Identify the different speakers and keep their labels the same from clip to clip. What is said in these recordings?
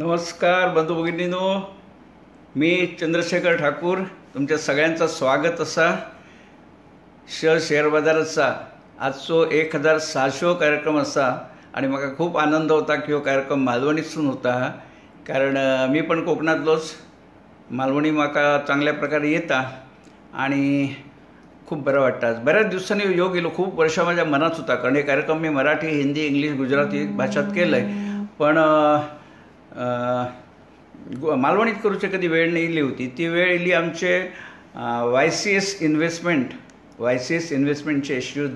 Speaker 1: नमस्कार बंधू भगिनींनो, मी चंद्रशेखर ठाकूर तुमच्या सगळ्यांचं स्वागत असा शेअर बाजाराचा आजचो 1600 कार्यक्रम असा आणि म्हाका खूप आनंद होता की हो कार्यक्रम मालवणीसून होता. कारण मी पण कोकणातलोच. मालवणी म्हाका चांगल्या प्रकारे येता आणि खूप बरं वाटतं. बऱ्याच दिवसांनी योग गेलो. खूप वर्षा माझ्या मनात होता, कारण हे कार्यक्रम मी मराठी, हिंदी, इंग्लिश, गुजराती भाषात केलं आहे. पण मालवणीत करूचे कधी वेळ नाही इली होती. ती वेळ इली आमचे YCS इन्व्हेस्टमेंटचे श्री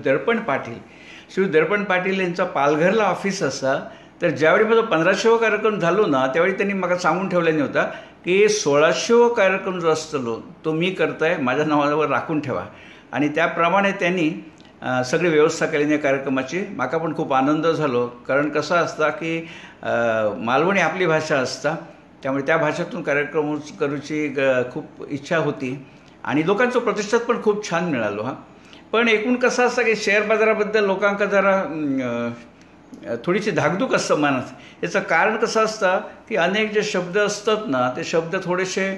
Speaker 1: दर्पण पाटील यांचा पालघरला ऑफिस असा. तर ज्यावेळी माझा 1500 कार्यक्रम झालो ना, त्यावेळी त्यांनी मला सांगून ठेवल्याने होता की 1600 कार्यक्रम जो असतो तो मी करताय, माझ्या नावावर राखून ठेवा. आणि त्याप्रमाणे त्यांनी सगळी व्यवस्था केली या कार्यक्रमाची. माका पण खूप आनंद झालो, कारण कसं असता की मालवणी आपली भाषा असता, त्यामुळे त्या भाषेतून कार्यक्रम करूची खूप इच्छा होती आणि लोकांचं प्रतिसाद पण खूप छान मिळालो. पण एकूण कसं असतं की शेअर बाजाराबद्दल लोकांका जरा थोडीशी धाकधूक असतं मनात. याचं कारण कसं असतं की अनेक जे शब्द असतात ना, ते शब्द थोडेसे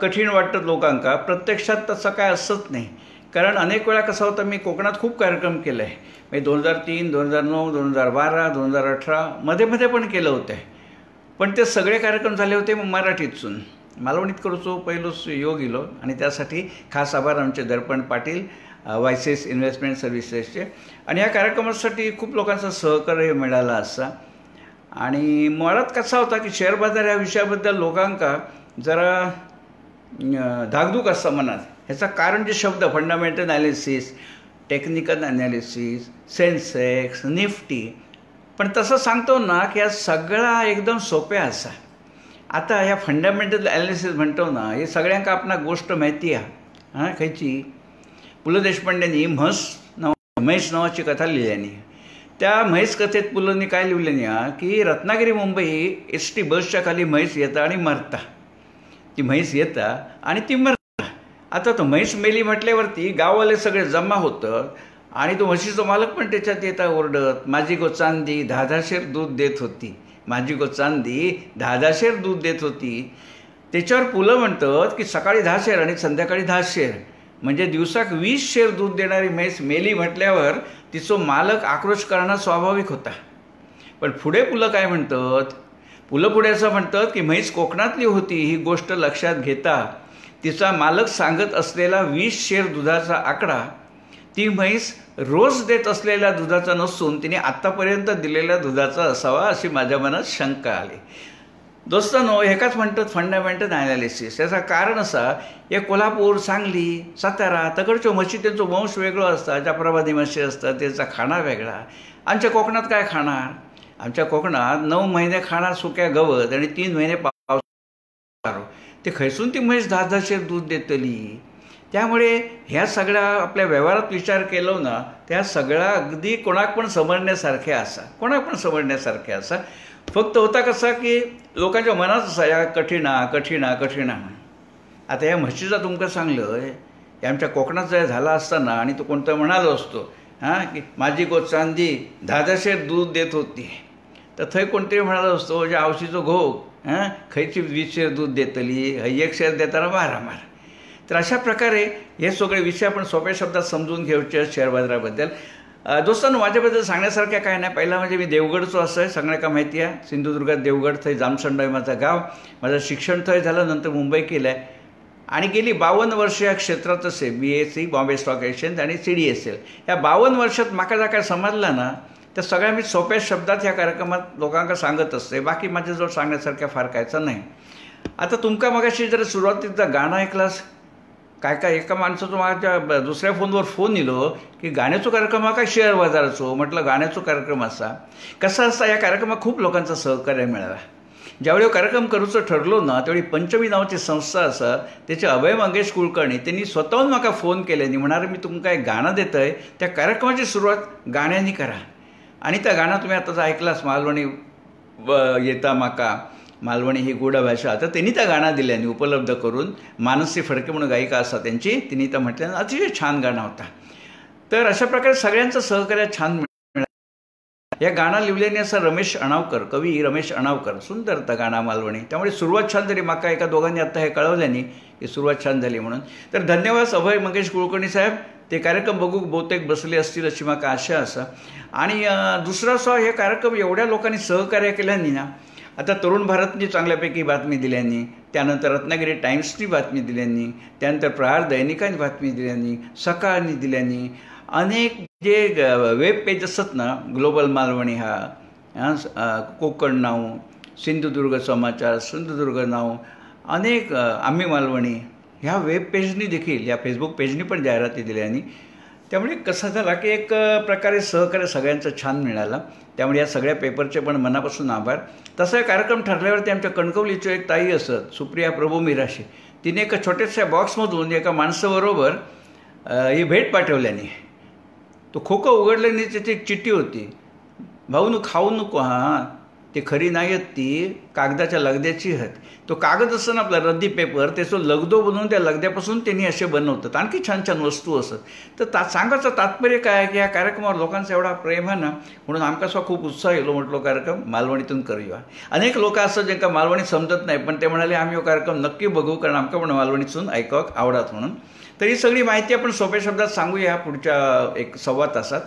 Speaker 1: कठीण वाटतात लोकांका. प्रत्यक्षात तसं काय असत नाही. कारण अनेक वेळा कसं होतं, मी कोकणात खूप कार्यक्रम केले आहे. मी 2003, 2009, 2012, 2018 मध्ये पण केलं होते. पण ते सगळे कार्यक्रम झाले होते मराठीतून. मालवणीत करूचो पहिलोच योग इलो आणि त्यासाठी खास आभार आमचे दर्पण पाटील, YCS इन्व्हेस्टमेंट सर्व्हिसेसचे. आणि या कार्यक्रमासाठी खूप लोकांचं सहकार्य मिळालं असं. आणि मुळात कसा होता की शेअर बाजार या विषयाबद्दल लोकांका जरा धाकधूक असतं मनात. ह्याचं कारण जे शब्द fundamental analysis, technical analysis, Sensex, Nifty, पण तसं सांगतो ना की या सगळा एकदम सोप्या असा. आता ह्या फंडामेंटल ॲनालिसिस म्हणतो ना, हे सगळ्यांका आपणा गोष्ट माहिती आहे. खयची? पु ल देशपांडेंनी म्हैस नावाची कथा लिहिल्यानी. त्या म्हैस कथेत पुलंनी काय लिहिल्यानी की रत्नागिरी मुंबई ST बसच्या खाली म्हैस येता आणि मरता. ती म्हैस येता आणि ती मरता. आता तो म्हैस मेली म्हटल्यावरती गाववाले सगळे जमा होतं आणि तो म्हशीचा मालक पण त्याच्यात येता ओरडत, माझी गो चांदी 10 शेर दूध देत होती, माझी गो चांदी 10 शेर दूध देत होती. त्याच्यावर पुलं म्हणतात की सकाळी 10 शेर आणि संध्याकाळी 10 शेर, म्हणजे दिवसाक 20 शेर दूध देणारी म्हैस मेली म्हटल्यावर तिचं मालक आक्रोश करणं स्वाभाविक होता. पण पुढे पुलं काय म्हणतात? पुलं पुढे असं म्हणतात की म्हैस कोकणातली होती ही गोष्ट लक्षात घेता तिचा मालक सांगत असलेला 20 शेर दुधाचा आकडा ती म्हैस रोज देत असलेल्या दुधाचा नसून तिने आत्तापर्यंत दिलेल्या दुधाचा असावा, अशी माझ्या मनात शंका आली. दोस्तांनो, एकाच म्हणतात फंडामेंटल ॲनालिसिस. याचं कारण असा, हे कोल्हापूर, सांगली, सातारा तकडच्या म्हशी त्यांचं वंश वेगळं असतं. जाफराबादी म्हशी असतात, त्याचा खाणा वेगळा. आमच्या कोकणात काय खाणार? आमच्या कोकणात 9 महिने खाणार सुक्या गवत आणि 3 महिने पाऊस. ते खैसून ती म्हैस 10 शेर दूध देतली. त्यामुळे ह्या सगळ्या आपल्या व्यवहारात विचार केलो ना, त्या सगळ्या अगदी कोणाक पण समजण्यासारखे असा. फक्त होता कसा की लोकांच्या मनात असा या कठीणा. आता या म्हशीचा तुमका सांगलं, हे आमच्या कोकणात जर झाला असताना आणि तो कोणता म्हणालो असतो की माझी गो चांदी 10 शेर दूध देत होती, तर थंय कोणतरी म्हणालो असतो जे आवशीचो घोग खयची 20 शेर दूध देतली, 1 शेर देताना 12 मार. तर अशा प्रकारे हे सगळे विषय आपण सोप्या शब्दात समजून घेऊचे शेअर बाजाराबद्दल. दोस्तांनो, माझ्याबद्दल सांगण्यासारख्या काय नाही. पहिला म्हणजे मी देवगडचो असं आहे, सगळ्यांना माहिती आहे. सिंधुदुर्गात देवगड, थंय जामसंड आहे माझं गाव. माझं शिक्षण थंय झालं, नंतर मुंबई केलं आहे आणि गेली 52 वर्ष या क्षेत्रात असे BSE बॉम्बे स्टॉक एक्सचेंज आणि CDSL. या 52 वर्षात माका जा काय समजला ना, त्या सगळ्या मी सोप्या शब्दात ह्या कार्यक्रमात लोकांना सांगत असते. बाकी माझ्याजवळ सांगण्यासारख्या फार कायचं नाही. आता तुमका मगाशी जर सुरुवातीचा गाणं ऐकलास, काय एका माणसाचं माझ्या दुसऱ्या फोनवर फोन येलो की गाण्याचा कार्यक्रम हा काय शेअर बाजाराचो. म्हटलं गाण्याचा कार्यक्रम असा कसा असता. या कार्यक्रमात खूप लोकांचं सहकार्य मिळाला. ज्यावेळी कार्यक्रम करूचं ठरलो ना, त्यावेळी पंचमी नावाची संस्था असा, त्याचे अभय मंगेश कुलकर्णी त्यांनी स्वतःहून मला फोन केल्याने म्हणाले मी तुमका एक गाणं देत आहे, त्या कार्यक्रमाची सुरुवात गाण्याने करा. आणि त्या गाणं तुम्ही आता ऐकलास, मालवणी येता माका, मालवणी ही गोड भाषा. तर त्यांनी त्या गाणं दिल्याने उपलब्ध करून, मानसी फडके म्हणून गायिका असतात त्यांची, तिने त्या म्हटल्यानं अतिशय छान गाणं होता. तर अशा प्रकारे सगळ्यांचं सहकार्य छान मिळालं. या गाणं लिहिल्याने असं रमेश अणावकर, कवी रमेश अणावकर, सुंदर तर गाणं मालवणी. त्यामुळे सुरुवात छान झाली. म्हाका एका दोघांनी आता हे कळवल्यानी की सुरुवात छान झाली म्हणून. तर धन्यवाद अभय मंगेश कुलकर्णी साहेब. ते कार्यक्रम बघूक बहुतेक बसले असतील अशी म्हाका आशा आसा. आणि दुसरा असो, हे कार्यक्रम एवढ्या लोकांनी सहकार्य केल्यानी ना, आता तरुण भारतनी चांगल्यापैकी बातमी दिल्यांनी, त्यानंतर रत्नागिरी टाइम्सनी बातमी दिल्यांनी, त्यानंतर प्रहार दैनिकांनी बातमी दिल्यांनी, सकाळनी दिल्यांनी, अनेक जे वेब पेज असतात ना, ग्लोबल मालवणी कोकण नाव, सिंधुदुर्ग समाचार, सिंधुदुर्ग नाव, अनेक आम्ही मालवणी, ह्या वेब पेजनी देखील, या फेसबुक पेजनी पण जाहिराती दिल्यांनी. त्यामुळे कसं झाला की एक प्रकारे सहकार्य सगळ्यांचं छान मिळालं. त्यामुळे या सगळ्या पेपरचे पण मनापासून आभार. तसा कार्यक्रम ठरल्यावरती आमच्या कणकवलीची एक ताई असत, सुप्रिया प्रभू मिराशी, तिने एका छोट्याशा बॉक्समधून एका माणसाबरोबर ही भेट पाठवल्याने. तो खोकं उघडल्याने त्याची एक चिठ्ठी होती. भाऊ नु खाऊ नको, हां ते खरी नाही आहेत, ती कागदाच्या लगद्याची आहेत. तो कागद असतो ना आपला रद्दी पेपर, त्याचं लगदो बनवून त्या लगद्यापासून त्यांनी असे बनवतात. आणखी छान छान वस्तू असत. तर सांगायचं तात्पर्य काय आहे की या कार्यक्रमावर लोकांचा एवढा प्रेम आहे ना, म्हणून आमका सुद्धा खूप उत्साह येलो. म्हटलो कार्यक्रम मालवणीतून करूया. अनेक लोक असतात ज्यांना मालवणी समजत नाही, पण ते म्हणाले आम्ही हा कार्यक्रम नक्की बघू, कारण आमका पण मालवणीतून ऐकावं आवडत म्हणून. तर ही सगळी माहिती आपण सोप्या शब्दात सांगूया पुढच्या एक 1.25 तासात.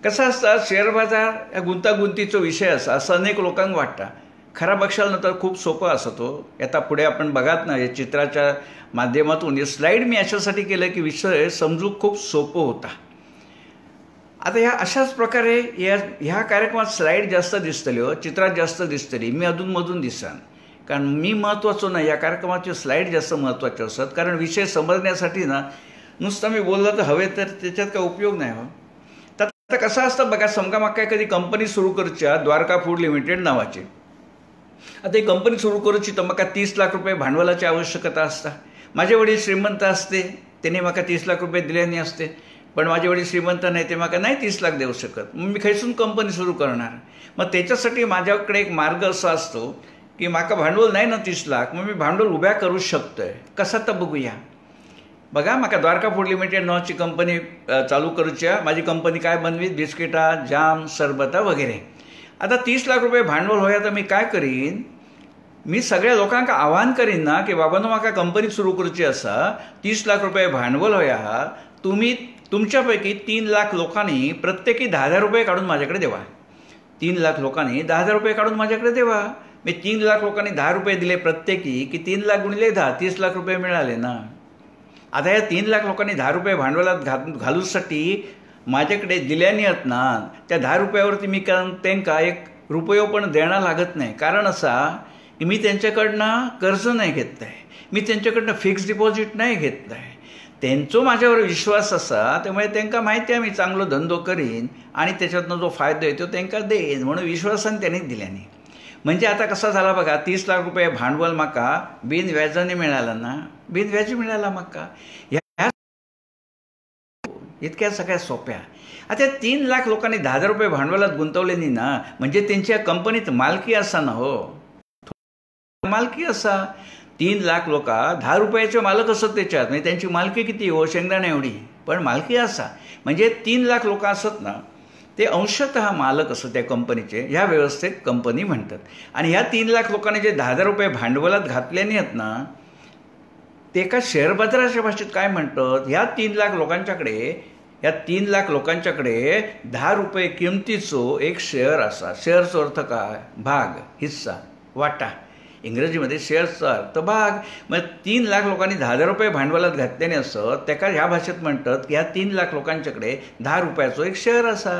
Speaker 1: कसं असतं, शेअर बाजार या गुंतागुंतीचा विषय असा असं अनेक लोकांना वाटतं. खरा बघशाल ना तर खूप सोपं असतो. आता पुढे आपण बघात ना, या चित्राच्या माध्यमातून हे स्लाईड मी अशासाठी केलं की विषय समजू खूप सोपं होता. आता ह्या अशाच प्रकारे ह्या कार्यक्रमात स्लाईड जास्त दिसतली हो, चित्रात जास्त दिसतली, मी अधूनमधून दिसान. कारण मी महत्त्वाचो नाही, या कार्यक्रमाचे स्लाईड जास्त महत्त्वाचे असतात. कारण विषय समजण्यासाठी ना नुसतं मी बोललं तर हवे तर त्याच्यात काय उपयोग नाही हो. तर कसं असतं बघा, समजा मग काय कधी कंपनी सुरू करूच्या, द्वारका फूड लिमिटेड नावाची. आता ही कंपनी सुरू करूची तर म्हाका 30 लाख रुपये भांडवलाची आवश्यकता असता. माझे वडील श्रीमंत असते, त्याने म्हाका 30 लाख रुपये दिल्याने असते. पण माझे वडील श्रीमंत नाही, ते म्हाका नाही 30 लाख देऊ शकत. मग मी खैसून कंपनी सुरू करणार. मग त्याच्यासाठी माझ्याकडे एक मार्ग असा असतो की म्हाका भांडवल नाही ना 30 लाख, मग मी भांडवल उभ्या करू शकतोय. कसा तर बघूया. बघा, म्हाका द्वारका फूड लिमिटेड नावाची कंपनी चालू करूच्या. माझी कंपनी काय बनवीत, बिस्किटा, जाम, सरबता वगैरे. आता 30 लाख रुपये भांडवल होया तर मी काय करीन, मी सगळ्या लोकांना आवाहन करीन ना की बाबांनो म्हाका कंपनी सुरू करूची असा, 30 लाख रुपये भांडवल होया, तुम्ही तुमच्यापैकी 3 लाख लोकांनी प्रत्येकी 10,000 रुपये काढून माझ्याकडे देवा. 3 लाख लोकांनी 10,000 रुपये काढून माझ्याकडे देवा. मी 3 लाख लोकांनी 10 रुपये दिले प्रत्येकी, की 3 लाख गुणिले 10, 30 लाख रुपये मिळाले ना. आता या 3 लाख लोकांनी 10 रुपये भांडवलात घालूसाठी माझ्याकडे दिल्याने आहेत ना, त्या 10 रुपयावरती मी त्यांना 1 रुपया पण देणं लागत नाही. कारण असा की मी त्यांच्याकडनं कर्ज नाही घेत आहे, मी त्यांच्याकडनं फिक्स डिपॉझिट नाही घेत आहे. त्यांचा माझ्यावर विश्वास असा, त्यामुळे त्यांना माहिती आहे मी चांगलो धंदो करीन आणि त्याच्यातनं जो फायदा येतो त्यांना देईन, म्हणून विश्वासाने त्यांनी दिल्याने. म्हणजे आता कसा झाला बघा, 30 लाख रुपये भांडवल माका बिनव्याजाने मिळालं ना, बिनव्याजी मिळाला माका. ह्या इतक्या सगळ्या सोप्या. आता 3 लाख लोकांनी 10,000 रुपये भांडवलात गुंतवलेनी ना, म्हणजे त्यांच्या कंपनीत मालकी असा ना हो, मालकी असा. 3 लाख लोक 10 रुपयाचे मालक असत त्याच्यात, म्हणजे त्यांची मालकी किती हो, शेंगदाणा एवढी, पण मालकी असा. म्हणजे 3 लाख लोक असत ना, ते अंशतः मालक असत त्या कंपनीचे. ह्या व्यवस्थेत कंपनी म्हणतात. आणि ह्या 3 लाख लोकांनी जे 10,000 रुपये भांडवलात घातल्याने आहेत ना, ते एका शेअर बाजाराच्या भाषेत काय म्हणतात, ह्या 3 लाख लोकांच्याकडे 10 रुपये किमतीचो एक शेअर असा. शेअरचा अर्थ काय, भाग, हिस्सा, वाटा. इंग्रजीमध्ये शेअर्सचा अर्थ भाग. मग 3 लाख लोकांनी 10,000 रुपये भांडवलात घातल्याने असत, त्याका ह्या भाषेत म्हणतात की ह्या 3 लाख लोकांच्याकडे 10 रुपयाचा एक शेअर असा.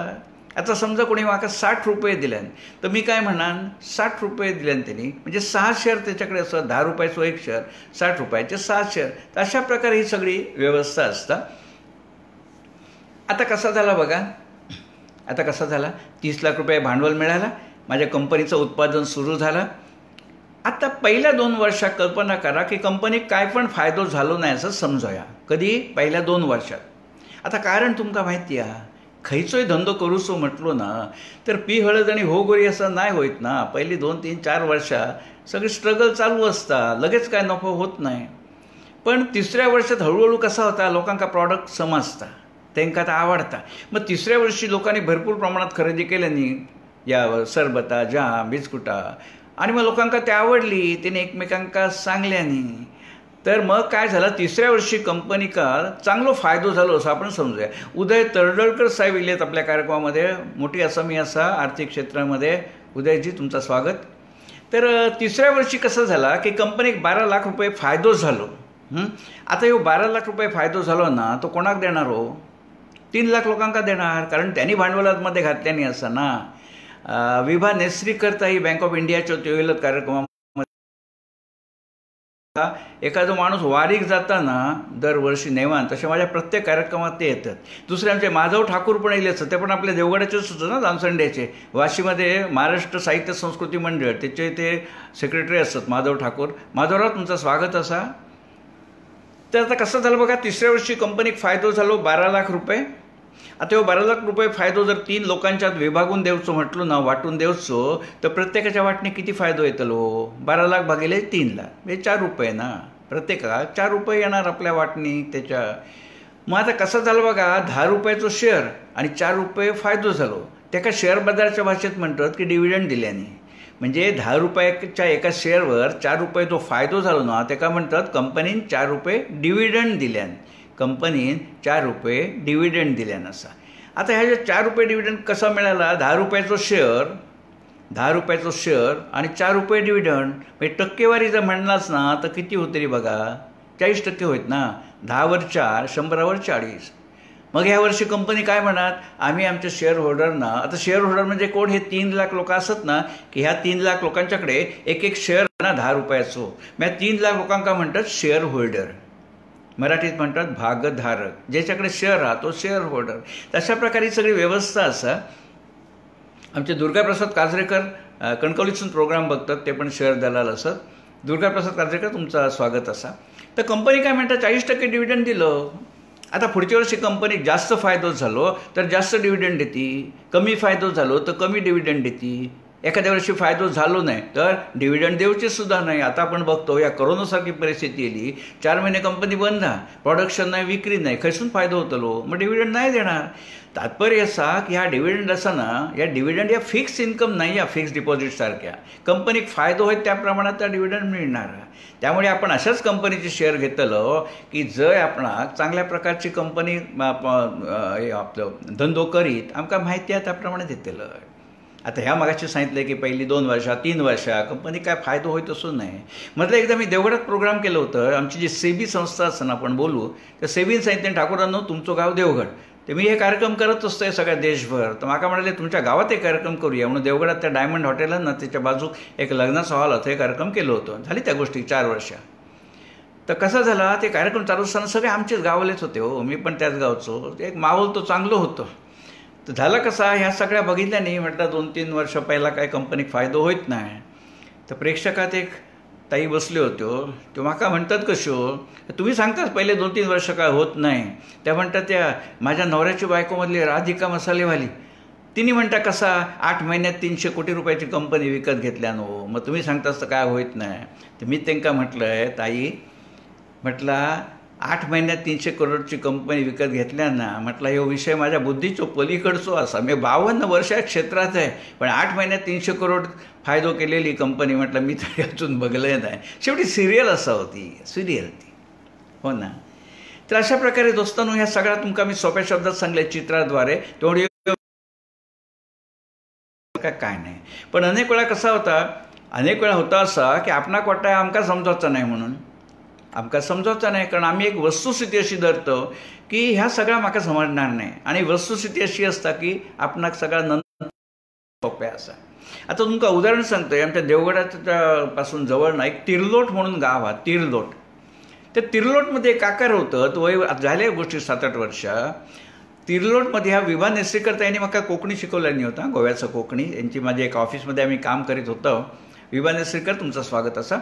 Speaker 1: आता समजा कोणी माका 60 रुपये दिल्यान, तर मी काय म्हणान, 60 रुपये दिल्यान त्यांनी, म्हणजे 6 शेअर त्याच्याकडे असं. 10 रुपयाचं एक शेअर, 60 रुपयाचे 6 शेअर. तर अशा प्रकारे ही सगळी व्यवस्था असतात. आता कसा झाला बघा, आता कसा झाला, 30 लाख रुपये भांडवल मिळाला, माझ्या कंपनीचं उत्पादन सुरू झालं. आता पहिल्या 2 वर्षात कल्पना करा की कंपनीत काय पण फायदो झालो नाही असं समजूया. कधी, पहिल्या 2 वर्षात. आता कारण तुमका माहिती आहे, खैचोय धंदो करूचो म्हटलो ना, तर पी हळद आणि हो गोरी असं नाही होत ना. पहिली 2, 3, 4 वर्षा सगळी स्ट्रगल चालू असता, लगेच काय नफो होत नाही. पण 3ऱ्या वर्षात हळूहळू कसा होता, लोकांका प्रॉडक्ट समजता, त्यांना आता आवडता. मग 3ऱ्या वर्षी लोकांनी भरपूर प्रमाणात खरेदी केल्याने या सरबता जाम बिस्कुटा आणि मग लोकांका ते आवडली, तेणे एकमेकांका सांगल्यानी. तर मग काय झालं, तिसऱ्या वर्षी कंपनीका चांगलो फायदो झालो असं आपण समजूया. उदय तरडळकर साहेब इलेत आपल्या कार्यक्रमामध्ये, मोठी असमी असा आर्थिक क्षेत्रामध्ये. उदयजी तुमचं स्वागत. तर तिसऱ्या वर्षी कसं झाला की कंपनीक 12 लाख रुपये फायदो झालो. आता ह्यो 12 लाख रुपये फायदो झालो ना, तो कोणाक देणार हो? 3 लाख लोकांका देणार, कारण त्यांनी भांडवलामध्ये घातल्यानी असं ना. विभा नेसरीकर ही बँक ऑफ इंडियाच्या त्यो कार्यक्रमामध्ये एखादो माणूस वारीक जाताना दरवर्षी नेवान, तसे माझ्या प्रत्येक कार्यक्रमात ते येतात. दुसरे आमचे माधव ठाकूर पण येले असतात, ते पण आपल्या देवगडाचेच होतं ना, जामसंड्याचे. वाशीमध्ये महाराष्ट्र साहित्य संस्कृती मंडळ त्याचे ते सेक्रेटरी असतात माधव ठाकूर. माधवराव तुमचं स्वागत असा. तर आता कसं झालं बघा, तिसऱ्या वर्षी कंपनीक फायदो झालो 12 लाख रुपये. आता ह्यो 12 लाख रुपये फायदो जर 3 लोकांच्यात विभागून देवचो म्हटलो ना, वाटून देवचो, तर प्रत्येकाच्या वाटणे किती फायदो येतलो? 12 लाख भागिले 3 लाख म्हणजे 4 रुपये ना. प्रत्येकाक 4 रुपये येणार आपल्या वाटणी त्याच्या. मग आता कसं झालं बघा, 10 रुपयाचो शेअर आणि 4 रुपये फायदो झालो. त्याका शेअर बाजाराच्या भाषेत म्हणतात की डिव्हिडंड दिल्याने. म्हणजे 10 रुपयाच्या एका शेअरवर 4 रुपये जो फायदो झालो ना, त्याका म्हणतात कंपनीन 4 रुपये डिव्हिडंड दिल्यान. कंपनीन 4 रुपये डिव्हिडंड दिल्यान असा. आता ह्या 4 रुपये डिव्हिडंड कसा मिळाला? 10 रुपयाचो शेअर आणि 4 रुपये डिव्हिडंड. म्हणजे टक्केवारी जर म्हणलाच ना तर किती होते रे बघा, 40% होत ना. 10 वर 4, 100 वर 40. मग ह्या वर्षी कंपनी काय म्हणत, आम्ही आमच्या शेअर होल्डरना, आता शेअर होल्डर म्हणजे कोण? हे 3 लाख लोक असत ना, की ह्या 3 लाख लोकांच्याकडे एक शेअर ना 10 रुपयाचो. मग 3 लाख लोकांका म्हणतात शेअर होल्डर, मराठीत म्हणतात भागधारक. ज्याच्याकडे शेअर राहतो शेअर होल्डर. तशा प्रकारे सगळी व्यवस्था असा. आमचे दुर्गाप्रसाद काजरेकर कणकवलीतून प्रोग्राम बघतात, ते पण शेअर दलाल असत. दुर्गाप्रसाद काजरेकर तुमचं स्वागत असा. तर कंपनी काय म्हणतात 40% डिव्हिडंड दिलं. आता पुढच्या वर्षी कंपनीक जास्त फायदो झालो तर जास्त डिव्हिडंड देते, कमी फायदो झालो तर कमी डिव्हिडंड देते. एखाद्या वर्षी फायदो झालो नाही तर डिव्हिडंड देऊचे सुद्धा नाही. आता आपण बघतो या कोरोनासारखी परिस्थिती येली, 4 महिने कंपनी बंद आहे, प्रोडक्शन नाही, विक्री नाही, खैसून फायदो होतलो, मग डिव्हिडंड नाही देणार. तात्पर्य असा की हा डिव्हिडंड असा ना, या डिव्हिडंड या फिक्स इन्कम नाही, या फिक्स डिपॉझिट सारख्या. कंपनीक फायदो होईल त्या प्रमाणात त्या डिव्हिडंड मिळणार. त्यामुळे आपण अशाच कंपनीचे शेअर घेतलो की जर आपणाक चांगल्या प्रकारची कंपनी आपलं धंदो करीत आमकां माहिती आहे त्याप्रमाणे देतलं. आता ह्या मागाशी सांगितलं की पहिली 2 वर्षा 3 वर्षा कंपनी काय फायदो होईल तसं नाही. म्हटलं एकदा मी देवगडात प्रोग्राम केलं होतं. आमची जी सेबी संस्था असताना आपण बोलू, तर सेबीन सांगितलं ठाकूरांनो तुमचं गाव देवगड, तर मी हे कार्यक्रम करत असतोय सगळ्या देशभर. तर माका म्हणाले तुमच्या गावात एक कार्यक्रम करूया म्हणून देवगडात त्या डायमंड हॉटेल ना त्याच्या बाजूक एक लग्नाचा हॉल होतं, हे कार्यक्रम केलं होतं. झाली त्या गोष्टी 4 वर्षा. तर कसा झाला, ते कार्यक्रम चालू असताना सगळे आमचेच गावलेच होते हो, मी पण त्याच गावचो. एक माहोल तो चांगलं होतं. तर झालं कसा, ह्या सगळ्या बघितल्याने म्हटलं 2-3 वर्ष पहिला काय कंपनीक फायदो होत नाही. तर प्रेक्षकात एक ताई बसले होते, ते माका म्हणतात कशो, तुम्ही सांगताच पहिले 2-3 वर्ष काय होत नाही. त्या म्हणतात त्या माझ्या नवऱ्याची बायकोमधली राधिका मसालेवाली, तिने म्हणता कसा 8 महिन्यात 300 कोटी रुपयाची कंपनी विकत घेतल्यानो, मग तुम्ही सांगताच तर काय होत नाही. तर मी त्यांना म्हटलं ताई, म्हटलं 8 महिन्यात 300 करोडची कंपनी विकत घेतल्याना, म्हटलं हे विषय माझ्या बुद्धीचो पलीकडचो असा. मी 52 वर्षा क्षेत्रात आहे, पण 8 महिन्यात 300 करोड फायदो केलेली कंपनी म्हटलं मी तरी अजून बघलं नाही. शेवटी सिरियल असा होती, सिरियल ती, हो ना. तर अशा प्रकारे दोस्तांनो, ह्या सगळ्या तुमका मी सोप्या शब्दात सांगले चित्राद्वारे, तेवढी काय नाही. पण अनेक वेळा कसा होता, होता असा की आपणाक वाटतं आमका समजावचं नाही म्हणून. आमका समजावचं नाही, कारण आम्ही एक वस्तुस्थिती अशी धरतो की ह्या सगळ्या म्हाका समजणार नाही. आणि वस्तुस्थिती अशी असता की आपणाक सगळा नंतर सोप्या असा. आता तुमका उदाहरण सांगतोय, आमच्या देवगडाच्या पासून जवळ ना एक तिरलोट म्हणून गाव आहे, तिरलोट. त्या तिरलोटमध्ये एक काकार होतं, तो वय झाल्या गोष्टी 7-8 वर्षा. तिरलोटमध्ये ह्या विभा नेसरीकर त्यांनी म्हाका कोकणी शिकवल्यानी होता, गोव्याचं कोकणी. यांची माझ्या एका ऑफिसमध्ये आम्ही काम करीत होतो. विभा नेसरीकर तुमचं स्वागत असा.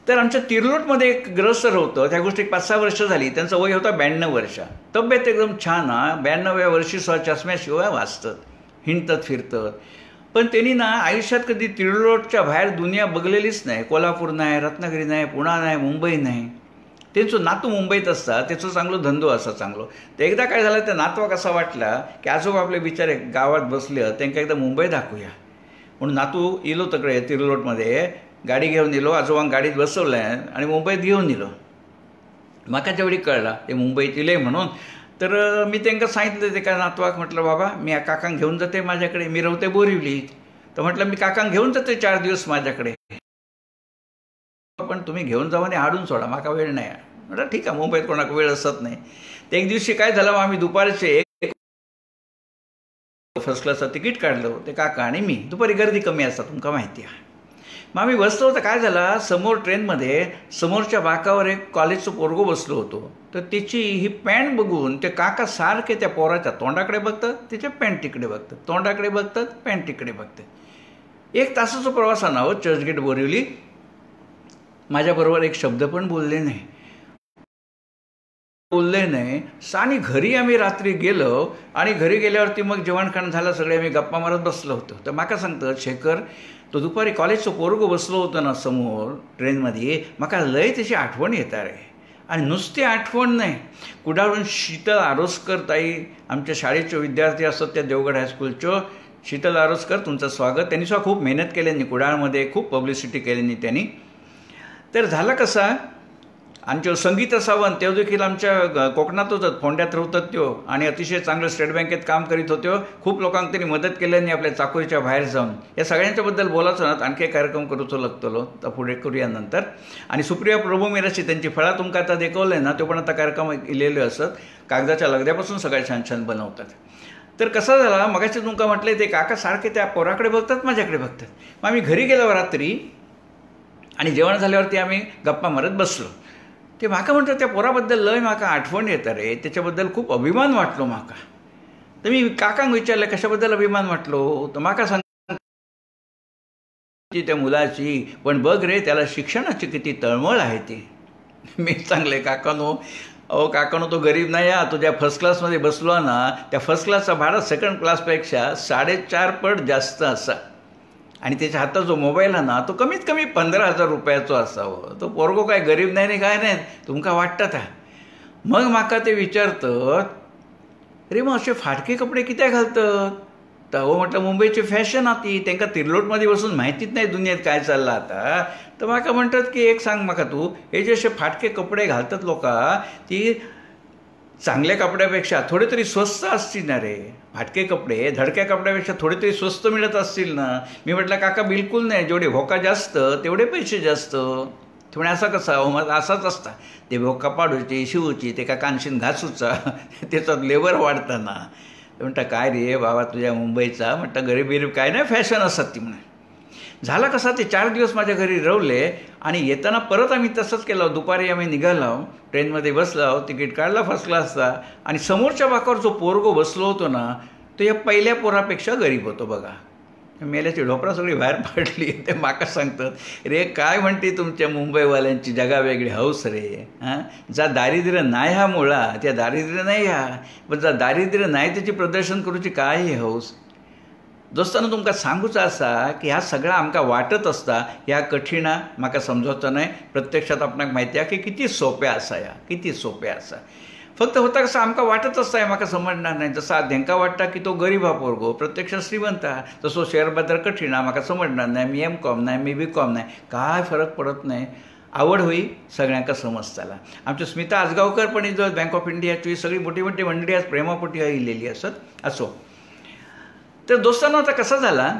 Speaker 1: तर आमच्या तिरलोटमध्ये एक ग्रहस्थ होतं, त्या गोष्टी 5-6 वर्ष झाली. त्यांचं वय होतं 92 वर्ष. तब्येत एकदम छान आहे. 92व्या वर्षी चष्म्याशिवाय वाचतात, हिंडतात फिरतात. पण त्यांनी ना आयुष्यात कधी तिरलोटच्या बाहेर दुनिया बघलेलीच नाही. कोल्हापूर नाही, रत्नागिरी नाही, पुणा नाही, मुंबई नाही. तेंचो नातू मुंबईत असता, तेचो चांगलो धंदो असा चांगलो. तर एकदा काय झालं, त्या नातवाक असा वाटला की आजोबा आपले बिचारे गावात बसले, त्यांना एकदा मुंबई दाखवूया म्हणून नातू इलो तकडे तिरलोटमध्ये गाडी घेऊन इलो, आजोबांक गाडीत बसवलें आणि मुंबईत घेऊन इलो. म्हाका जेवढी कळला ते मुंबईत इले म्हणून, तर मी त्यांना सांगितलं, ते काय नातवाक म्हटलं, बाबा मी काकांक घेऊन जाते माझ्याकडे, मी रावते बोरिवलीत. तर म्हटलं मी काकांक घेऊन जाते 4 दिवस माझ्याकडे, पण तुम्ही घेऊन जावा आणि हाडून सोडा, म्हाका वेळ नाही. म्हटलं ठीक आहे, मुंबईत कोणाक वेळ असत नाही. तर एक दिवशी काय झालं, आम्ही दुपारचे फर्स्ट क्लासचं तिकीट काढलं, ते काका आणि मी. दुपारी गर्दी कमी असतात तुमका माहिती आहे. मग आम्ही बसलो होतो, काय झालं, समोर ट्रेनमध्ये समोरच्या बाकावर एक कॉलेजचं पोरगो बसलो होतो. तर त्याची ही पॅन्ट बघून ते काका सारखे त्या पोराच्या तोंडाकडे बघतात, त्याच्या पॅन्ट तिकडे बघतात, तोंडाकडे बघतात, पॅन्ट तिकडे बघतात. 1 तासाचा प्रवास ना हो, चर्चगेट बोरिवली. माझ्याबरोबर एक शब्द पण बोलले नाही. आणि घरी आम्ही रात्री गेलो आणि घरी गेल्यावरती मग जेवण खाणं झालं, सगळे आम्ही गप्पा मारत बसलो होतो. तर म्हाका सांगतात, शेखर तो दुपारी कॉलेजचं पोरगो बसलो होतो ना समोर ट्रेनमध्ये, म्हाका लय त्याची आठवण येता रे. आणि नुसती आठवण नाही, कुडाळून शीतल आरोसकर ताई, आमच्या शाळेचे विद्यार्थी असतात त्या देवगड हायस्कूलच्यो, शीतल आरोसकर, तुमचं स्वागत. त्यांनी सुद्धा खूप मेहनत केली, कुडाळमध्ये खूप पब्लिसिटी केली त्यांनी. तर झालं कसं, आमचे संगीता सावंत ते देखील आमच्या कोकणात होतात, फोंड्यात राहतात त्यो, आणि अतिशय चांगलं स्टेट बँकेत काम करीत होते. खूप लोकांक त्यांनी मदत केल्याने आपल्या चाकोरीच्या बाहेर जाऊन. या सगळ्यांच्याबद्दल बोलायचं ना, आणखी कार्यक्रम करूचो लागतलो, तर पुढे करूया नंतर. आणि सुप्रिया प्रभू मिराची त्यांची फळा तुमका आता दाखवलंय ना, तो पण आता कार्यक्रम इलेले असत, कागदाच्या लगद्यापासून सगळ्या छान छान बनवतात. तर कसं झाला, मगाशी तुमका म्हटलं, ते काका सारखे त्या पोराकडे बघतात, माझ्याकडे बघतात. मग आम्ही घरी गेलो रात्री आणि जेवण झाल्यावरती आम्ही गप्पा मारत बसलो. ते म्हाका म्हणतात, त्या पोराबद्दल लय म्हाका आठवण येतं रे, त्याच्याबद्दल खूप अभिमान वाटलो म्हाका. तर मी काकांक विचारलं, कशाबद्दल अभिमान वाटलो. तर म्हाका सांग त्या मुलाची, पण बघ रे, त्याला शिक्षणाची किती तळमळ आहे ती. मी चांगले काकानो, अहो काकानो, तो गरीब नाही हा, तो ज्या फर्स्ट क्लासमध्ये बसलो ना, त्या फर्स्ट क्लासचा भाडा सेकंड क्लासपेक्षा 4.5 पट जास्त असा. आणि त्याच्या हातात जो मोबाईल आहे ना, तो कमीत कमी 15,000 रुपयाचो असावं. तो पोरगो काय गरीब नाही काय नाही, तुमका वाटतात. मग म्हाका ते विचारतात, अरे मग असे फाटके कपडे कित्याक घालतात. तर हो म्हटलं, मुंबईची फॅशन आती, त्यांना तिरलोटमध्ये बसून माहितीच नाही दुनियेत काय चाललं आता. तर म्हाका म्हणतात की एक सांग म्हाका, तू हे जे असे फाटके कपडे घालतात लोक, ती चांगल्या कपड्यापेक्षा थोडे तरी स्वस्त असतील ना रे. फाटके कपडे धडक्या कपड्यापेक्षा थोडे तरी स्वस्त मिळत असतील ना. मी म्हटलं, काका बिलकुल नाही, जेवढे भोका जास्त तेवढे पैसे जास्त. ते म्हणे, असा कसा हो. मग असाच असता, ते भोका पाडूची, शिवूची, ते का कानशीन घासूचा, त्याच्यात लेबर वाढताना. म्हणता, काय रे बाबा तुझ्या मुंबईचा, म्हटलं गरीब गरीब काय नाही, फॅशन असतात ती म्हणे. झाला कसा, ते 4 दिवस माझ्या घरी रवले आणि येताना परत आम्ही तसंच केलं. दुपारी आम्ही निघालो, ट्रेनमध्ये बसलो, तिकीट काढला फर्स्ट क्लासचा, आणि समोरच्या बाकावर जो पोरगो बसलो होतो ना, तो या पहिल्या पोरापेक्षा गरीब होतो बघा. मेल्याची ढोपरा सगळी बाहेर पडली. ते माका सांगतात, रे काय म्हणते तुमच्या मुंबईवाल्यांची जगा वेगळी हौस रे. हां, जा दारिद्र्य नाही हा मुळा, त्या दारिद्र्य नाही ह्या, पण जा दारिद्र्य नाही त्याची प्रदर्शन करूची काय हौस. दोस्तांनो, तुमका सांगूचा असा की ह्या सगळा आमका वाटत असता, ह्या कठीणा म्हाका समजवचं नाही. प्रत्यक्षात आपणाक माहिती आहे की किती सोप्या असा, या किती सोप्या असा. फक्त होता कसं आमका वाटत असता, म्हाका समजणार नाही. जसा धेंका वाटता की तो गरीब हा पोरगो, प्रत्यक्षात श्रीमंत हा. तसो शेअर बाजार कठीण, म्हाका समजणार नाही. मी M.Com नाही, मी B.Com नाही, काय फरक पडत नाही. आवड होई सगळ्यांका समजताला. आमची स्मिता आजगावकर पण जो बँक ऑफ इंडियाची सगळी मोठी मोठी मंडळी आज प्रेमापोटी इलेली असत. असो, तर दोस्तांनो, आता कसा झाला,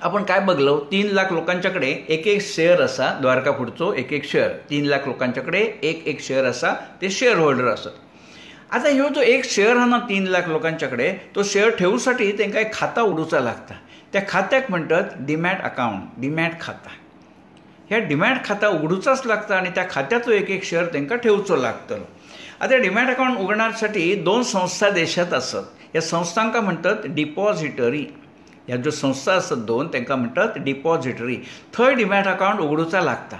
Speaker 1: आपण काय बघलो, 3 लाख लोकांच्याकडे एक एक शेअर असा, द्वारका फूडचो एक एक शेअर, 3 लाख लोकांच्याकडे एक एक शेअर असा, ते शेअर होल्डर असत. आता ह्यो जो एक शेअर हा ना 3 लाख लोकांच्याकडे, तो शेअर ठेवूसाठी त्यांना एक खाता उडूचा लागता. त्या खात्याक म्हणतात डीमॅट अकाउंट, डीमॅट खाता. ह्या डीमॅट खाता उघडूचाच लागता आणि त्या खात्याचो एक एक शेअर त्यांना ठेवचो लागतलो. आता डीमॅट अकाउंट उघडण्यासाठी 2 संस्था देशात असत. या संस्थांका म्हणतात डिपॉझिटरी. ह्या ज्यो संस्था असतात 2, त्यांना म्हणतात डिपॉझिटरी. थंय डीमॅट अकाउंट उघडूचा लागता.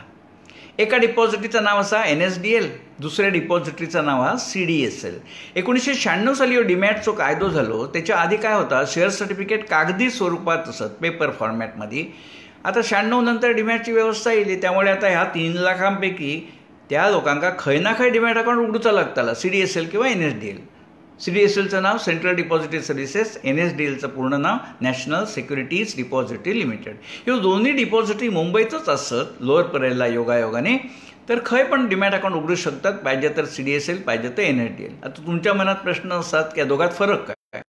Speaker 1: एका डिपॉझिटरीचं नाव असा NSDL, दुसऱ्या डिपॉझिटरीचं नाव हा CDSL. 1996 साली हो डीमॅटचो कायदो झालो. त्याच्या आधी काय होता, शेअर सर्टिफिकेट कागदी स्वरूपात असत, पेपर फॉर्मॅटमध्ये. आता 96 नंतर डीमॅटची व्यवस्था येईल, त्यामुळे आता ह्या 3 लाखांपैकी त्या लोकांका खंय ना खंय डिमॅट अकाउंट उगडूचा लागताला, CDSL किंवा NSDL. CDSLचं नाव सेंट्रल डिपॉझिटरी सर्व्हिसेस, NSDLचं पूर्ण नाव नॅशनल सिक्युरिटीज डिपॉझिटरी लिमिटेड. ह्यो दोन्ही डिपॉझिटरी मुंबईतच असत लोअर परेलला योगायोगाने. तर खंय पण डिमॅट अकाउंट उघडू शकतात, पाहिजे तर CDSL, पाहिजे तर NSDL. आता तुमच्या मनात प्रश्न असतात की दोघात फरक काय?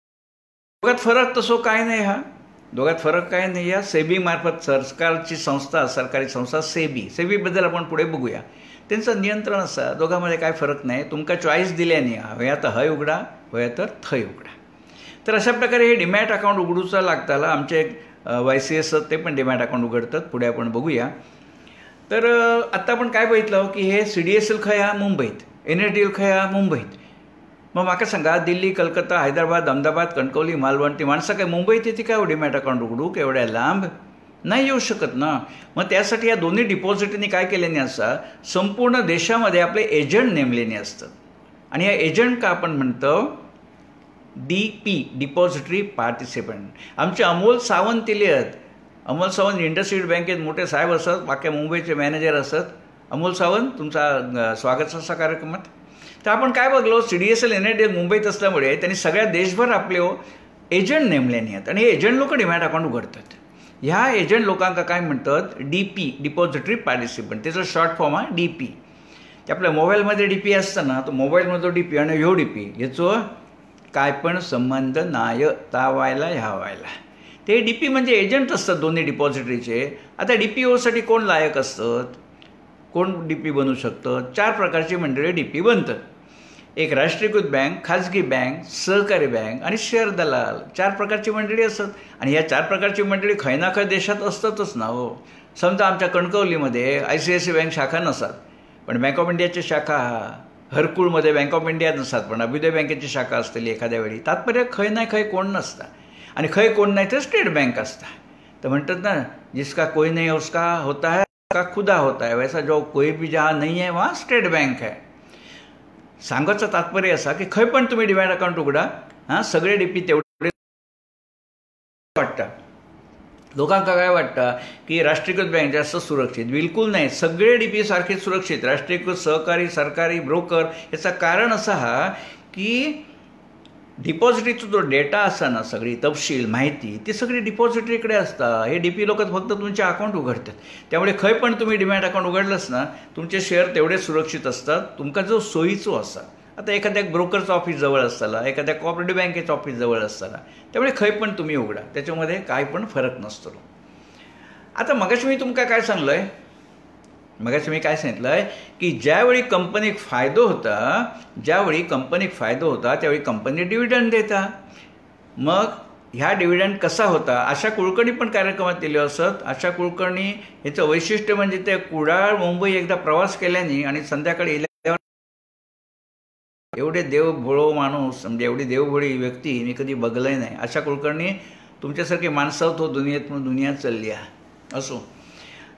Speaker 1: दोघात फरक तसो काय नाही. दोघात फरक काय नाही. या सेबी मार्फत सरकारची संस्था, सरकारी संस्था सेबीबद्दल आपण पुढे बघूया. त्यांचं नियंत्रण असा, दोघांमध्ये काय फरक नाही. तुमका चॉईस दिल्याने हव्या तर हय उघडा, हव्या तर थंय उघडा. तर अशा प्रकारे हे डिमॅट अकाउंट उघडूचा लागताला आमचे YCS ते पण डिमॅट अकाउंट उघडतात. पुढे आपण बघूया. तर आत्ता आपण काय बघितलं की हे CDSL खंय हा मुंबईत, NSDL खंय हा मुंबईत. मग म्हाका सांगा, दिल्ली, कलकत्ता, हैदराबाद, अहमदाबाद, कणकवली, मालवण ती माणसं काय मुंबईत येते काय डिमॅट अकाउंट उघडू? एवढ्या लांब नाही येऊ शकत ना. मग त्यासाठी या दोन्ही डिपॉझिटरीनी काय केल्याने असा, संपूर्ण देशामध्ये आपले एजंट नेमलेले असतात. आणि या एजंट का आपण म्हणतो DP, डिपॉझिटरी पार्टिसिपंट. आमचे अमोल सावंत दिले आहेत. अमोल सावंत इंडस्ट्रीयल बँकेत मोठे साहेब असत, बाकी मुंबईचे मॅनेजर असत. अमोल सावंत, तुमचा स्वागत असा कार्यक्रमात. तर आपण काय बघलो, CDSL, NSDL मुंबईत असल्यामुळे त्यांनी सगळ्या देशभर आपले एजंट नेमलेले आहेत. आणि हे एजंट लोक डिमॅट अकाउंट उघडतात. ह्या एजंट लोकांका काय म्हणतात, DP, डिपॉझिटरी पार्टिसिपंट. त्याचं शॉर्ट फॉर्म आहे DP. ते आपल्या मोबाईलमध्ये DP असतं ना, तो मोबाईलमध्ये DP आणि ह्यो DP ह्याचं काय पण संबंध नाही तावायला ह्या व्हायला. ते DP म्हणजे एजंट असतात दोन्ही डिपॉझिटरीचे. आता DPOसाठी कोण लायक असतात, कोण DP बनू शकतं? 4 प्रकारची मंडळी DP बनतात. एक राष्ट्रीयकृत बँक, खाजगी बँक, सहकारी बँक आणि शेअर दलाल. 4 प्रकारची मंडळी असतात. आणि ह्या 4 प्रकारची मंडळी खंय ना खंय देशात असतातच ना हो. समजा आमच्या कणकवलीमध्ये ICICI बँक शाखा नसतात, पण बँक ऑफ इंडियाची शाखा, हरकुळमध्ये बँक ऑफ इंडिया नसतात, पण अभ्युदय बँकेची शाखा असतेली एखाद्या वेळी. तात्पर्य खंय ना खंय कोण नसता. आणि खंय कोण नाही तर स्टेट बँक असता. तर म्हणतात ना, जिसका कोई नहीं उसका होता है का खुदा होता है, वैसा जो कोई भी जहाँ नहीं है वहाँ स्टेट बँक है. सांगायचं तात्पर्य असा की खंय पण तुम्ही डिमॅट अकाउंट उघडा, सगळे DP तेवढे वाटतात. लोकांना काय वाटतं की राष्ट्रीयकृत बँक जास्त सुरक्षित? बिलकुल नाही. सगळे DP सारखे सुरक्षित. राष्ट्रीयकृत, सहकारी, सरकारी, ब्रोकर. याचं कारण असं हा की डिपॉझिटरीचा जो डेटा असा ना, सगळी तपशील, माहिती ती सगळी डिपॉझिटरीकडे असतात. हे DP लोक फक्त तुमचे अकाउंट उघडतात. त्यामुळे खंय पण तुम्ही डिमॅट अकाउंट उघडलंच ना, तुमचे शेअर तेवढे सुरक्षित असतात. तुमका जो सोयीचो असा, आता एखाद्या ब्रोकरचं ऑफिस जवळ असताना, एखाद्या कोऑपरेटिव्ह बँकेचं ऑफिस जवळ असताना, त्यामुळे खंय पण तुम्ही उघडा, त्याच्यामध्ये काय पण फरक नसतो. आता मगाशी मी तुमका काय सांगलं आहे, की ज्यावेळी कंपनीक फायदो होता, त्यावेळी कंपनी डिव्हिडंड देता. मग ह्या डिव्हिडंड कसा होता? आशा कुलकर्णी पण कार्यक्रमात दिले असत. आशा कुलकर्णी याचं वैशिष्ट्य म्हणजे ते कुडाळ मुंबई एकदा प्रवास केल्याने आणि संध्याकाळी येल्यावर एवढे देवभोळो माणूस, म्हणजे एवढी देवभोळी व्यक्ती मी कधी बघलंय नाही. आशा कुलकर्णी तुमच्यासारखी माणसं तो दुनियेत दुनिया चालली आहे. असो,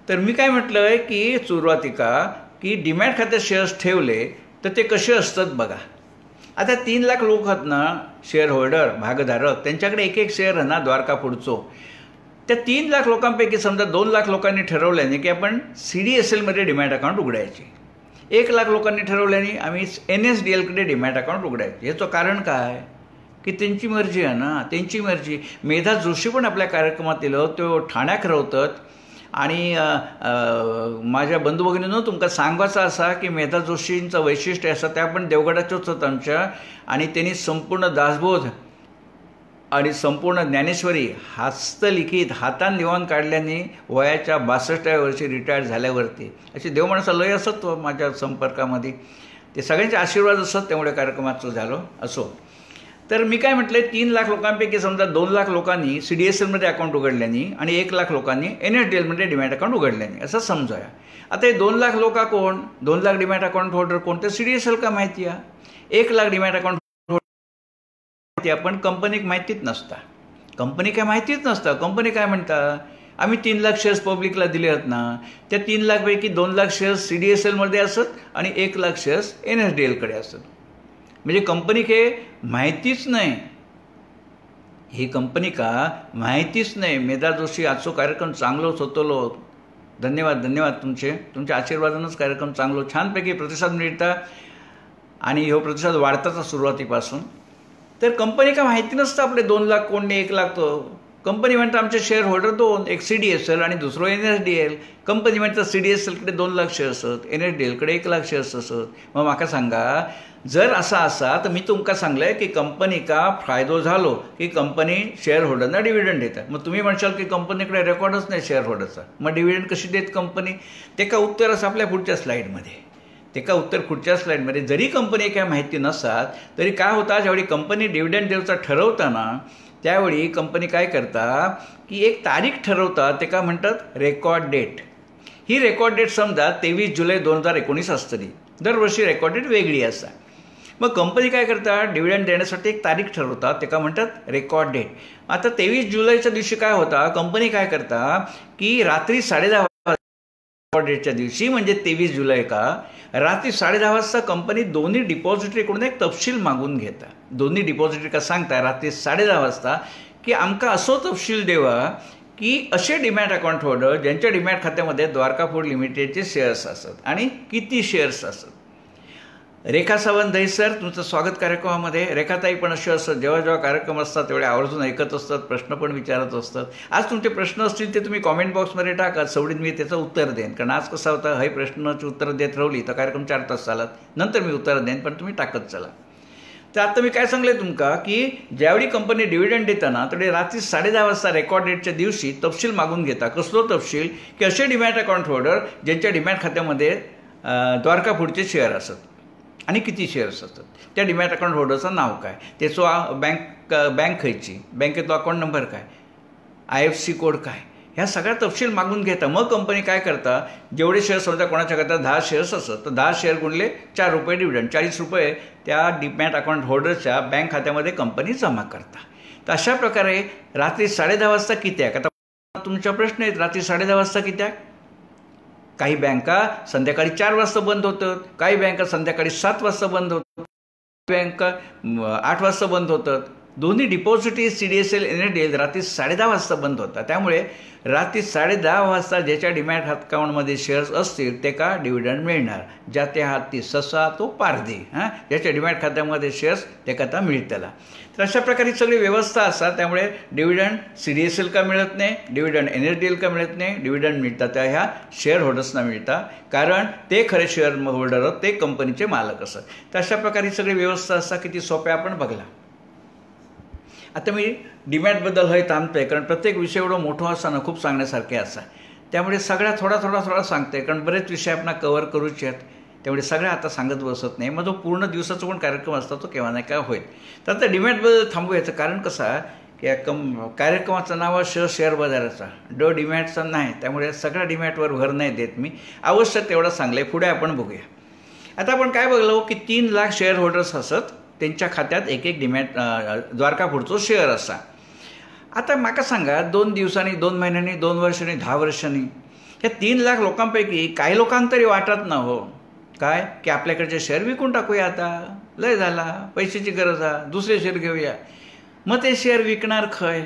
Speaker 1: तर मी काय म्हटलं आहे की सुरुवातीका की डिमॅट खात्यात शेअर्स ठेवले तर ते कसे असतात बघा. आता 3 लाख लोक आहेत ना, शेअर होल्डर, भागधारक, त्यांच्याकडे एक शेअर आहे ना द्वारका फूडचो. त्या 3 लाख लोकांपैकी समजा 2 लाख लोकांनी ठरवल्याने की आपण CDSLमध्ये डिमॅट अकाउंट उघडायचे. 1 लाख लोकांनी ठरवल्याने आम्ही NSDLकडे डिमॅट अकाउंट उघडायचे. याचं कारण काय की त्यांची मर्जी आहे ना, त्यांची मर्जी. मेधा जोशी पण आपल्या कार्यक्रमात दिलं, तो ठाण्यात राहतात. आणि माझ्या बंधू भगिनींनो तुमका सांगायचं असा की मेधा जोशींचं वैशिष्ट्य असं, त्या पण देवगडाच्याच होत आमच्या. आणि त्यांनी संपूर्ण दासबोध आणि संपूर्ण ज्ञानेश्वरी हस्तलिखित हातान लिहून काढल्याने वयाच्या 62व्या वर्षी रिटायर झाल्यावरती. अशी देवमाणसं लय असत माझ्या संपर्कामध्ये. ते सगळ्यांचे आशीर्वाद असत, त्यामुळे कार्यक्रमाचं झालं. असो, तर मी काय म्हटलं, 3 लाख लोकांपैकी समजा 2 लाख लोकांनी CDSLमध्ये अकाउंट उघडल्याने आणि 1 लाख लोकांनी NSDLमध्ये डिमॅट अकाउंट उघडल्याने, असं समजूया. आता हे 2 लाख लोक कोण? 2 लाख डिमॅट अकाउंट होल्डर कोण? तर CDSL का माहिती आहे. 1 लाख डिमॅट अकाउंट होल्डर आपण कंपनीक माहितीच नसता. कंपनी काय माहितीच नसतं. कंपनी काय म्हणता, आम्ही 3 लाख शेअर्स पब्लिकला दिले आहेत ना, त्या 3 लाखपैकी 2 लाख शेअर्स CDSLमध्ये असत आणि 1 लाख शेअर्स NSDLकडे असत. म्हणजे कंपनी हे माहितीच नाही. ही कंपनी का माहितीच नाही. मेधा जोशी आजचो कार्यक्रम चांगलोच होतलो, धन्यवाद तुमच्या आशीर्वादानंच कार्यक्रम चांगलो छानपैकी प्रतिसाद मिळता आणि हो प्रतिसाद वाढताचा सुरुवातीपासून. तर कंपनी का माहिती नसतं आपले 2 लाख कोणने 1 लाख. तो कंपनी म्हणतं आमचे शेअर होल्डर 2, एक CDSL आणि दुसरं NSDL. कंपनी म्हणतं CDSLकडे 2 लाख शेअर्स असत, NSDLकडे 1 लाख शेअर्स असत. मग म्हाका सांगा, जर असा असा तर मी तुमका सांगलंय की कंपनी का फायदो झालो की कंपनी शेअर होल्डरना डिव्हिडंड देतात. मग तुम्ही म्हणशाल की कंपनीकडे रेकॉर्डच नाही शेअर होल्डरचा, मग डिव्हिडंड कशी देत कंपनी? ते का उत्तर असं आपल्या पुढच्या स्लाईडमध्ये. जरी कंपनी काय माहिती नसतात तरी काय होता, ज्यावेळी कंपनी डिव्हिडंड द्यायचा ठरवताना त्यावेळी कंपनी काय करता की एक तारीख ठरवतात, ते का म्हणतात रेकॉर्ड डेट. ही रेकॉर्ड डेट समजा 23 जुलै 2019 असतली. दरवर्षी रेकॉर्ड डेट वेगळी असता. मग कंपनी काय करतात, डिव्हिडंड देण्यासाठी एक तारीख ठरवतात, ते का म्हणतात रेकॉर्ड डेट. आता 23 जुलैच्या दिवशी काय होता, कंपनी काय करता की रात्री 10:30 रेकॉर्ड डेटच्या दिवशी म्हणजे 23 जुलै का रात्री 10:30 वाजता कंपनी दोन्ही डिपॉझिटरीकडून एक तपशील मागून घेता. दोन्ही डिपॉझिटरी का सांगता रात्री 10:30 वाजता की आमका असो तपशील देवा की असे डीमॅट अकाउंट होल्डर ज्यांच्या डीमॅट खात्यामध्ये द्वारका फूड लिमिटेडचे शेअर्स असतात आणि किती शेअर्स असतात. रेखा सावंत सर, तुमचं स्वागत कार्यक्रमामध्ये. रेखाताई पण असे असतात, जेव्हा कार्यक्रम असतात तेवढे आवर्जून ऐकत असतात, प्रश्न पण विचारत असतात. आज तुमचे प्रश्न असतील ते तुम्ही कॉमेंट बॉक्समध्ये टाका, सवडीत मी त्याचं उत्तर देईन. कारण आज कसा होता, हे प्रश्नाची उत्तर देत राहिली तर कार्यक्रम 4 तास चालत, नंतर मी उत्तर देईन, पण तुम्ही टाकत चला. तर आता मी काय सांगले तुमका की ज्यावेळी कंपनी डिव्हिडंड देताना तरी रात्री 10:30 वाजता रेकॉर्ड डेटच्या दिवशी तपशील मागून घेता. कसलो तपशील की असे डीमॅट अकाउंट होल्डर ज्यांच्या डीमॅट खात्यामध्ये द्वारका फूडचे शेअर असतात आणि किती शेअर्स असतात. त्या डीमॅट अकाउंट होल्डरचं नाव काय, त्याचं बँक खयची, बँकेतला अकाउंट नंबर काय, IFSC कोड काय, ह्या सगळ्या तपशील मागून घेता. मग कंपनी काय करता, जेवढे शेअर्स समजा कोणाच्या करता 10 शेअर्स असत तर 10 शेअर गुणले ₹4 डिव्हिडंड, ₹40 त्या डीमॅट अकाउंट होल्डरच्या बँक खात्यामध्ये कंपनी जमा करता. तर अशा प्रकारे रात्री 10:30 वाजता किती आहे. आता तुमचा प्रश्न आहे, रात्री 10:30 वाजता किती आहे. काही बँका संध्याकाळी 4 वाजता बंद होतात, काही बँका संध्याकाळी 7 वाजता बंद होतात, बँका 8 वाजता बंद होतात. दोन्ही डिपॉझिटरी CDSL NSDL रात्री 10:30 वाजता बंद होतात. त्यामुळे रात्री 10:30 वाजता ज्याच्या डीमॅट अकाउंटमध्ये शेअर्स असतील ते का डिव्हिडंड मिळणार. ज्याच्या हाती ससा तो पारधी, ज्याच्या डीमॅट खात्यामध्ये शेअर्स ते का मिळतला. तर अशा प्रकारे सगळी व्यवस्था असतात. त्यामुळे डिव्हिडंड CDSL का मिळत नाही, डिव्हिडंड NSDL का मिळत नाही, डिव्हिडंड मिळतात त्या ह्या शेअर होल्डर्सना मिळतात, कारण ते खरे शेअर होल्डर ते कंपनीचे मालक असतात. तर अशा प्रकारे सगळी व्यवस्था असतात. किती सोप्या आपण बघला. आता मी डीमॅटबद्दल हे थांबतोय, कारण प्रत्येक विषय एवढं मोठं असताना खूप सांगण्यासारखे असतात. त्यामुळे सगळ्या थोडा सांगते, कारण बरेच विषय आपण कव्हर करूचे आहेत. त्यामुळे सगळ्या आता सांगत बसत नाही. मग जो पूर्ण दिवसाचा पण कार्यक्रम असतो तो केव्हा नाही काय होईल. तर आता डीमॅटबद्दल थांबूयाचं कारण कसं आहे की कार्यक्रमाचं नाव शेअर बाजाराचा, डीमॅटचं नाही. त्यामुळे सगळ्या डीमॅटवर भर नाही देत मी, आवश्यक तेवढं सांगलं आहे. पुढे आपण बघूया. आता आपण काय बघलो की 3 लाख शेअर होल्डर्स असत, त्यांच्या खात्यात एक डीमॅट द्वारका फूडचं शेअर असा. आता माका सांगा, 2 दिवसांनी, 2 महिन्यांनी, 2 वर्षांनी, 10 वर्षांनी ह्या 3 लाख लोकांपैकी काही लोकांना तरी वाटत ना हो काय की आपल्याकडचे शेअर विकून टाकूया, आता लय झाला, पैशाची गरज आहे, दुसरे शेअर घेऊया. मग ते शेअर विकणार खय.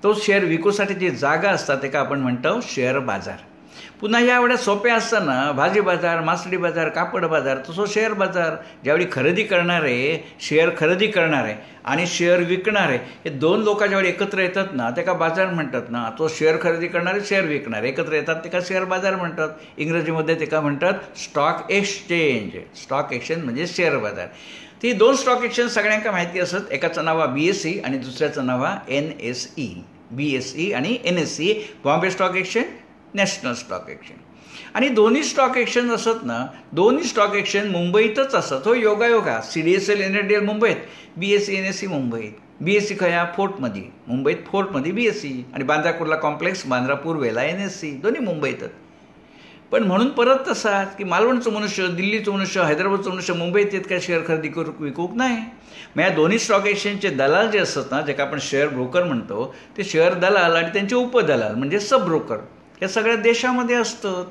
Speaker 1: तो शेअर विकूसाठी जी जागा असतात ते का आपण म्हणतो शेअर बाजार. पुन्हा या एवढ्या सोप्या असताना भाजी बाजार, मासळी बाजार, कापड बाजार, तसं शेअर बाजार. ज्यावेळी खरेदी करणारे शेअर खरेदी करणारे आणि शेअर विकणारे हे 2 लोक ज्यावेळी एकत्र येतात ना ते का बाजार म्हणतात ना. तो शेअर खरेदी करणारे शेअर विकणारे एकत्र येतात ते का शेअर बाजार म्हणतात. इंग्रजीमध्ये ते का म्हणतात स्टॉक एक्सचेंज. स्टॉक एक्सचेंज म्हणजे शेअर बाजार. ती 2 स्टॉक एक्सचेंज सगळ्यांना माहिती असत. एकाचं नाव आहे BSE आणि दुसऱ्याचं नाव आहे NSE. BSE आणि NSE, Bombay stock exchange, national stock exchange. आणि दोन्ही स्टॉक एक्सचेंज असत ना, दोन्ही स्टॉक एक्सचेंज मुंबईतच असत. हो, योगायोगा. CDSL NSDL मुंबईत, BSE NSE मुंबईत. BSE खया फोर्टमध्ये, मुंबईत फोर्टमध्ये BSE आणि बांद्रा कुर्ला कॉम्प्लेक्स, बांद्रा पूर्वेला NSE, दोन्ही मुंबईतच. पण म्हणून परत तसा की मालवणचं मनुष्य, दिल्लीचं मनुष्य, हैदराबादचं मनुष्य मुंबईत येत काय शेअर खरेदी करू विकूक नाही. मग या दोन्ही स्टॉक एक्सचेंजचे दलाल जे असतात ना, जे का आपण शेअर ब्रोकर म्हणतो, ते शेअर दलाल आणि त्यांचे उपदलाल म्हणजे सब ब्रोकर या सगळ्या देशामध्ये असतात.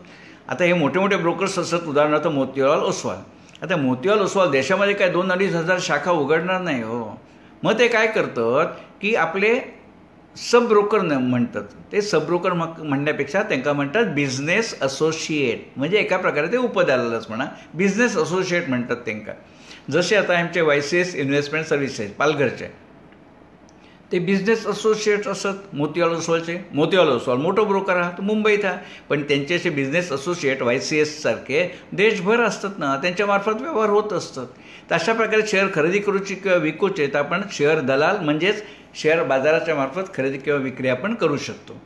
Speaker 1: आता हे मोठे मोठे ब्रोकर्स असतात, उदाहरणार्थ मोतीलाल ओसवाल. आता मोतीलाल ओसवाल देशामध्ये काय 2-2.5 हजार शाखा उघडणार नाही हो. मग ते काय करतात की आपले सब ब्रोकर म्हणतात. ते सब ब्रोकर म्हणण्यापेक्षा त्यांना म्हणतात बिझनेस असोसिएट, म्हणजे एका प्रकारे ते उपदलालच म्हणा, बिझनेस असोसिएट म्हणतात त्यांना. जसे आता आमचे YCS इन्व्हेस्टमेंट सर्व्हिसेस पालघरचे ते बिझनेस असोसिएट असत. मोतीलाल ओसवाल मोठं ब्रोकर आहात मुंबईत हा, पण त्यांचे असे बिझनेस असोसिएट YCS सारखे देशभर असतात ना, त्यांच्यामार्फत व्यवहार होत असतात. तर अशा प्रकारे शेअर खरेदी करूची किंवा विकूचे तर आपण शेअर दलाल म्हणजेच शेअर बाजाराच्या मार्फत खरेदी किंवा विक्री आपण करू शकतो.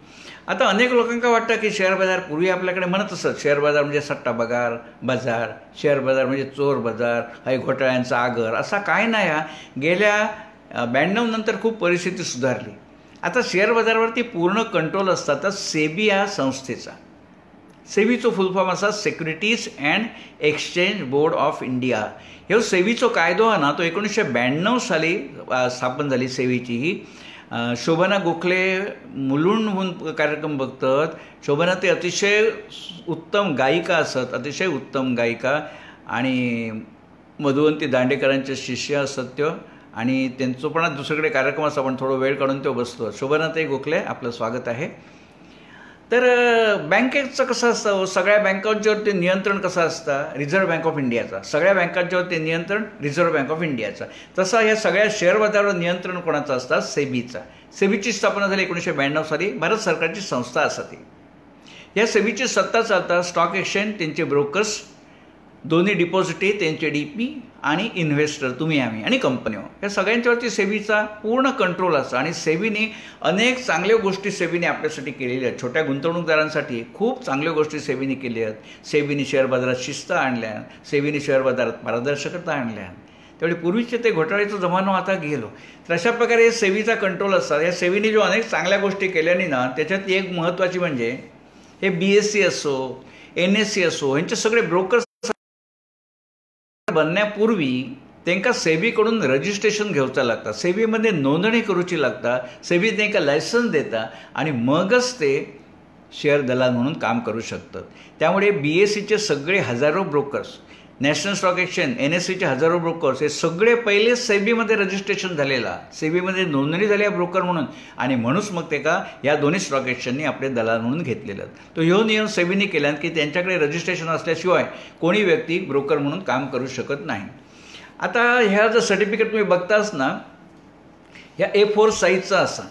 Speaker 1: आता अनेक लोकांना वाटतं की शेअर बाजार पूर्वी आपल्याकडे म्हणत असत शेअर बाजार म्हणजे सट्टा बाजार, शेअर बाजार म्हणजे चोर बाजार, हा घोटाळ्यांचा आगर, असा काय नाही. हा गेल्या 92 नंतर खूप परिस्थिती सुधारली. आता शेअर बाजारावरती पूर्ण कंट्रोल असतात तर सेबी या संस्थेचा. सेबीचो फुल फॉर्म असा securities and exchange board of India. ह्यो सेबीचो कायदो हा ना तो 1992 साली स्थापन झाली. सेबीची ही शोभना गोखले मुलुंडहून कार्यक्रम बघतात. शोभना ते अतिशय उत्तम गायिका असत, अतिशय उत्तम गायिका, आणि मधुवंती दांडेकरांचे शिष्य असत त्यो, आणि त्यांचं पण दुसरीकडे कार्यक्रम असतो, पण थोडं वेळ काढून तो बसतो. शोभनाताई गोखले आपलं स्वागत आहे. तर बँकेचं कसं असतं, सगळ्या बँकांच्यावरती नियंत्रण कसं असतं रिझर्व्ह बँक ऑफ इंडियाचा, सगळ्या बँकांच्यावरती नियंत्रण रिझर्व्ह बँक ऑफ इंडियाचा. तसं ह्या सगळ्या शेअर बाजारावर नियंत्रण कोणाचं असतं सेबीचा. सेबीची स्थापना झाली 1992 साली, भारत सरकारची संस्था असते. या सेबीची सत्ता चालतात स्टॉक एक्सचेंज, त्यांचे ब्रोकर्स, दोन्ही डिपॉझिटे त्यांचे DP, आणि इन्व्हेस्टर तुम्ही आम्ही आणि कंपनी, या सगळ्यांच्यावरती सेबीचा पूर्ण कंट्रोल असतो. आणि सेबीने अनेक चांगल्या गोष्टी सेबीने आपल्यासाठी केलेल्या आहेत. छोट्या गुंतवणूकदारांसाठी खूप चांगल्या गोष्टी सेबीने केल्या आहेत. सेबीने शेअर बाजारात शिस्त आणल्या, सेबीने शेअर बाजारात पारदर्शकता आणल्या. त्यावेळी पूर्वीचे ते घोटाळ्याचा जमानो आता गेलो. तर अशा प्रकारे सेबीचा कंट्रोल असतात. या सेबीने जो अनेक चांगल्या गोष्टी केल्याने ना, त्याच्यात एक महत्त्वाची म्हणजे हे BSE असो, NSE असो, यांचे सगळे ब्रोकर्स बनण्यापूर्वी त्यांना सेबीकडून रजिस्ट्रेशन घेऊचं लागतं, सेबीमध्ये नोंदणी करूची लागता, सेबी त्यांना लायसन्स देता, आणि मगच ते शेअर दलाल म्हणून काम करू शकतात. त्यामुळे BSEचे सगळे हजारो ब्रोकर्स, नॅशनल स्टॉक एक्सचेंज NSEचे हजारो ब्रोकर्स, हे सगळे पहिले सेबीमध्ये रजिस्ट्रेशन झालेला, सेबीमध्ये नोंदणी झाली आहे ब्रोकर म्हणून, आणि म्हणूनच मग ते का या दोन्ही स्टॉक एक्सचेंजनी आपले दलाल म्हणून घेतलेलं. तो ह्यो नियम सेबीने केला की त्यांच्याकडे रजिस्ट्रेशन असल्याशिवाय कोणी व्यक्ती ब्रोकर म्हणून काम करू शकत नाही. आता ह्या जर सर्टिफिकेट तुम्ही बघताच ना, ह्या A4 साईजचा असा,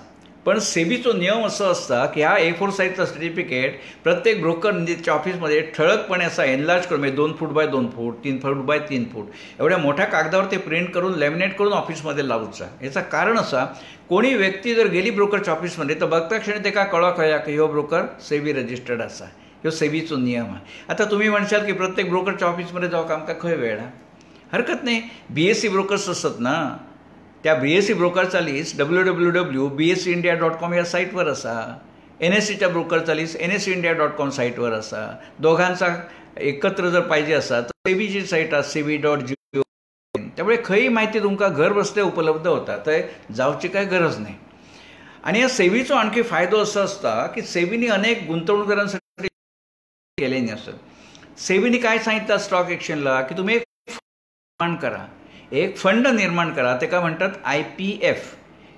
Speaker 1: पण सेबीचो नियम असं असता की हा A4 साईजचा सर्टिफिकेट प्रत्येक ब्रोकरच्या ऑफिसमध्ये ठळकपणे असा एनलार्ज करून, म्हणजे 2 foot by 2 foot, 3 foot by 3 फूट एवढ्या मोठ्या कागदावर ते प्रिंट करून लॅमिनेट करून ऑफिसमध्ये लावूचा. याचं कारण असा, कोणी व्यक्ती जर गेली ब्रोकरच्या ऑफिसमध्ये तर बघता क्षणी ते का कळा की ह्यो ब्रोकर सेबी रजिस्टर्ड असा, ह्यो सेबीचो नियम आहे. आता तुम्ही म्हणशाल की प्रत्येक ब्रोकरच्या ऑफिसमध्ये जाऊ काम का खंय वेळ, हरकत नाही. BSE ब्रोकर्स असतात ना, त्या BSE ब्रोकरचा लिस्ट www.bseindia.com या साईटवर असा. NSEच्या ब्रोकरचा लिस्ट nseindia.com साईटवर असा. दोघांचा एकत्र जर पाहिजे असा तर सेबीची साईट आहे sebi.gov. त्यामुळे खरी माहिती तुमका घर बसल्या उपलब्ध होता, तर जाऊची काय गरज नाही. आणि या सेबीचा आणखी फायदो असा असता की सेबीने अनेक गुंतवणूकदारांसाठी केले नाही असत. सेबीने काय सांगितलं स्टॉक एक्सचेंजला की तुम्ही एक फंड निर्माण करा, ते का म्हणतात IPF,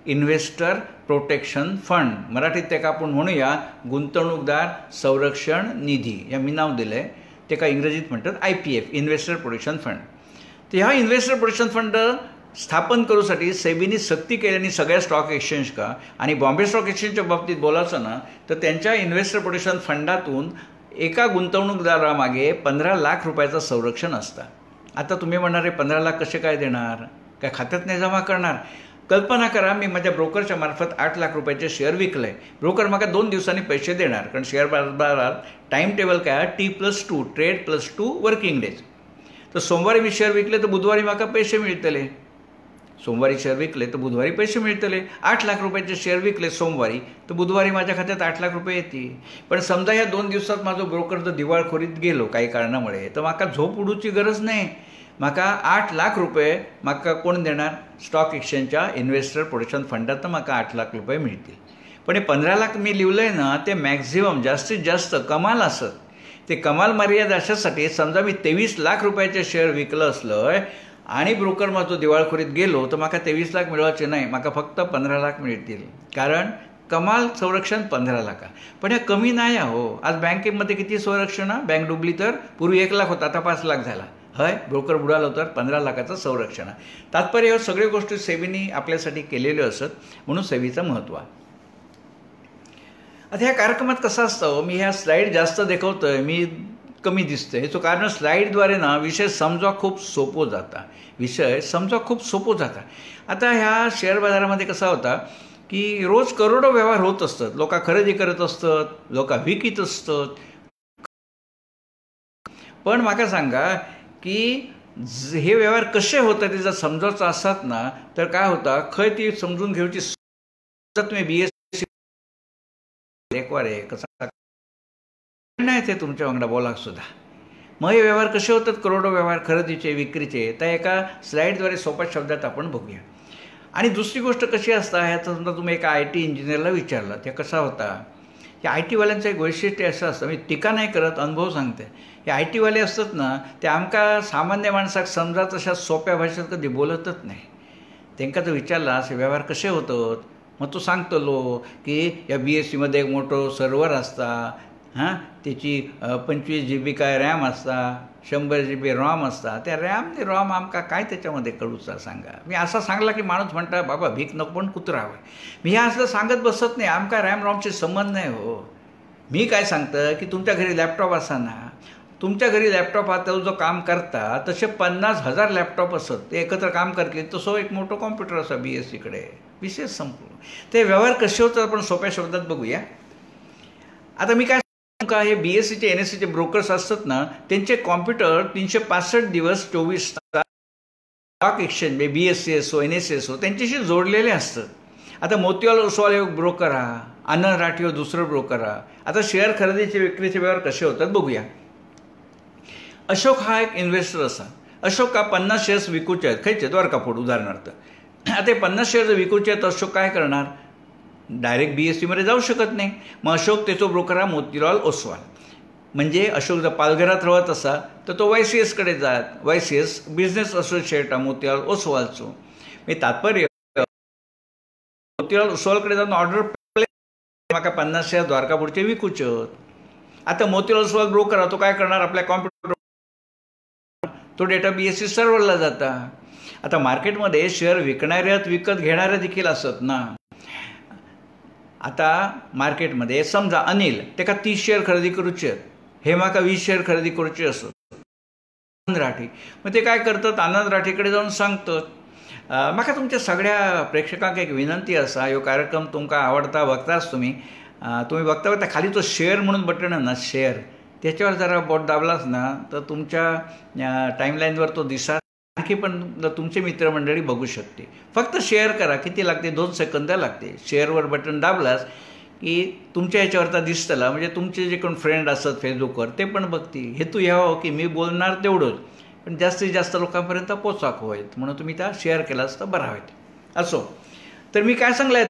Speaker 1: इन्व्हेस्टर प्रोटेक्शन फंड, मराठीत ते का आपण म्हणूया गुंतवणूकदार संरक्षण निधी, या मी नाव दिलं आहे. ते का इंग्रजीत म्हणतात IPF, इन्व्हेस्टर प्रोटेक्शन फंड. तर ह्या इन्व्हेस्टर प्रोटेक्शन फंड स्थापन करूसाठी सेबीने सक्ती केल्याने सगळ्या स्टॉक एक्सचेंज का, आणि बॉम्बे स्टॉक एक्सचेंजच्या बाबतीत बोलायचं ना तर त्यांच्या इन्व्हेस्टर प्रोटेक्शन फंडातून एका गुंतवणूकदारामागे 15 लाख रुपयाचं संरक्षण असतं. आता तुम्ही म्हणणार 15 लाख कसे काय देणार, काय खात्यात नाही जमा करणार. कल्पना करा, मी माझ्या ब्रोकरच्या मार्फत 8 लाख रुपयाचे शेअर विकले. ब्रोकर मला 2 दिवसांनी पैसे देणार, कारण शेअर बाजारात टाईम टेबल काय T+2 ट्रेड +2 वर्किंग डेज. तर सोमवारी मी शेअर विकले तर बुधवारी मला पैसे मिळतले, सोमवारी शेअर विकले तर बुधवारी पैसे मिळतले. 8 लाख रुपयाचे शेअर विकले सोमवारी तर बुधवारी माझ्या खात्यात 8 लाख रुपये येतील. पण समजा या 2 दिवसात माझं ब्रोकर जर दिवाळखोरीत गेलो काही कारणामुळे, तर माका झोप उडूची गरज नाही. माका 8 लाख रुपये माका कोण देणार, स्टॉक एक्सचेंजच्या इन्व्हेस्टर प्रोटेक्शन फंडात माका 8 लाख रुपये मिळतील. पण हे 15 लाख मी लिहिलंय ना, ते मॅक्झिमम जास्तीत जास्त कमाल असत. ते कमाल मर्यादा अशासाठी, समजा मी 23 लाख रुपयाचे शेअर विकलं असलं आणि ब्रोकर माझं दिवाळखोरीत गेलो तर माका 23 लाख मिळवायचे नाही, माका फक्त 15 लाख मिळतील. कारण कमाल संरक्षण 15 लाख. पण हे कमी नाही हो. आज बँकेमध्ये किती संरक्षण? बँक डुबली तर पूर्वी 1 लाख होता, आता 5 लाख झाला. हय, ब्रोकर बुडालो तर 15 लाखाचं संरक्षण. तात्पर्य ह्या सगळ्या गोष्टी सेबीने आपल्यासाठी केलेल्या असत, म्हणून सेबीचं महत्त्व. आता ह्या कार्यक्रमात कसं असतं, मी ह्या स्लाईड जास्त दाखवतोय, मी कमी दिसतंय. ह्याचं कारण स्लाईडद्वारे ना विषय समजा खूप सोपं जाता. आता ह्या शेअर बाजारामध्ये कसा होता की रोज करोडो व्यवहार होत असतात. लोक खरेदी करत असतात, लोक विकत असतात. पण मला सांगा की हे व्यवहार कसे होतात ते जर समजायचं असतात ना, तर काय होता, खय ती समजून घेऊची. तुम्ही BSc कसा नाही ते तुमच्या वांगडा बोलाक सुद्धा. मग हे व्यवहार कसे होतात, करोडो व्यवहार खरेदीचे विक्रीचे, त्या एका स्लाईडद्वारे सोप्या शब्दात आपण बघूया. आणि दुसरी गोष्ट कशी असता, ह्याचं समजा तुम्ही एका IT इंजिनियरला विचारलं, ते कसा होता. या IT वाल्यांचं एक वैशिष्ट्य असं असतं, मी टीका नाही करत, अनुभव सांगते. हे IT वाले असतात ना, ते आमका सामान्य माणसाक समजा तशा सोप्या भाषेत कधी बोलतच नाही. त्यांना तर विचारला असे व्यवहार कसे होतात, मग तो सांगतलो की या BScमध्ये एक मोठं सर्व्हर असता, त्याची 25 GB काय रॅम असता, 100 GB रॉम असता. त्या रॅम ते रॉम आमका काय त्याच्यामध्ये कळूचा सांगा. मी असा सांगला की माणूस म्हणता बाबा भीक नको पण कुत्रावं. मी हे असं सांगत बसत नाही, आमका रॅम रॉमचे संबंध नाही हो. मी काय सांगतं की तुमच्या घरी लॅपटॉप असा ना, तुमच्या घरी लॅपटॉप हा तो जो काम करता तसे 50,000 लॅपटॉप असत, ते एकत्र काम करतले तसं एक मोठं कॉम्प्युटर असा BScकडे. विशेष संपलो. ते व्यवहार कसे होतात आपण सोप्या शब्दात बघूया. आता मी काय हे BScचे NSEचे ब्रोकर्स असतात ना, त्यांचे कॉम्प्युटर 365 दिवस 24 तास स्टॉक एक्सचेंज BSc असो NSE असो त्यांच्याशी जोडलेले असतात. आता मोतीलाल ओसवाल एक ब्रोकर हा, आनंद राठी दुसरं ब्रोकर हा. आता शेअर खरेदीचे विक्रीचे व्यवहार कसे होतात बघूया. अशोक हा एक इन्व्हेस्टर असा. अशोक 50 शेअर्स विकूचे आहेत, खायचे द्वारकापूर उदाहरणार्थ. आता 50 शेअर्स विकूचे आहेत, अशोक काय करणार, डायरेक्ट BScमध्ये जाऊ शकत नाही. मग अशोक त्याचा ब्रोकर हा मोतीलाल ओसवाल. म्हणजे अशोक जर पालघरात राहत असा तर तो YCSकडे जात. YCS बिझनेस असोसिएट मोतीलाल ओसवालचो. मी तात्पर्य मोतीलाल ओसवालकडे जाऊन ऑर्डर म्हाका 50 शेअर द्वारकापूरचे विकूचे. आता मोतीलाल ओसवाल ब्रोकर तो काय करणार, आपल्या कॉम्प्युटर तो डेटा BSc सर्व्हरला जाता. आता मार्केटमध्ये शेअर विकणाऱ्यात विकत घेणाऱ्या देखील असत ना. आता मार्केटमध्ये समजा अनिल त्याका 30 शेअर खरेदी करूचे, हे माका 20 शेअर खरेदी करूचे असत. आनंद राठी मग ते काय करतात, आनंद राठीकडे जाऊन सांगतात. माका तुमच्या सगळ्या प्रेक्षकांक एक विनंती असा, ह्यो कार्यक्रम तुमका आवडता बघताच तुम्ही बघता खाली तो शेअर म्हणून बटन आहे ना, शेअर त्याच्यावर जरा बोट दाबलाच ना तर तुमच्या टाईमलाईनवर तो दिसा, आणखी पण तुमचे मित्रमंडळी बघू शकते. फक्त शेअर करा, किती लागते, 2 सेकंद लागते. शेअरवर बटन दाबलास की तुमच्या ह्याच्यावरता दिसतला, म्हणजे तुमचे जे कोण फ्रेंड असतात फेसबुकवर ते पण बघतील. हेतू ह्या की मी बोलणार तेवढंच, पण जास्तीत जास्त लोकांपर्यंत पोचाक होईत म्हणून तुम्ही त्या शेअर केलास तर बरा होईल. असो, तर मी काय सांगलं,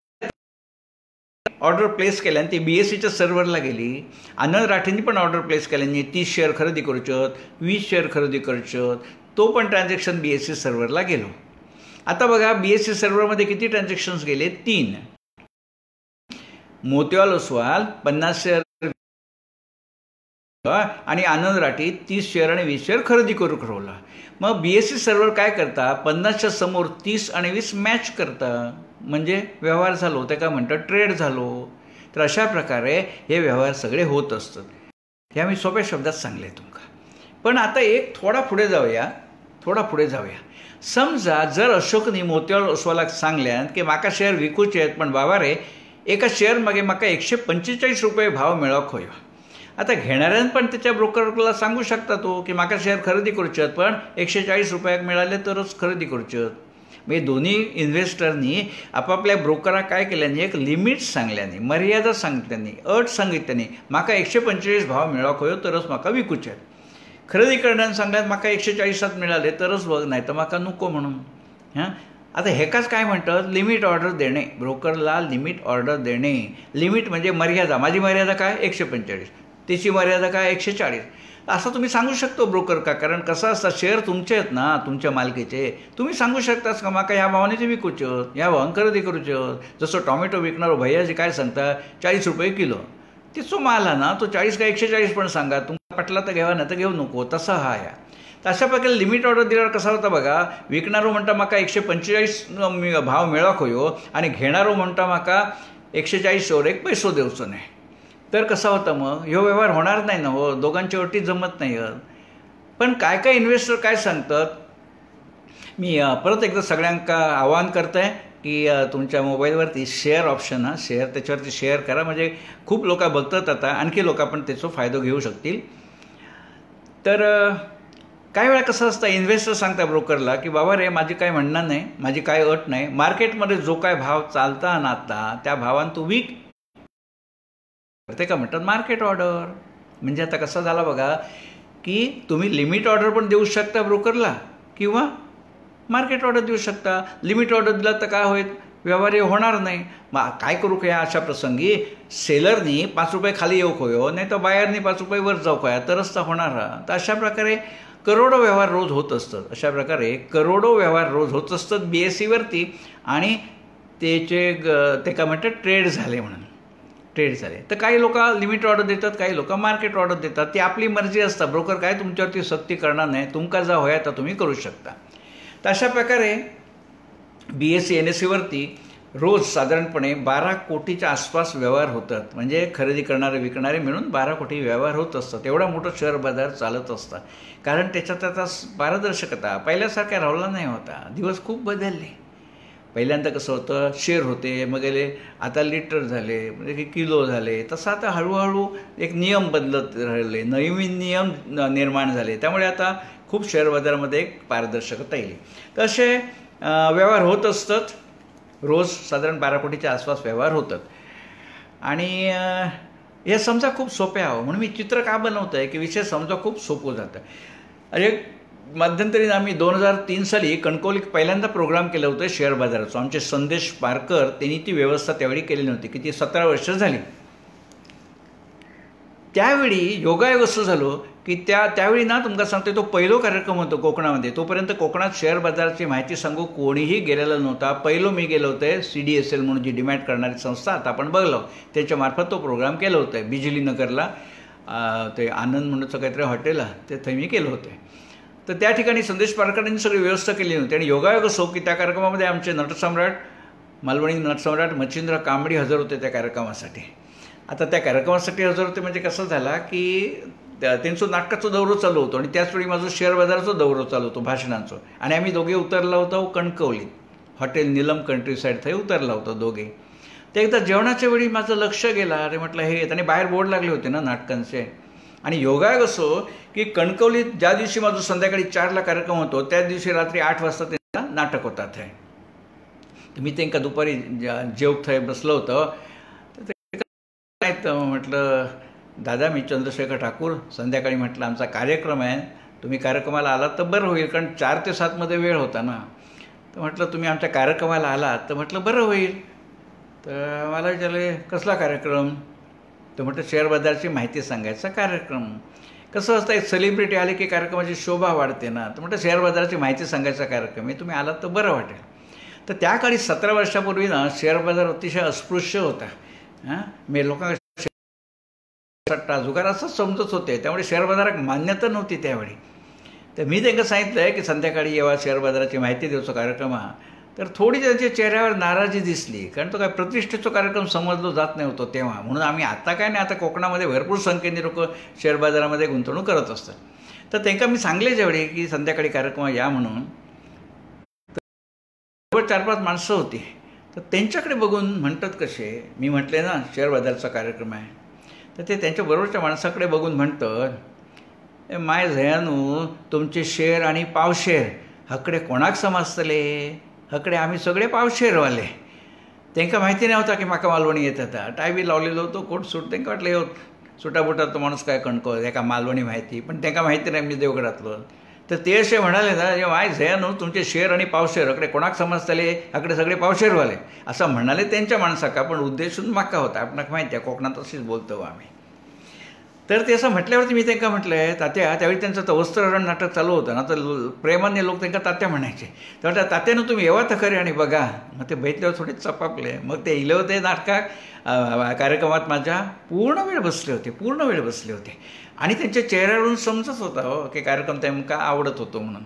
Speaker 1: ऑर्डर प्लेस केल्याने ती BScच्या सर्व्हरला गेली. आनंद राठेंनी पण ऑर्डर प्लेस केल्याने 30 शेअर खरेदी करूचत, 20 शेअर खरेदी करूचत. तो पण ट्रान्झॅक्शन BSc सर्व्हरला गेलो. आता बघा BSc सर्व्हरमध्ये किती ट्रान्झॅक्शन्स गेले, 3. मोतीलाल ओसवाल 50 शेअर आणि आनंद राठी 30 शेअर आणि 20 शेअर खरेदी करू ठरवला. मग BSc सर्व्हर काय करता, 50च्या समोर 30 आणि 20 मॅच करता, म्हणजे व्यवहार झालो, ते काय म्हणतात ट्रेड झालो. तर अशा प्रकारे हे व्यवहार सगळे होत असतात. हे आम्ही सोप्या शब्दात सांगले तुमका. पण आता एक थोडा पुढे जाऊया. समजा जर अशोकनी मोतीलाल ओसवालाक सांगल्यान की म्हाका शेअर विकूचे आहेत, पण बाबा रे एका शेअर मागे म्हाका 145 रुपये भाव मेळोक हयो. आता घेणाऱ्यान पण त्याच्या ब्रोकरला सांगू शकता तो की म्हाका शेअर खरेदी करूचे आहेत, पण 140 रुपयाक मिळाले तरच खरेदी करूचे आहेत. म्हणजे दोन्ही इन्व्हेस्टरनी आपापल्या ब्रोकराक काय केल्याने एक लिमिट सांगल्याने, मर्यादा सांगितल्याने, अट सांगितल्याने, म्हाका 145 भाव मेळोक हयो तरच म्हाका विकूचे आहेत. खरेदी करण्याने सांगल्यात म्हाका 140 मिळाले तरच बघ, नाही तर म्हाका नको म्हणून. आता हेकाच काय म्हणतात, लिमिट ऑर्डर देणे. ब्रोकरला लिमिट ऑर्डर देणे. लिमिट म्हणजे मर्यादा. माझी मर्यादा काय 145, त्याची मर्यादा काय 140. असं तुम्ही सांगू शकतो ब्रोकर का, कारण कसं असतं शेअर तुमचे आहेत ना, तुमच्या मालकीचे. तुम्ही सांगू शकतास का म्हाका ह्या भावाने ते विकूचे ह्या भावान खरेदी करूचे. जसं टॉमॅटो विकणारो भैयाजी काय सांगता 40 रुपये किलो, तिचो माल हा ना, तो 40 का 140 पण सांगा, तुमचा पटला तर घ्यावा ना तर घेऊ नको, तसा हा या. तर अशा प्रकारे लिमिट ऑर्डर दिल्यावर कसा होता बघा, विकणारो म्हणता म्हाका 145 भाव मेळोक होयो आणि घेणारो म्हणता म्हाका 140 वर एक पैसो देवचो नाही. तर कसा होता मग ह्यो व्यवहार होणार नाही ना हो, दोघांच्या अटी जमत नाही. पण काय काय इन्व्हेस्टर काय सांगतात, मी परत एकदा सगळ्यांका आवाहन करत आहे की तुमच्या मोबाईलवरती शेअर ऑप्शन शेअर त्याच्यावरती शेअर करा, म्हणजे खूप लोक बघतात आता, आणखी लोक पण त्याचा फायदा घेऊ शकतील. तर काही वेळा कसं असतं, इन्व्हेस्टर सांगता ब्रोकरला की बाबा रे माझी काय म्हणणं नाही, माझी काय अट नाही, मार्केटमध्ये जो काय भाव चालता ना आता त्या भावान तू विक. ते का म्हणतात मार्केट ऑर्डर. म्हणजे आता कसं झालं बघा की तुम्ही लिमिट ऑर्डर पण देऊ शकता ब्रोकरला किंवा मार्केट ऑर्डर देऊ शकता. लिमिट ऑर्डर दिला तर काय होईल, व्यवहार होणार नाही. मग काय करू का अशा प्रसंगी, सेलरनी 5 रुपये खाली येऊ खोयो, नाही तर बायरनी 5 रुपये वर जाऊ खोया, तरच तर होणार. तर अशा प्रकारे करोडो व्यवहार रोज होत असतात. अशा प्रकारे करोडो व्यवहार रोज होत असतात BSE वरती. आणि ते काय म्हणतात ट्रेड झाले म्हणून, ट्रेड झाले. तर काही लोक लिमिट ऑर्डर देतात, काही लोक मार्केट ऑर्डर देतात. ती आपली मर्जी असतात. ब्रोकर काय तुमच्यावरती सक्ती करणार नाही, तुमका जा होया तर तुम्ही करू शकता. तर अशा प्रकारे BSE NSE वरती रोज साधारणपणे 12 कोटीच्या आसपास व्यवहार होतात. म्हणजे खरेदी करणारे विकणारे मिळून 12 कोटी व्यवहार होत असतात. एवढा मोठं शेअर बाजार चालत असतात. कारण त्याच्यात आता पारदर्शकता पहिल्यासारख्या राहिला नाही होता. दिवस खूप बदलले. पहिल्यांदा कसं होतं, शेअर होते, मग आता लिटर झाले, म्हणजे किलो झाले. तसं आता हळूहळू एक नियम बदलत राहिले, नवीन नियम निर्माण झाले. त्यामुळे आता खूप शेअर बाजारामध्ये एक पारदर्शकता येईल. तर असे व्यवहार होत असतात. रोज साधारण 12 कोटीच्या आसपास व्यवहार होतात. आणि हे समजा खूप सोपे आहो म्हणून मी चित्र का बनवतं आहे की विषय समजा खूप सोपं जातं. अरे मध्यंतरी आम्ही 2003 साली कणकवलीत पहिल्यांदा प्रोग्राम केलं होतं शेअर बाजाराचं. आमचे संदेश पारकर त्यांनी ती व्यवस्था त्यावेळी केली नव्हती, की ती 17 वर्ष झाली. त्यावेळी योगायोग असं झालं की त्यावेळी ना तुमका सांगतो, तो पहिलो कार्यक्रम होतो कोकणामध्ये. तोपर्यंत कोकणात शेअर बाजाराची माहिती सांगू कोणीही गेलेला नव्हता. पहिलो मी गेलो होते CDSL म्हणून जी डिमॅट करणारी संस्था आता आपण बघलो, त्याच्यामार्फत तो प्रोग्राम केला होता. बिजली नगरला ते आनंद म्हणूनचं काहीतरी हॉटेल आहे, ते मी केलं होते. तर त्या ठिकाणी संदेश पारकरांनी सगळी व्यवस्था केली नव्हती. आणि योगायोग असो की त्या कार्यक्रमामध्ये आमचे नटसम्राट, मालवणी नटसम्राट मच्छिंद्र कांबडी हजर होते त्या कार्यक्रमासाठी. आता त्या कार्यक्रमासाठी हजर होते म्हणजे कसं झाला की त्यांचं नाटकाचं दौरो चालू होतो आणि त्याचवेळी माझं शेअर बाजाराचं दौरो चालू होतो भाषणांचं. आणि आम्ही दोघे उतरला होतो कणकवलीत, हॉटेल नीलम कंट्री साईड थंय उतरला होतो दोघे. ते एकदा जेवणाच्या वेळी माझं लक्ष गेलं, अरे म्हटलं हे, आणि बाहेर बोर्ड लागले होते ना नाटकांचे. आणि योगायोग असो की कणकवलीत ज्या दिवशी माझं संध्याकाळी 4ला कार्यक्रम होतो त्याच दिवशी रात्री 8 वाजता त्यांचा नाटक होता थंय. तर मी त्यांना दुपारी जेवक थंय बसलो होतं. तर म्हटलं दादा मी चंद्रशेखर ठाकूर, संध्याकाळी म्हटलं आमचा कार्यक्रम आहे, तुम्ही कार्यक्रमाला आलात तर बरं होईल, कारण 4 ते 7 मध्ये वेळ होता ना. तर म्हटलं तुम्ही आमच्या कार्यक्रमाला आलात तर म्हटलं बरं होईल. तर मला विचारले कसला कार्यक्रम, तर म्हटलं शेअर बाजाराची माहिती सांगायचा कार्यक्रम. कसं असतं, एक सेलिब्रिटी आले की कार्यक्रमाची शोभा वाढते ना. तर म्हटलं शेअर बाजाराची माहिती सांगायचा कार्यक्रम आहे, तुम्ही आलात तर बरं वाटेल. तर त्या काळी 17 वर्षापूर्वी ना शेअर बाजार अतिशय अस्पृश्य होता. मी लोकांना सट्टा जुगार असंच समजत होते, त्यामुळे शेअर बाजारात मान्यता नव्हती त्यावेळी. तर मी त्यांना सांगितलं आहे की संध्याकाळी जेव्हा शेअर बाजाराची माहिती द्यायचो कार्यक्रम तर थोडी त्यांच्या चेहऱ्यावर नाराजी दिसली, कारण तो काय प्रतिष्ठेचा कार्यक्रम समजलो जात नाही होतो तेव्हा. म्हणून आम्ही आता काय नाही, आता कोकणामध्ये भरपूर संख्येने लोक शेअर बाजारामध्ये गुंतवणूक करत असतात. तर त्यांना मी सांगले ज्यावेळी की संध्याकाळी कार्यक्रम या म्हणून, तर 4-5 माणसं होती. तर त्यांच्याकडे बघून म्हणतात कसे, मी म्हटले ना शेअर बाजाराचा कार्यक्रम आहे, तर ते त्यांच्या बरोबरच्या माणसाकडे बघून म्हणतात माय झयानू तुमचे शेअर आणि पावशेर हकडे कोणाक समजतले, हकडे आम्ही सगळे पावशेरवाले. त्यांना माहिती नव्हता की माका मालवणी येत होता. टाय बी लावलेलो होतो, कोट सूट. त्यांना वाटलं हो सुटाबुटात तो माणूस काय कणको एका मालवणी माहिती, पण त्यांना माहिती नाही मी देवगडातलो. तर ते असे म्हणाले ना, जे माय झयानू तुमचे शेअर आणि पावशेर हकडे कोणाक समजतले, हकडे सगळे पावशेरवाले असं म्हणाले त्यांच्या माणसाका. पण उद्देशून माका होता, आपणाक माहिती आहे कोकणात अशीच बोलतो आम्ही. तर ते असं म्हटल्यावरती मी त्यांना म्हटलं तात्या, त्यावेळी त्यांचं तर वस्त्रहरण नाटक चालू होतं ना, तर प्रेमाने लोक त्यांना तात्या म्हणायचे. तर म्हटलं तात्यानं तुम्ही येवा तर खरे आणि बघा. मग ते बैठल्यावर थोडे चपापले. मग ते इले होते नाटकात, कार्यक्रमात माझ्या पूर्ण वेळ बसले होते. आणि त्यांच्या चेहऱ्यावरून समजत होता हो की कार्यक्रम नेमका आवडत होतो म्हणून.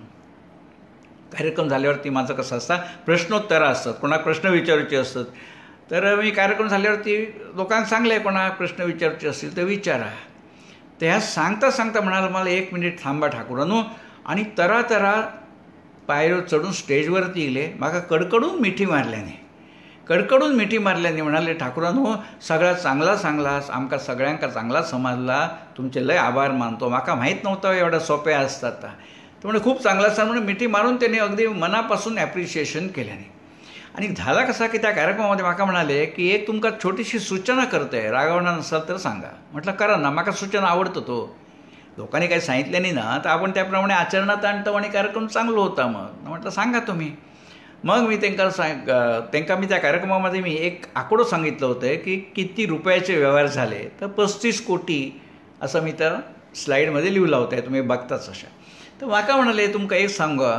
Speaker 1: कार्यक्रम झाल्यावरती माझं कसं असतं, प्रश्नोत्तरं असतात, कोणाला प्रश्न विचारायचे असतात. तर मी कार्यक्रम झाल्यावरती लोकांना सांगले, कोणा प्रश्न विचारायचे असतील तर विचारा. तर ह्या सांगता म्हणाला, मला 1 मिनिट थांबा ठाकूरानो. आणि तरा पायरीवर चढून स्टेजवरती गेले. माका कडकडून मिठी मारल्याने म्हणाले, ठाकूरानो सगळा चांगला सांगलास, आमका सगळ्यांका चांगला समजला, तुमचे लय आभार मानतो. माका माहीत नव्हतं एवढ्या सोप्या असतात. तर म्हणजे खूप चांगला असतात म्हणून मिठी मारून त्यांनी अगदी मनापासून ॲप्रिशिएशन केल्याने. आणि झाला कसा की त्या कार्यक्रमामध्ये माका म्हणाले की एक तुमका छोटीशी सूचना करतोय, रागावणार नसाल तर सांगा. म्हटलं करा ना, माका सूचना आवडतो तो. लोकांनी काही सांगितलं नाही ना, तर आपण त्याप्रमाणे आचरणात आणतो आणि कार्यक्रम चांगला होता. मग म्हटलं सांगा तुम्ही. मग मी त्यांना मी त्या कार्यक्रमामध्ये मी एक आकडो सांगितलं होतं की किती रुपयाचे व्यवहार झाले. तर 35 कोटी असं मी त्या स्लाईडमध्ये लिहिलं होतं, तुम्ही बघताच अशा. तर माका म्हणाले तुमका एक सांगा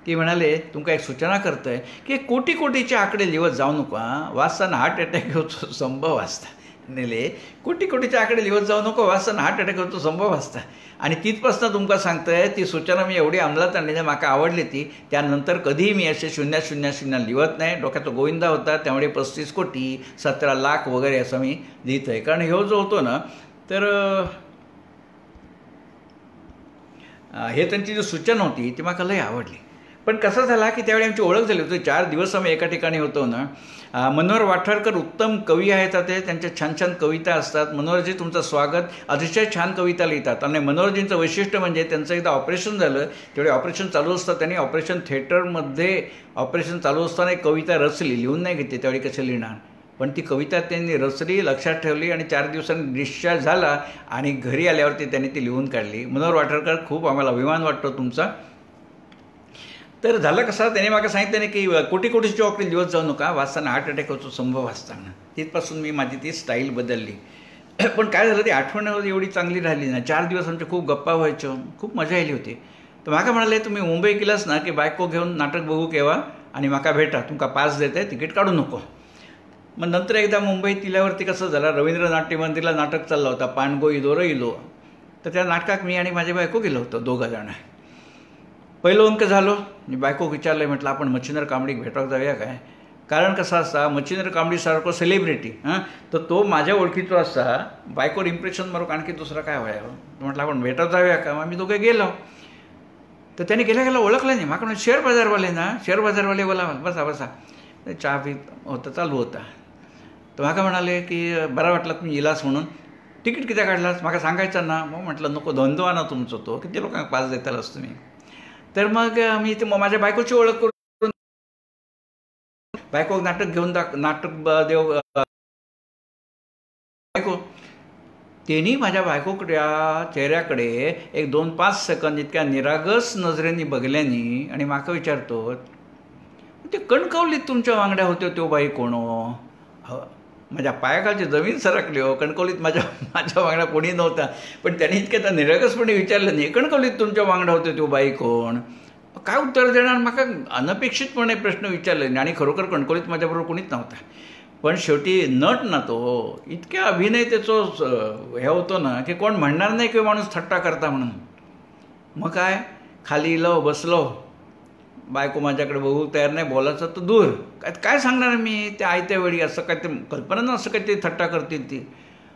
Speaker 1: की म्हणाले तुमका एक सूचना करतोय की कोटीचे आकडे लिहत जाऊ नको. वाचताना हार्ट अटॅक होतो संभव असता. नेले कोटीचे आकडे लिहत जाऊ नको, वाचताना हार्ट अटॅक होतो संभव असता. आणि तिथपासून तुमका सांगतोय ती सूचना मी एवढी अंमलात आणली नाही, माका आवडली ती. त्यानंतर कधीही मी असे 000 लिहत नाही. डोक्याचा गोविंदा होता, त्यामुळे 35 कोटी 17 लाख वगैरे असं मी लिहितोय. कारण ह्यो जो होतो ना, तर हे त्यांची जी सूचना होती ती माका लय आवडली. पण कसं झाला की त्यावेळी आमची ओळख झाली होती. 4 दिवस आम्ही एका ठिकाणी होतो ना. मनोहर वाठारकर उत्तम कवी आहेत, त्यांच्या छान कविता असतात. मनोहरजी तुमचं स्वागत, अतिशय छान कविता लिहितात. आणि मनोहरजींचं वैशिष्ट्य म्हणजे त्यांचं एकदा ऑपरेशन झालं, त्यावेळी ऑपरेशन चालू असतं, त्यांनी ऑपरेशन थिएटरमध्ये ऑपरेशन चालू असताना एक कविता रचली, लिहून नाही घेतली, त्यावेळी कसं लिहिणार. पण ती कविता त्यांनी रचली, लक्षात ठेवली आणि 4 दिवसांनी डिस्चार्ज झाला आणि घरी आल्यावरती त्यांनी ती लिहून काढली. मनोहर वाठारकर, खूप आम्हाला अभिमान वाटतो तुमचा. तर झालं कसं, त्याने मला सांगितलं नाही की कोटीची ऑपरेशन लिहत जाऊ नका, वाचताना हार्ट अटॅक होतो संभव असताना. तिथपासून मी माझी ती स्टाईल बदलली. पण काय झालं, ती आठवण एवढी चांगली राहिली ना. 4 दिवस आमच्या खूप गप्पा व्हायच्या, खूप मजा आली होती. तर माका म्हणाले तुम्ही मुंबई केलास ना की बायको घेऊन नाटक बघू केव्हा आणि माका भेटा, तुमका पास देते, तिकीट काढू नको. मग नंतर एकदा मुंबईत तिल्यावरती कसं झालं, रवींद्र नाट्य मंदिरला नाटक चाललं होता, पानगो इलो र इलो. तर त्या नाटकात मी आणि माझी बायको गेलो होतो, 2 जण. पहिलं अंक झालो. मी बायको विचारलं, म्हटलं आपण मच्छिंद्र कांबळीक भेटायला जाऊया काय. कारण कसं असता, मच्छिंद्र कांबळीसारखं सेलिब्रिटी तर तो माझ्या ओळखीचा असता, बायकोवर इम्प्रेशन मारू आणखी दुसरा काय व्हायला. म्हटलं आपण भेटायला जाऊया का. आम्ही दोघे गेलो. तर त्याने गेल्या ओळखलं नाही. माका शेअर बाजारवाले बोला, बसा चहा पीत होतं, चालू होता. तर माका म्हणाले की बरा वाटला तुम्ही इलास म्हणून, तिकीट किती काढलास माका सांगायचं ना. मग म्हटलं नको, धंदो ना तुमचं, तो किती लोकांना पास देतालच तुम्ही. तर मग मी ते माझ्या बायकोची ओळख करून, बायको नाटक घेऊन बायको त्यांनी माझ्या बायकोकडे चेहऱ्याकडे एक 2-5 सेकंद इतक्या निरागस नजरेने बघल्यानी आणि माका विचारतो, ते कणकवलीत तुमच्या वांगड्या होत्या तो बाई कोण. माझ्या पायाखालची जमीन सरकली हो. कणकवलीत माझ्या वांगडा कोणी नव्हता. पण त्यांनी इतक्या निरागसपणे विचारलं नाही, कणकवलीत तुमच्या वांगडा होते तो बाई कोण. काय उत्तर देणार. माका अनपेक्षितपणे प्रश्न विचारले नाही. आणि खरोखर कणकवलीत माझ्याबरोबर कोणीच नव्हता. पण शेवटी नट ना तो, इतक्या अभिनयतेचं हे होतो ना की कोण म्हणणार नाही की माणूस थट्टा करता म्हणून. मग काय, खाली इलो, बसलो. बायको माझ्याकडे बघू तयार नाही, बोलायचं तर दूर. काय सांगणार मी त्या आयत्या वेळी. असं काय ते कल्पना ना, असं काय ते थट्टा करतील ती.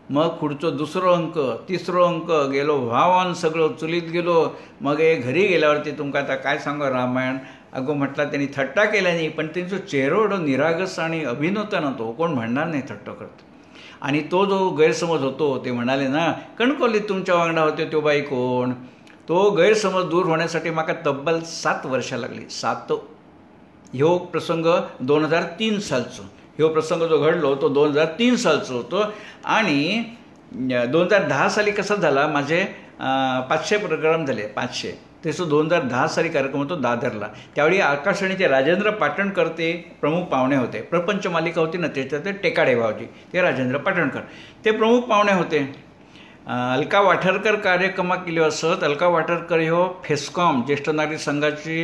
Speaker 1: मग पुढचं 2रा अंक, 3रा अंक गेलो, भावान सगळं चुलीत गेलो. मग घरी गेल्यावरती तुमका आता काय सांगू रामायण. अगो म्हटलं त्यांनी थट्टा केला नाही, पण त्यांचं चेहरा एवढं निरागस आणि अभिनवता ना, तो कोण म्हणणार नाही थट्टा करतो. आणि तो जो गैरसमज होतो, ते म्हणाले ना कणकवलीत तुमच्या वांगडा होते तो बाई कोण. तो गैरसमज दूर होण्यासाठी माका तब्बल 7 वर्ष लागली. 7. ह्यो प्रसंग 2003 सालचो. ह्यो प्रसंग जो घडलो तो 2003 सालचो होतो. आणि 2010 साली कसं झाला, माझे 500 प्रोग्राम झाले, 500. त्याचं 2010 साली कार्यक्रम होतो दादरला. त्यावेळी आकाशवाणीचे राजेंद्र पाटणकर ते प्रमुख पाहुणे होते. प्रपंच मालिका होती ना, त्याच्यात ते टेकाडे भाऊजी, ते राजेंद्र पाटणकर ते प्रमुख पाहुणे होते. अलका वाठारकर कार्यक्रमाक केल्यो आसत. अलका वाठारकर ह्यो फेस्कॉम ज्येष्ठ नागरिक संघाची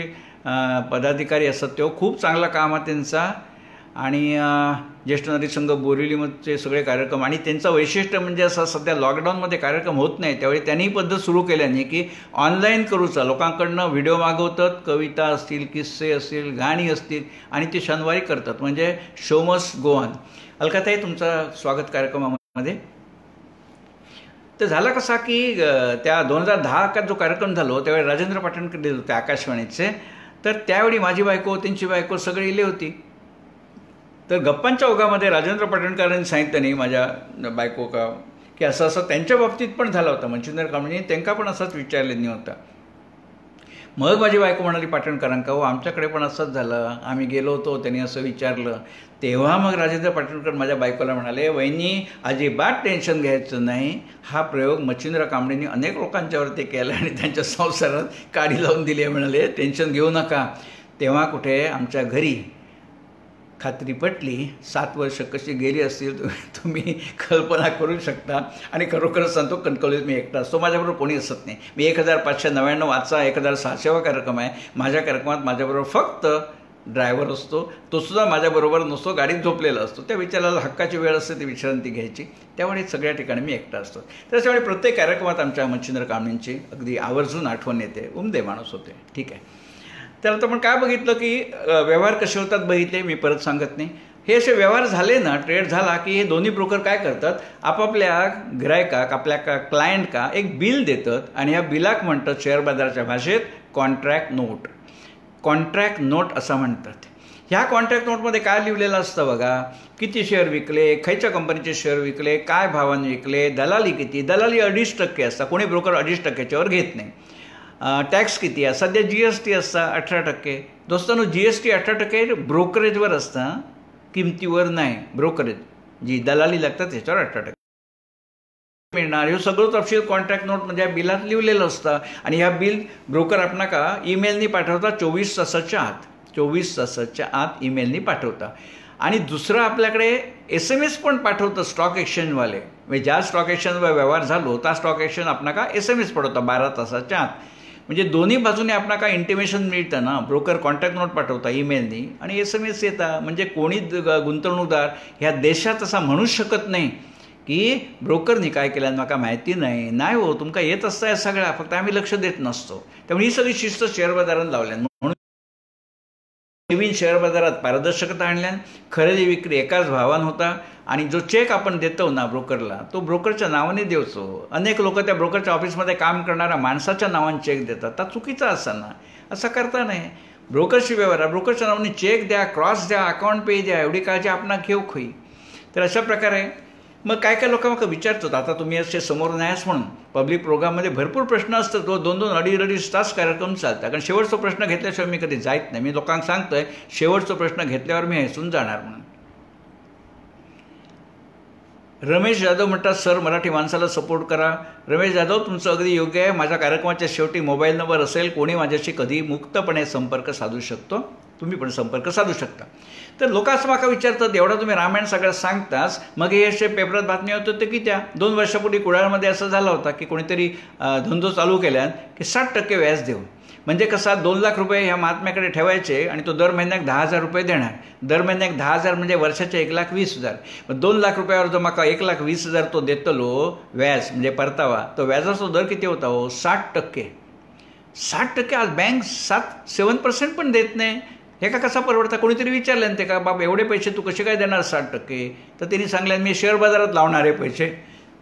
Speaker 1: पदाधिकारी असतात. त्यो खूप चांगला काम आहे त्यांचा. आणि ज्येष्ठ नागरिक संघ बोरिवलीमध्ये सगळे कार्यक्रम आणि त्यांचं वैशिष्ट्य म्हणजे असं सध्या लॉकडाऊनमध्ये कार्यक्रम होत नाही त्यावेळी त्यांनी पद्धत सुरू केल्याने की ऑनलाईन करूचा लोकांकडनं व्हिडिओ मागवतात, कविता असतील, किस्से असतील, गाणी असतील आणि ते शनिवारी करतात. म्हणजे शो मस्ट गो ऑन. अलकाताई, तुमचं स्वागत कार्यक्रमामध्ये. तर झाला कसा की त्या 2010 का जो कार्यक्रम झालो त्यावेळी राजेंद्र पाटणकर देत होते आकाशवाणीचे. तर त्यावेळी माझी बायको, त्यांची बायको सगळे इले होती. तर गप्पांच्या ओघामध्ये राजेंद्र पाटणकरांनी सांगितलं नाही माझ्या बायको का की असं असं त्यांच्या बाबतीत पण झालं होतं. मच्छिंद्र कांबळेंनी त्यांना पण असंच विचारलेलं होता. मग माझी बायको म्हणाली पाटणकरांका, हो आमच्याकडे पण असंच झालं, आम्ही गेलो होतो, त्यांनी असं विचारलं. तेव्हा मग राजेंद्र पाटणकर माझ्या बायकोला म्हणाले, वहिनी अजिबात टेन्शन घ्यायचं नाही, हा प्रयोग मच्छिंद्र कांबळेंनी अनेक लोकांच्यावरती केला आणि त्यांच्या संसारात काडी लावून दिली आहे. म्हणाले टेन्शन घेऊ नका. तेव्हा कुठे आमच्या घरी खात्री पटली. 7 वर्ष कशी गेली असतील तुम्ही कल्पना करू शकता. आणि खरोखरच सांगतो, कणकवलीत मी एकटा असतो, माझ्याबरोबर कोणी असत नाही. मी 1599 वाजता 1600 कार्यक्रम आहे. माझ्या कार्यक्रमात माझ्याबरोबर फक्त ड्रायव्हर असतो, तो सुद्धा माझ्याबरोबर नसतो, गाडीत झोपलेला असतो. त्या विचाराला हक्काची वेळ असते ती विश्रांती घ्यायची. त्यामुळे सगळ्या ठिकाणी मी एकटा असतो. त्याच्यामुळे प्रत्येक कार्यक्रमात आमच्या मच्छिंद्र कांबळेंची अगदी आवर्जून आठवण येते. उमदे माणूस होते. ठीक आहे. तर आता आपण काय बघितलं की व्यवहार कसे होतात बघितले, मी परत सांगत नाही. हे असे व्यवहार झाले ना, ट्रेड झाला की हे दोन्ही ब्रोकर काय करतात, आपापल्या गिरायकाक, आपल्या क्लायंटका एक बिल देतात आणि ह्या बिलाक म्हणतात शेअर बाजाराच्या भाषेत कॉन्ट्रॅक्ट नोट. कॉन्ट्रॅक्ट नोट असं म्हणतात. ह्या कॉन्ट्रॅक्ट नोटमध्ये काय लिहिलेलं असतं बघा, किती शेअर विकले, खयच्या कंपनीचे शेअर विकले, काय भावाने विकले, दलाली किती. दलाली 2.5% असतात, कोणी ब्रोकर 2.5%च्यावर घेत नाही. टॅक्स किती आहे, सध्या GST असता 18%. दोस्तांनो, GST 18% ब्रोकरेजवर असतं, किमतीवर नाही. ब्रोकरेज जी दलाली लागतात त्याच्यावर 18% मिळणार. हे सगळं तपशील कॉन्ट्रॅक्ट नोट म्हणजे बिलात लिहिलेलं असतं. आणि ह्या बिल ब्रोकर आपणाका ईमेलनी पाठवता 24 तासाच्या आत. 24 तासाच्या आत ईमेलनी पाठवता. आणि दुसरं आपल्याकडे SMS पण पाठवतं स्टॉक एक्सचेंजवाले. म्हणजे ज्या स्टॉक एक्सचेंजवर व्यवहार झालो त्या स्टॉक एक्सचेंज आपणाका SMS पडवतं 12 तासाच्या आत. म्हणजे दोन्ही बाजूने आपणाका इंटिमेशन मिळतं ना. ब्रोकर कॉन्टॅक्ट नोट पाठवता ईमेलनी आणि SMS येता. म्हणजे कोणी गुंतवणूकदार ह्या देशात असा म्हणूच शकत नाही की ब्रोकरनी काय केल्यानं म्हाका माहिती नाही. नाही हो, तुमका येत असता या सगळ्या, फक्त आम्ही लक्ष देत नसतो. त्यामुळे ही सगळी शिस्त शेअर बाजारात लावल्यान. म्हणून नवीन शेअर बाजारात पारदर्शकता आणल्यान, खरेदी विक्री एकाच भावान होता. आणि जो चेक आपण देतो ना ब्रोकरला, तो ब्रोकरच्या नावाने देवचो. अनेक लोक त्या ब्रोकरच्या ऑफिसमध्ये काम करणाऱ्या माणसाच्या नावाने चेक देतात. तर चुकीचा असा ना, असं करता नाही. ब्रोकरशी व्यवहार, ब्रोकरच्या नावाने चेक द्या, क्रॉस द्या, अकाउंट पे द्या, एवढी काळजी आपण घेऊ खोई. तर अशा प्रकारे मग काय काय लोक मग विचारतात, आता तुम्ही असे समोर नाहीच म्हणून पब्लिक प्रोग्राममध्ये भरपूर प्रश्न असतात. तो 2-2 अडीच तास कार्यक्रम चालतात. कारण शेवटचा प्रश्न घेतल्याशिवाय मी कधी जायत नाही. मी लोकांना सांगतोय शेवटचा प्रश्न घेतल्यावर मी हसून जाणार म्हणून. रमेश जाधव म्हणतात, सर मराठी माणसाला सपोर्ट करा. रमेश जाधव, तुमचं अगदी योग्य आहे. माझ्या कार्यक्रमाच्या शेवटी मोबाईल नंबर असेल, कोणी माझ्याशी कधी मुक्तपणे संपर्क साधू शकतो. तुम्ही पण संपर्क साधू शकता. तर लोक असं माका विचारतात, एवढा तुम्ही रामायण सगळं सांगताच, मग हे असे पेपरात बातम्या होत होते की त्या 2 वर्षापूर्वी कुडाळमध्ये असं झालं होता की कोणीतरी धंदो चालू केल्यान की 60% व्याज देऊन. म्हणजे कसा 2 लाख रुपये ह्या महात्म्याकडे ठेवायचे आणि तो दर महिन्याक 10,000 रुपये देणार. दर महिन्याक 10,000 म्हणजे वर्षाचे 1,20,000. मग 2 लाख रुपयावर जो माका 1,20,000 तो देतलो व्याज म्हणजे परतावा, तो व्याजाचा दर किती होता हो? 60%. 60%. आज बँक 7% पण देत नाही. हे का कसा परवडता? कोणीतरी विचारलं ते का, बाप एवढे पैसे तू कसे काय देणार 60%? तर त्यांनी सांगल्यान मी शेअर बाजारात लावणार आहे पैसे.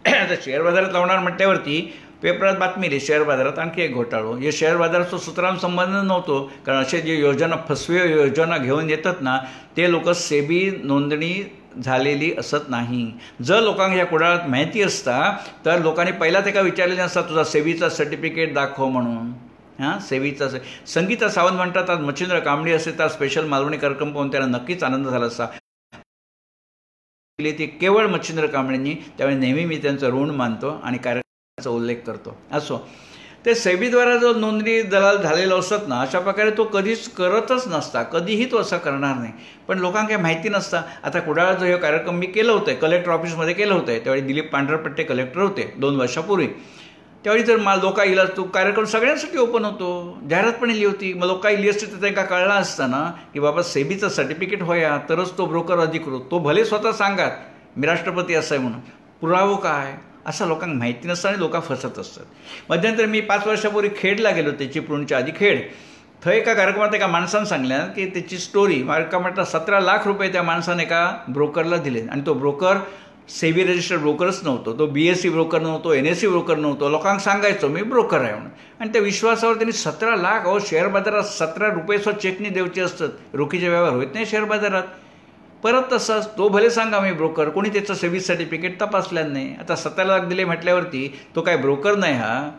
Speaker 1: तर शेअर बाजारात लावणार म्हटल्यावरती पेपरात बातमी रे शेअर बाजारात आणखी एक घोटाळो. हे शेअर बाजाराचा सूत्रांना संबंध नव्हतो. कारण असे जे योजना, फसवी योजना घेऊन येतात ना, ते लोक सेबी नोंदणी झालेली असत नाही. जर लोकांना या कुडाळात माहिती असता तर लोकांनी पहिला ते का विचारलेलं असता, तुझा सेबीचा सर्टिफिकेट दाखव म्हणून. हां, सेबीचा. संगीता सावंत म्हणतात, आज मच्छिंद्र कांबळे असे तर स्पेशल मालवणी कार्यक्रम पाहून त्यांना नक्कीच आनंद झाला असता. ती केवळ मच्छिंद्र कांबळेंनी. त्यामुळे नेहमी मी त्यांचं ऋण मानतो आणि कार्यक्रमाचा उल्लेख करतो. असो, ते सेबीद्वारा जो नोंदणी दलाल झालेलो असत ना, अशा प्रकारे तो कधीच करतच नसता, कधीही तो असं करणार नाही. पण लोकांना काही माहिती नसता. आता कुडाळचा हे कार्यक्रम मी केलं होतं, कलेक्टर ऑफिसमध्ये केलं होतं. त्यावेळी दिलीप पांढरपट्टे कलेक्टर होते 2 वर्षापूर्वी. त्यावेळी तर मला लोका इला तो कार्यक्रम सगळ्यांसाठी ओपन होतो, जाहिरात पण लिहिली होती. मग लोका इली असती तर त्यांना कळलं असतं ना की बाबा सेबीचं सर्टिफिकेट होया तरच तो ब्रोकर अधिकृत. तो भले स्वतः सांगात मी राष्ट्रपती असं आहे म्हणून, पुरावो काय असं लोकांना माहिती नसतं आणि लोक फसत असतात. मध्यंतरी मी 5 वर्षापूर्वी खेडला गेलो होते, चिपळूणच्या आधी खेड. थंय एका कार्यक्रमात एका माणसानं सांगल्या की त्याची स्टोरी मला म्हटलं 17 लाख रुपये त्या माणसाने एका ब्रोकरला दिले. आणि तो ब्रोकर सेबी रजिस्टर्ड ब्रोकरच नव्हतो, तो BSE ब्रोकर नव्हतो, NSE ब्रोकर नव्हतो. लोकांना सांगायचो मी ब्रोकर आहे म्हणून. आणि त्या विश्वासावर त्यांनी 17 लाख, शेअर बाजारात 17 रुपये चेकनी द्यायचे असतात, रोखीचे व्यवहार होत नाही शेअर बाजारात. परत तसंच तो भले सांगा मी ब्रोकर, कोणी त्याचं सेबी सर्टिफिकेट तपासल्यानं नाही. आता 17 लाख दिले म्हटल्यावरती तो काय ब्रोकर नाही हा.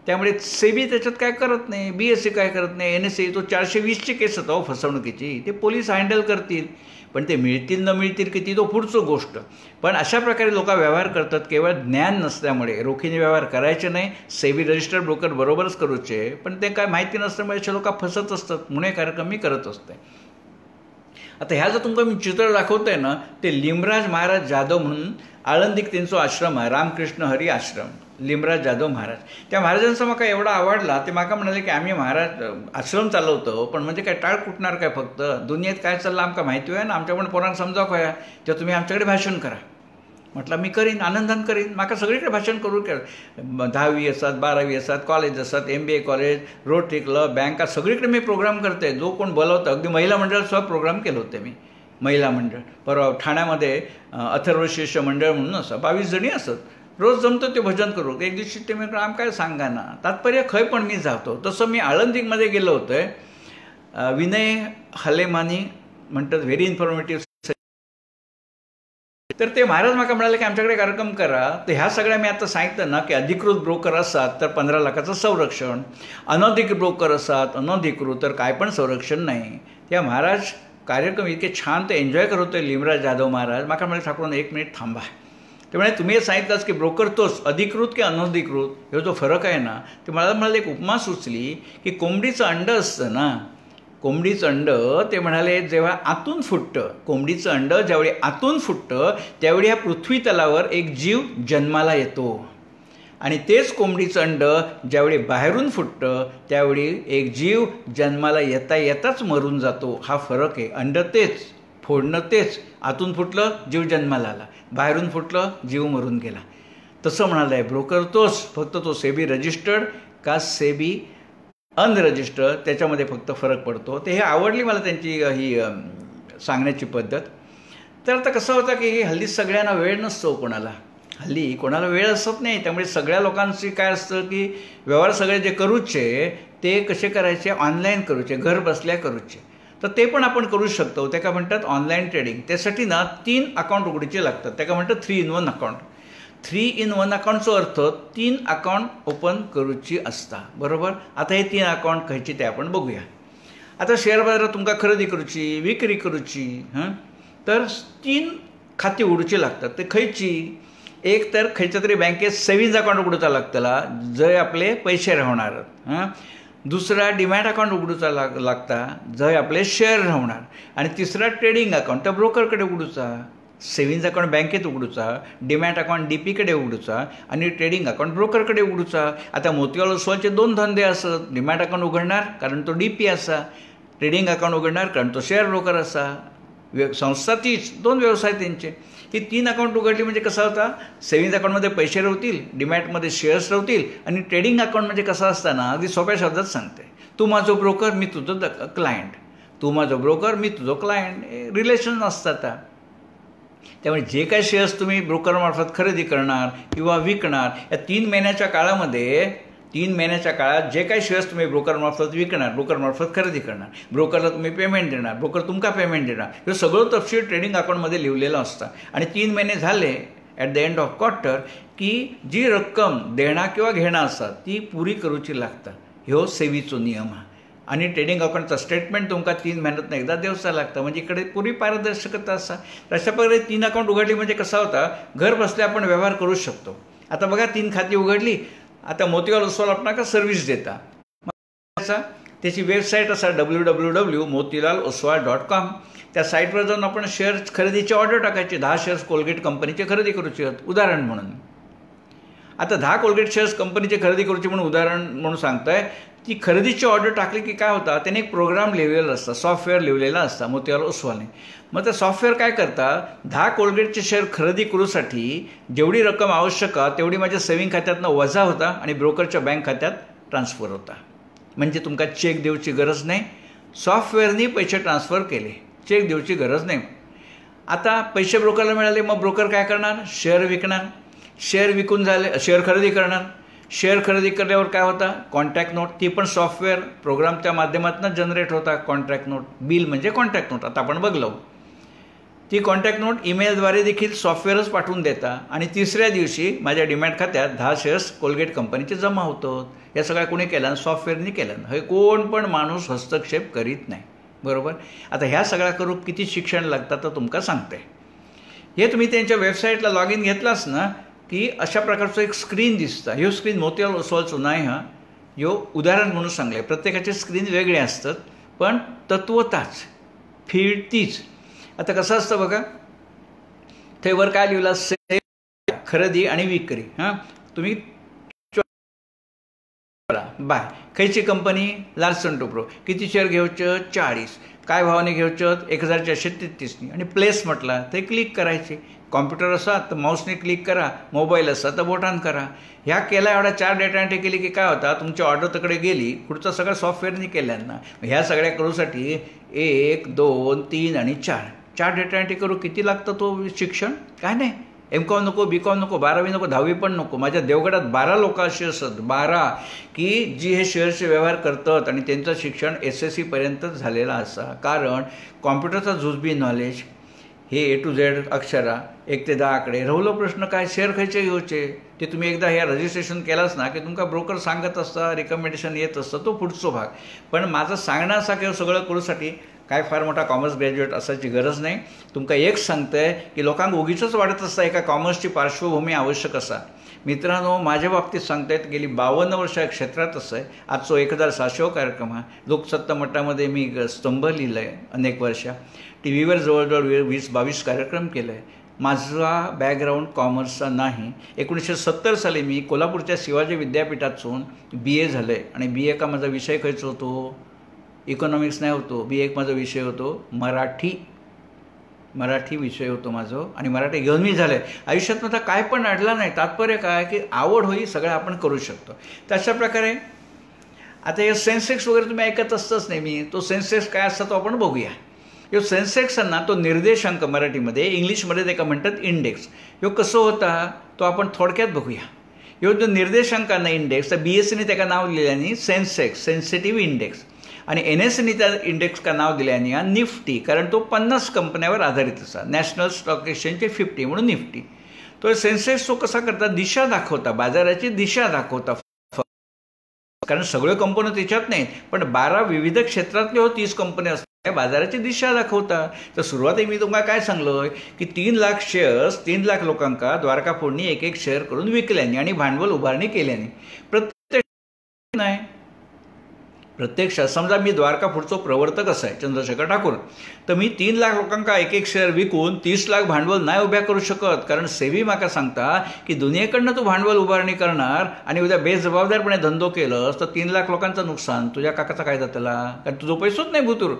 Speaker 1: त्यामुळे सेबी त्याच्यात काय करत नाही, BSE काय करत नाही, NSE तो 420ची केस होता फसवणुकीची, ते पोलीस हँडल करतील. पण ते मिळतील न मिळतील किती तो पुढचं गोष्ट. पण अशा प्रकारे लोक व्यवहार करतात केवळ ज्ञान नसल्यामुळे. रोखीने व्यवहार करायचे नाही, सेबी रजिस्टर्ड ब्रोकर बरोबरच करूचे, पण ते काय माहिती नसल्यामुळे असे लोक फसत असतात. म्हणून हे कार्यक्रम मी करत असते. आता ह्या जर तुमचं मी चित्र दाखवतोय ना, ते लिमराज महाराज जाधव म्हणून आळंदीक त्यांचा आश्रम आहे, रामकृष्ण हरी आश्रम, लिमराज जाधव महाराज. त्या महाराजांचा म्हाका एवढा आवडला, ते म्हाका म्हणाले की आम्ही महाराज आश्रम चालवतो, पण म्हणजे काय टाळ कुटणार काय, फक्त दुनियेत काय चाललं आमका माहिती आहे ना, आमच्याकडून पोरांना समजावं काय, तर तुम्ही आमच्याकडे भाषण करा. म्हटलं मी करीन, आनंदान करीन. म्हाका सगळीकडे भाषण करू 10वी असतात, 12वी असतात, कॉलेज असतात, MBA कॉलेज, रोटरी क्लब, बँका, सगळीकडे मी प्रोग्राम करते. जो कोण बोलवतं, अगदी महिला मंडळात सुद्धा प्रोग्राम केले होते मी. महिला मंडळ परवा ठाण्यामध्ये अथर्व शिष्य मंडळ म्हणून असं 22 जणी असत, रोज जमतो ते भजन करू. एक दिवशी ते मी आम काय सांगा ना, तात्पर्य खय पण मी जातो. तसं मी आळंदीमध्ये गेलो होतोय. विनय हलेमानी म्हणतात, व्हेरी इन्फॉर्मेटिव्ह. तर ते महाराज म्हाका म्हणाले की आमच्याकडे कार्यक्रम करा. तर ह्या सगळ्या मी आता सांगितलं ना की अधिकृत ब्रोकर असतात तर 15 लाखाचं संरक्षण, अनधिकृत ब्रोकर असतात, अनधिकृत तर काय पण संरक्षण नाही. त्या महाराज कार्यक्रम इतके छान ते एन्जॉय करत होते लिमराज जाधव महाराज. म्हाका म्हणाले ठाकूर 1 मिनिट थांबा. त्यामुळे तुम्ही हे सांगितलंच की ब्रोकर तोच अधिकृत की अनधिकृत, हे जो फरक आहे ना, ते मला म्हणाले एक उपमा सुचली की कोंबडीचं अंड असतं ना, कोंबडीचं अंड, ते म्हणाले जेव्हा आतून फुटतं, कोंबडीचं अंड ज्यावेळी आतून फुटतं त्यावेळी ह्या पृथ्वी तलावर एक जीव जन्माला येतो. आणि तेच कोंबडीचं अंड ज्यावेळी बाहेरून फुटतं त्यावेळी एक जीव जन्माला येता येताच मरून जातो. हा फरक आहे. अंड तेच, फोडणं तेच, आतून फुटलं जीव जन्माला आला, बाहेरून फुटलं जीव मरून गेला. तसं म्हणालं आहे ब्रोकर तोच, फक्त तो सेबी रजिस्टर्ड का सेबी अनरजिस्टर्ड त्याच्यामध्ये फक्त फरक पडतो. ते हे आवडली मला त्यांची ही सांगण्याची पद्धत. तर आता कसं होतं की हल्ली सगळ्यांना वेळ नसतो, हल्ली कोणाला वेळ असत नाही. त्यामुळे सगळ्या लोकांची काय असतं की व्यवहार सगळे जे करूचे ते कसे करायचे, ऑनलाईन करूचे, घर बसल्या करूचे. तर ते पण आपण करू शकतो. ते काय म्हणतात ऑनलाईन ट्रेडिंग. त्यासाठी ना 3 अकाउंट उघडीचे लागतात. ते काय म्हणतात 3 in 1 अकाउंट. 3 in 1 अकाउंटचो अर्थ 3 अकाउंट ओपन करूची असता, बरोबर. आता हे 3 अकाउंट खयची ते आपण बघूया. आता शेअर बाजारात तुमका खरेदी करूची, विक्री करूची, तर 3 खाती उघडूची लागतात. ते खयची, एक तर खयच्या तरी बँकेत सेव्हिंग्ज अकाउंट उघडूचा लागतला जय आपले पैसे राहणार. दुसरा डिमॅट अकाउंट उघडूचा लागता जय आपले शेअर राहणार. आणि तिसरा ट्रेडिंग अकाउंट त्या ब्रोकरकडे उघडूचा. सेव्हिंग्ज अकाउंट बँकेत उघडूचा, डिमॅट अकाउंट DPकडे उघडूचा आणि ट्रेडिंग अकाउंट ब्रोकरकडे उघडूचा. आता मोतीलाल ओसवालचे 2 धंदे असत. डिमॅट अकाउंट उघडणार कारण तो DP असा, ट्रेडिंग अकाउंट उघडणार कारण तो शेअर ब्रोकर असा. संस्था तीच, 2 व्यवसाय त्यांचे. ही 3 अकाउंट उघडली म्हणजे कसा होता, सेव्हिंग्ज अकाउंटमध्ये पैसे राहतील, डिमॅटमध्ये शेअर्स राहतील आणि ट्रेडिंग अकाउंट म्हणजे कसा असताना अगदी सोप्या शब्दात सांगते, तू माझो ब्रोकर मी तुझं क्लायंट, तू माझो ब्रोकर मी तुझो क्लायंट, रिलेशन असतात. त्यामुळे जे काही शेअर्स तुम्ही ब्रोकरमार्फत खरेदी करणार किंवा विकणार या 3 महिन्याच्या काळामध्ये, 3 महिन्याच्या काळात जे काही शेअर्स तुम्ही ब्रोकरमार्फत विकणार, ब्रोकरमार्फत खरेदी करणार, ब्रोकरला तुम्ही पेमेंट देणार, ब्रोकर तुमका पेमेंट देणार, हे सगळं तपशील ट्रेडिंग अकाउंटमध्ये लिहिलेलं असतं. आणि 3 महिने झाले at the end of quarter की जी रक्कम देणा किंवा घेणं असतात ती पुरी करूची लागतात. ह्यो सेबीचो नियम हा. आणि ट्रेडिंग अकाउंटचं स्टेटमेंट तुमका 3 महिन्यातून एकदा द्यावचा लागतं. म्हणजे इकडे पुरी पारदर्शकता असा. अशा प्रकारे 3 अकाउंट उघडली म्हणजे कसा होता, घर बसल्या आपण व्यवहार करू शकतो. आता बघा 3 खाती उघडली, आता मोतीलाल ओसवाल आपणाका सर्व्हिस देता. त्याची वेबसाईट असा www.motilaloswal.com. त्या साईटवर जाऊन आपण शेअर खरेदीची ऑर्डर टाकायची. 10 शेअर्स कोलगेट कंपनीचे खरेदी करूचे आहेत उदाहरण म्हणून. आता 10 कोलगेट शेअर्स कंपनीचे खरेदी करूचे म्हणून उदाहरण म्हणून सांगताय. ती खरेदीची ऑर्डर टाकली की काय होता, त्याने एक प्रोग्राम लिहिलेला असता, सॉफ्टवेअर लिहिलेला असता मोतीलाल ओसवालने. मग ते सॉफ्टवेअर काय करता, 10 कोलगेटचे शेअर खरेदी करूसाठी जेवढी रक्कम आवश्यक तेवढी माझ्या सेव्हिंग खात्यातनं वजा होता आणि ब्रोकरच्या बँक खात्यात ट्रान्सफर होता. म्हणजे तुमका चेक देऊची गरज नाही, सॉफ्टवेअरनी पैसे ट्रान्सफर केले, चेक देऊची गरज नाही. आता पैसे ब्रोकरला मिळाले, मग ब्रोकर काय करणार, शेअर विकणार. शेअर विकून झाले, शेअर खरेदी करणार. शेअर खरेदी केल्यावर काय होता, कॉन्ट्रॅक्ट नोट. ती पण सॉफ्टवेअर प्रोग्रामच्या माध्यमातून जनरेट होता. कॉन्ट्रॅक्ट नोट, बिल म्हणजे कॉन्ट्रॅक्ट नोट. आता आपण बघलो ती कॉन्टॅक्ट नोट ईमेलद्वारे देखील सॉफ्टवेअरच पाठवून देता आणि तिसऱ्या दिवशी माझ्या डिमॅट खात्यात 10 शेअर्स कोलगेट कंपनीचे जमा होतात. या सगळ्या कोणी केलं, सॉफ्टवेअरनी केलं. हे कोण पण माणूस हस्तक्षेप करीत नाही, बरोबर. आता ह्या सगळ्या करू किती शिक्षण लागतं तर तुमका सांगते. हे तुम्ही त्यांच्या वेबसाईटला लॉग इन घेतलास ना की अशा प्रकारचं एक स्क्रीन दिसतं. ह्यो स्क्रीन मोतीलाल ओसवालचं नाही, हा ह्यो उदाहरण म्हणून सांगले. प्रत्येकाचे स्क्रीन वेगळे असतात पण तत्वताच फील्ड तीच. आता कसं असतं बघा, ते वर काय लिहिलं, खरेदी आणि विक्री. हां, तुम्ही बाय खयची कंपनी, लार्सन टुब्रो. किती शेअर घेऊचे, 40. काय भावाने घेऊचे, 1433. आणि प्लेस म्हटला ते क्लिक करायचे. कॉम्प्युटर असा तर माऊसने क्लिक करा, मोबाईल असा तर बोटान करा. ह्या केला एवढ्या 4 डेटा एंट्री केली की काय होता, तुमची ऑर्डर तिकडे गेली. पुढचं सगळं सॉफ्टवेअरनी केल्यांना. ह्या सगळ्या करूसाठी 1, 2, 3 आणि 4 डेटा एंट्री करू किती लागतं तो शिक्षण, काय नाही. M.Com नको, B.Com नको, 12वी नको, 10वी पण नको. माझ्या देवगडात 12 लोक अशी असत, 12 की जी हे शेअरचे व्यवहार करतात आणि त्यांचं शिक्षण SSC पर्यंतच झालेलं असा. कारण कॉम्प्युटरचा जुजबी नॉलेज, हे A to Z अक्षरा 1 ते 10 आकडे. राहुलो प्रश्न काय, शेअर खयचे घेऊचे ते तुम्ही एकदा ह्या रजिस्ट्रेशन केलास ना की तुमका ब्रोकर सांगत असता, रिकमेंडेशन येत असतं, तो पुढचो भाग. पण माझं सांगणं असा की सगळं करूसाठी काय फार मोठा कॉमर्स ग्रॅज्युएट असायची गरज नाही. तुमका एक सांगतंय की लोकांक उगीच वाटत असता एका कॉमर्सची पार्श्वभूमी आवश्यक असा. मित्रांनो, माझ्या बाबतीत सांगतायत गेली 52 वर्ष या क्षेत्रात असं आहे. आजचो 1700 कार्यक्रम हा. लोकसत्ता मठामध्ये मी स्तंभ लिहिलं आहे अनेक वर्ष. टी व्हीवर जवळजवळ 20-22 कार्यक्रम केलं आहे. माझा बॅकग्राऊंड कॉमर्सचा नाही. 1970 साली मी कोल्हापूरच्या शिवाजी विद्यापीठातून BA झालं आहे. आणि BA का माझा विषय खयचा होतो, इकॉनॉमिक्स नाही होतो. BA माझा विषय होतो मराठी विषय होतो माझं. आणि मराठी घेऊन मी झालं आहे. आयुष्यात माझा काय पण अडला नाही. तात्पर्य काय की आवड होई सगळं आपण करू शकतो. तर अशा प्रकारे आता हे सेन्सेक्स वगैरे तुम्ही ऐकत असतंच नाही मी. तो सेन्सेक्स काय असतं तो आपण बघूया. ह्यो सेन्सेक्स ना तो निर्देशांक मराठीमध्ये, इंग्लिशमध्ये ते का म्हणतात इंडेक्स. ह्यो कसं होता तो आपण थोडक्यात बघूया. ह्यो जो निर्देशांकांना इंडेक्स, तर BSCने त्याला नाव दिल्याने सेन्सेक्स, सेन्सिटिव्ह इंडेक्स. आणि NSEने त्या इंडेक्स का नाव दिल्याने निफ्टी, कारण तो 50 कंपन्यावर आधारित असा. नॅशनल स्टॉक एक्सचेंजचे 50 म्हणून निफ्टी. तो सेन्सेक्स तो कसा करता, दिशा दाखवता, बाजाराची दिशा दाखवता. कारण सगळे कंपन्या त्याच्यात नाहीत पण 12 विविध क्षेत्रातले 30 कंपन्या असतात, बाजाराची दिशा दाखवता. तर सुरुवाती मी तुम्हाला काय सांगलोय की 3 लाख शेअर्स 3 लाख लोकांका द्वारका फोडणी एक शेअर करून विकल्याने आणि भांडवल उभारणी केल्याने. प्रत्यक्षात समजा मी द्वारका फूडचो प्रवर्तक असाय चंद्रशेखर ठाकूर, तर मी 3 लाख लोकांका एक शेअर विकून 30 लाख भांडवल नाही उभ्या करू शकत. कारण सेबी माका सांगता की दुनियेकडनं तू भांडवल उभारणी करणार आणि उद्या बेजबाबदारपणे धंदो केलंस तर 3 लाख लोकांचं नुकसान तुझ्या काकाचा काय जातला, कारण तुझो पैसोच नाही भूतूर.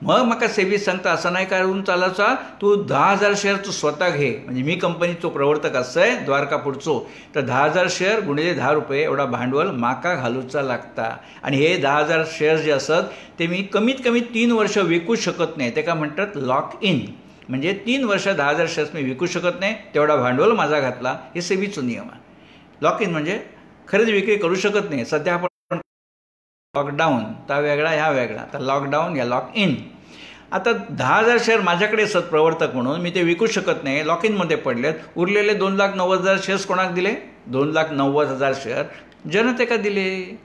Speaker 1: मग माका सेबी सांगता असं नाही करून चालायचा, तू 10,000 शेअर तू स्वतः घे. म्हणजे मी कंपनीचो प्रवर्तक असय द्वारका फूडचो, तर 10,000 शेअर गुणिले 10 रुपये एवढा भांडवल माका घालूचा लागता. आणि हे 10,000 शेअर जे असत ते मी कमीत कमी 3 वर्ष विकू शकत नाही. ते का म्हणतात लॉक इन. म्हणजे 3 वर्ष 10,000 शेअर्स मी विकू शकत नाही, तेवढा भांडवल माझा घातला. हे सेबीचो नियम आहे. लॉक इन म्हणजे खरेदी विक्री करू शकत नाही. सध्या आपण लॉकडाऊन त्या वेगळा ह्या वेगळा, तर लॉकडाऊन या लॉक इन. आता 10,000 शेअर माझ्याकडे असत प्रवर्तक म्हणून, मी ते विकू शकत नाही, लॉक इनमध्ये पडलेत. उरलेले 2,90,000 शेअर्स कोणाक दिले, 2,90,000 शेअर जनतेका दिले.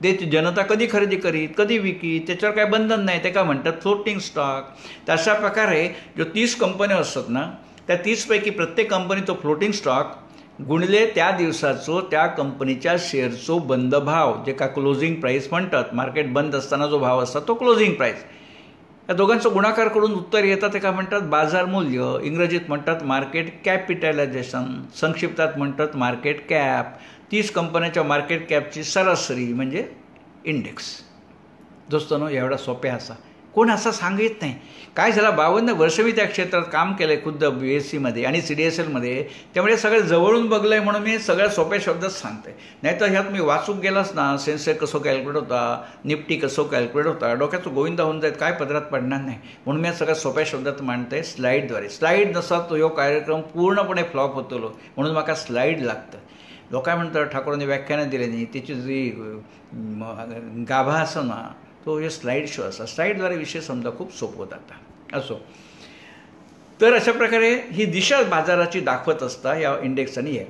Speaker 1: ते जनता कधी खरेदी करीत कधी विकीत त्याच्यावर काय बंधन नाही. ते का म्हणतात फ्लोटिंग स्टॉक. तर अशा प्रकारे जो 30 कंपन्या असतात ना, त्या 30 पैकी प्रत्येक कंपनीचा फ्लोटिंग स्टॉक गुणिले त्या दिवसाचो त्या कंपनीच्या शेअरचो बंद भाव, जे का क्लोजिंग प्राईस म्हणतात, मार्केट बंद असताना जो भाव असता तो क्लोजिंग प्राईस, या दोघांचा गुणाकार करून उत्तर येतं. ते का म्हणतात बाजार मूल्य, इंग्रजीत म्हणतात मार्केट कॅपिटलायझेशन, संक्षिप्तात म्हणतात मार्केट कॅप. 30 कंपन्यांच्या मार्केट कॅपची सरासरी म्हणजे इंडेक्स. दोस्तांनो, एवढा सोप्या असा कोण असा सांगित नाही. काय झालं, 52 वर्ष मी त्या क्षेत्रात काम केलं आहे, खुद्द BSc आणि CDSLमध्ये. त्यामुळे सगळं जवळून बघलं आहे, म्हणून मी सगळ्या सोप्या शब्दात सांगते. नाहीतर ह्यात मी वाचूक गेलास ना, सेन्सेक्स कसं कॅल्क्युलेट होता, निफ्टी कसं कॅल्क्युलेट होता, डोक्याचं गोविंदा होऊन जाईल, काय पदरात पडणार नाही. म्हणून मी सगळ्या सोप्या शब्दात मांडते स्लाईडद्वारे. स्लाईड नसा तो ह्यो कार्यक्रम पूर्णपणे फ्लॉप होतलो, म्हणून म्हाका स्लाईड लागतं. लोक काय म्हणतात ठाकूरांनी व्याख्यानं दिले नाही, त्याची जी गाभा असं ना तो हे स्लाईड शो असा. स्लाईडद्वारे विषय समजा खूप सोपं जाता. असो, तर अशा प्रकारे ही दिशा बाजाराची दाखवत असता या इंडेक्स आणि हे.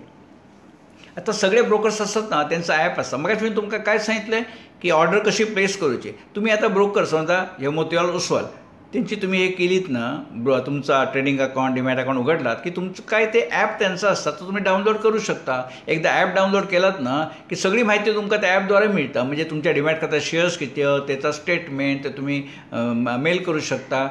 Speaker 1: आता सगळे ब्रोकर्स असतात ना, त्यांचं ॲप असतं. मग मी तुमका काय सांगितलं की ऑर्डर कशी प्लेस करूची. तुम्ही आता ब्रोकर समजा हे मोतीलाल ओसवाल, त्यांची तुम्ही हे केलीत ना, तुमचा ट्रेडिंग अकाउंट, डिमॅट अकाउंट उघडलात की तुमचं काय ते ॲप त्यांचं असतं, तर तुम्ही डाउनलोड करू शकता. एकदा ॲप डाउनलोड केलात ना की सगळी माहिती तुमका त्या ॲपद्वारे मिळतं. म्हणजे तुमच्या डिमॅट खात्यात शेअर्स किती, त्याचा स्टेटमेंट ते तुम्ही मेल करू शकता.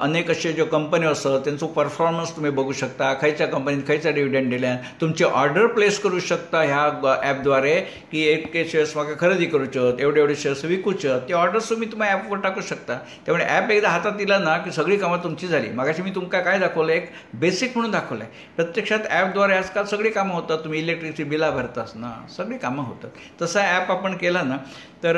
Speaker 1: अनेक असे ज्यो कंपनी असतात त्यांचं परफॉर्मन्स तुम्ही बघू शकता, खयच्या कंपनीत खयचा डिव्हिडंड दिल्या. तुमची ऑर्डर प्लेस करू शकता ह्या ॲपद्वारे की एक शेअर्स म्हाका खरेदी करूचेत, एवढे एवढे शेअर्स विकूचेत. ते ऑर्डर्स तुम्ही तुम्हाला ॲपवर टाकू शकता. त्यामुळे ॲप एकदा हातात दिला ना की सगळी कामं तुमची झाली. मागाशी मी तुमका काय दाखवलं, एक बेसिक म्हणून दाखवलं आहे. प्रत्यक्षात ॲपद्वारे आजकाल सगळी कामं होतात. तुम्ही इलेक्ट्रिसिटी बिला भरतास ना, सगळी कामं होतात. तसा ॲप आपण केला ना तर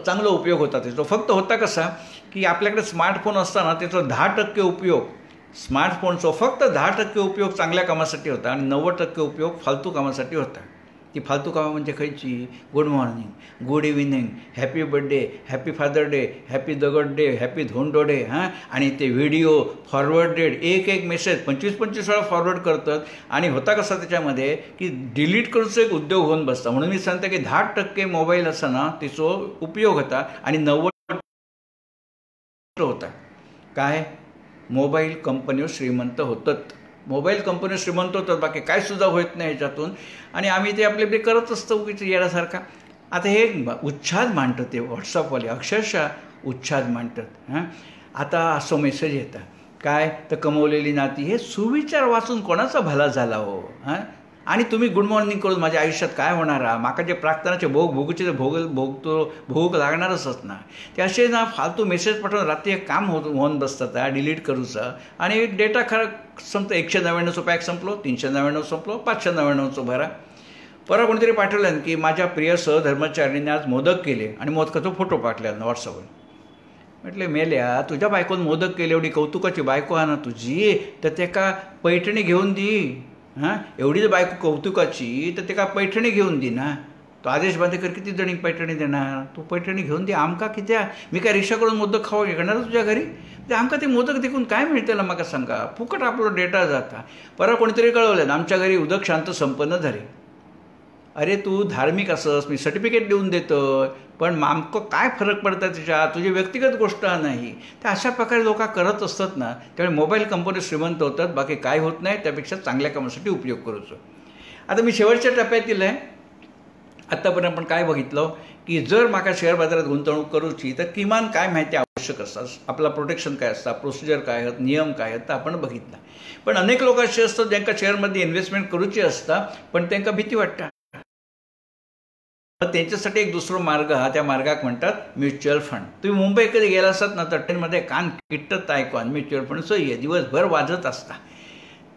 Speaker 1: चांगला उपयोग होता त्याचा. फक्त होता कसा की आपल्याकडे स्मार्टफोन असताना त्याचा 10% उपयोग, स्मार्टफोनचा फक्त 10% उपयोग चांगल्या कामासाठी होता आणि 90% उपयोग फालतू कामासाठी होता. ती फालतू कामं म्हणजे खयची, good morning, good evening, happy birthday, happy father day, happy दगड डे, हॅपी धोंडो डे, आणि ते व्हिडिओ फॉरवर्डेड, एक मेसेज 25-25 वेळा फॉरवर्ड करतात. आणि होता कसा त्याच्यामध्ये की डिलीट करूचं एक उद्योग होऊन बसता. म्हणून मी सांगते की 10% मोबाईल असा ना तिचो उपयोग होता आणि 90% होता. काय, मोबाईल कंपन्यो श्रीमंत होतात. मोबाईल कंपनी श्रीमंत होतात, बाकी काय सुद्धा होत नाही ह्याच्यातून. आणि आम्ही ते आपले करत असतो उगीच येण्यासारखा. आता हे उच्छाद मांडतात ते व्हॉट्सअपवाले, अक्षरशः उच्छाद मांडतात. आता असं मेसेज येतात काय, तर कमवलेली नाती, हे सुविचार वाचून कोणाचा भला झाला हो. आणि तुम्ही गुड मॉर्निंग करून माझ्या आयुष्यात काय होणार, माका जे प्रार्थनाचे भोग भोगूचे ते भोग लागणारच ना. ते असे ना फालतू मेसेज पाठवून रात्री एक काम होऊन बसतात डिलीट करूचं. आणि डेटा खरं संपतं. 199चं पॅक संपलो, 399 संपलो, 599चं भरा. परवा कोणीतरी पाठवलं की माझ्या प्रिय सहधर्मचारिणीने आज मोदक केले आणि मोदकाचा फोटो पाठवला व्हॉट्सअपवर. म्हटले मेल्या, तुझ्या बायकोन मोदक केले, एवढी कौतुकाची बायको आहे ना तुझी, तर ते का पैठणी घेऊन दी. एवढीच बायको कौतुकाची तर ते का पैठणी घेऊन दे ना. तो आदेश बांदेकर किती जणी पैठणी देणार, तू पैठणी घेऊन दे. आमका किती, मी काय रिक्षा करून मोदक खावा येणार तुझ्या घरी. ते आमका ते मोदक देखून काय मिळते ना मका सांगा, फुकट आपलं डेटा जाता. परवा कोणीतरी कळवलं ना, आमच्या घरी उदक शांत संपन्न झाले. अरे तू धार्मिक असस, मी सर्टिफिकेट देऊन देतो, पण आमकं काय फरक पडतं त्याच्यात, तुझी व्यक्तिगत गोष्ट नाही. तर अशा प्रकारे लोक करत असतात ना. त्यामुळे मोबाईल कंपनी श्रीमंत होतात, बाकी काय होत नाही. त्यापेक्षा चांगल्या कामासाठी उपयोग करूचो. आता मी शेवटच्या टप्प्यात दिलं आहे. आत्तापर्यंत आपण काय बघितलं की जर माका शेअर बाजारात गुंतवणूक करूची तर किमान काय माहिती आवश्यक असतात, आपला प्रोटेक्शन काय असतं, प्रोसिजर काय आहेत, नियम काय आहेत, तर आपण बघितलं. पण अनेक लोक असे असतात ज्यांका शेअरमध्ये इन्व्हेस्टमेंट करूची असता, पण त्यांना भीती वाटतं. त्यांच्यासाठी एक दुसरा मार्ग हा, त्या मार्गाक म्हणतात म्युच्युअल फंड. तुम्ही मुंबई कधी गेला असतात ना तर ट्रेनमध्ये कान किट्टत ऐकून म्युच्युअल फंड सोयी दिवसभर वाजत असता.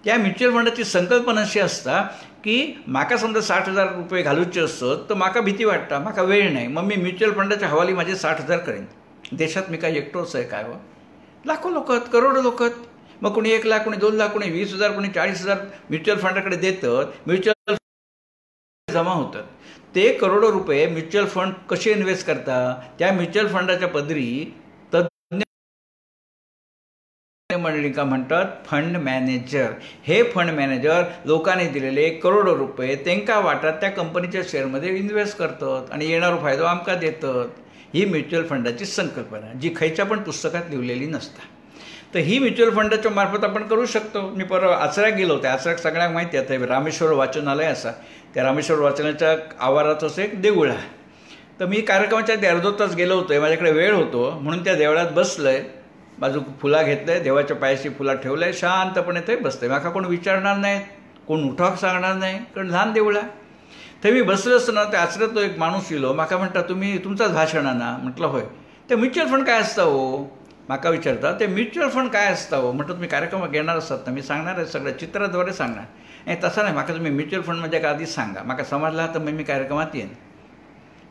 Speaker 1: त्या म्युच्युअल फंडाची संकल्पना अशी असता की माका समजा 60,000 रुपये घालूचे असतात, तर माका भीती वाटतं, माका वेळ नाही, मग मी म्युच्युअल फंडाच्या हवाली माझे 60,000 करेन. देशात मी काय एकटोच आहे काय हो, लाखो लोक आहेत, करोडो लोक आहेत. मग कोणी 1 लाख, कोणी 2 लाख, कोणी 20,000, कोणी 40,000 म्युच्युअल फंडाकडे देतात. म्युच्युअल जमा होतात. ते करोडो रुपये म्युच्युअल फंड कसे इन्व्हेस्ट करतात, त्या म्युच्युअल फंडाच्या पदरी तज्ज्ञ मंडळींका म्हणतात फंड मॅनेजर. हे फंड मॅनेजर लोकांनी दिलेले करोडो रुपये त्यांका वाटत त्या कंपनीच्या शेअरमध्ये इन्व्हेस्ट करतात आणि येणारा फायदा आमका देतात. ही म्युच्युअल फंडाची संकल्पना, जी खयच्या पण पुस्तकात लिहिलेली नसता. तर ही म्युच्युअल फंडाच्या मार्फत आपण करू शकतो. मी परवा आचऱ्याक गेलो होतो. आचऱ्याक सगळ्यांक माहिती आहे, रामेश्वर वाचनालय असा, त्या रामेश्वर वाचनालयाच्या आवारातच एक देऊळ आहे. तर मी कार्यक्रमाच्या आधी अर्धो तास गेलो होतो, माझ्याकडे वेळ होतो म्हणून त्या देवळात बसलंय, बाजू फुला घेतलंय, देवाच्या पायाशी फुला ठेवलंय, शांतपणे ते बसतंय. माका कोण विचारणार नाही, कोण उठाक सांगणार नाही, कारण लहान देऊळ आहे. तर मी बसलो असताना त्या आचऱ्यात तो एक माणूस येलो. माका म्हणता, तुम्ही तुमचाच भाषण आहे ना? म्हटलं होय. ते म्युच्युअल फंड काय असतं हो? माका विचारता, ते म्युच्युअल फंड काय असतं हो? म्हटलं तुम्ही कार्यक्रम घेणार असतात ना, मी सांगणार आहे सगळं चित्राद्वारे सांगणार. नाही तसं नाही, माका तुम्ही म्युच्युअल फंड म्हणजे का आधीच सांगा, माका समजला तर मग मी कार्यक्रमात येईन.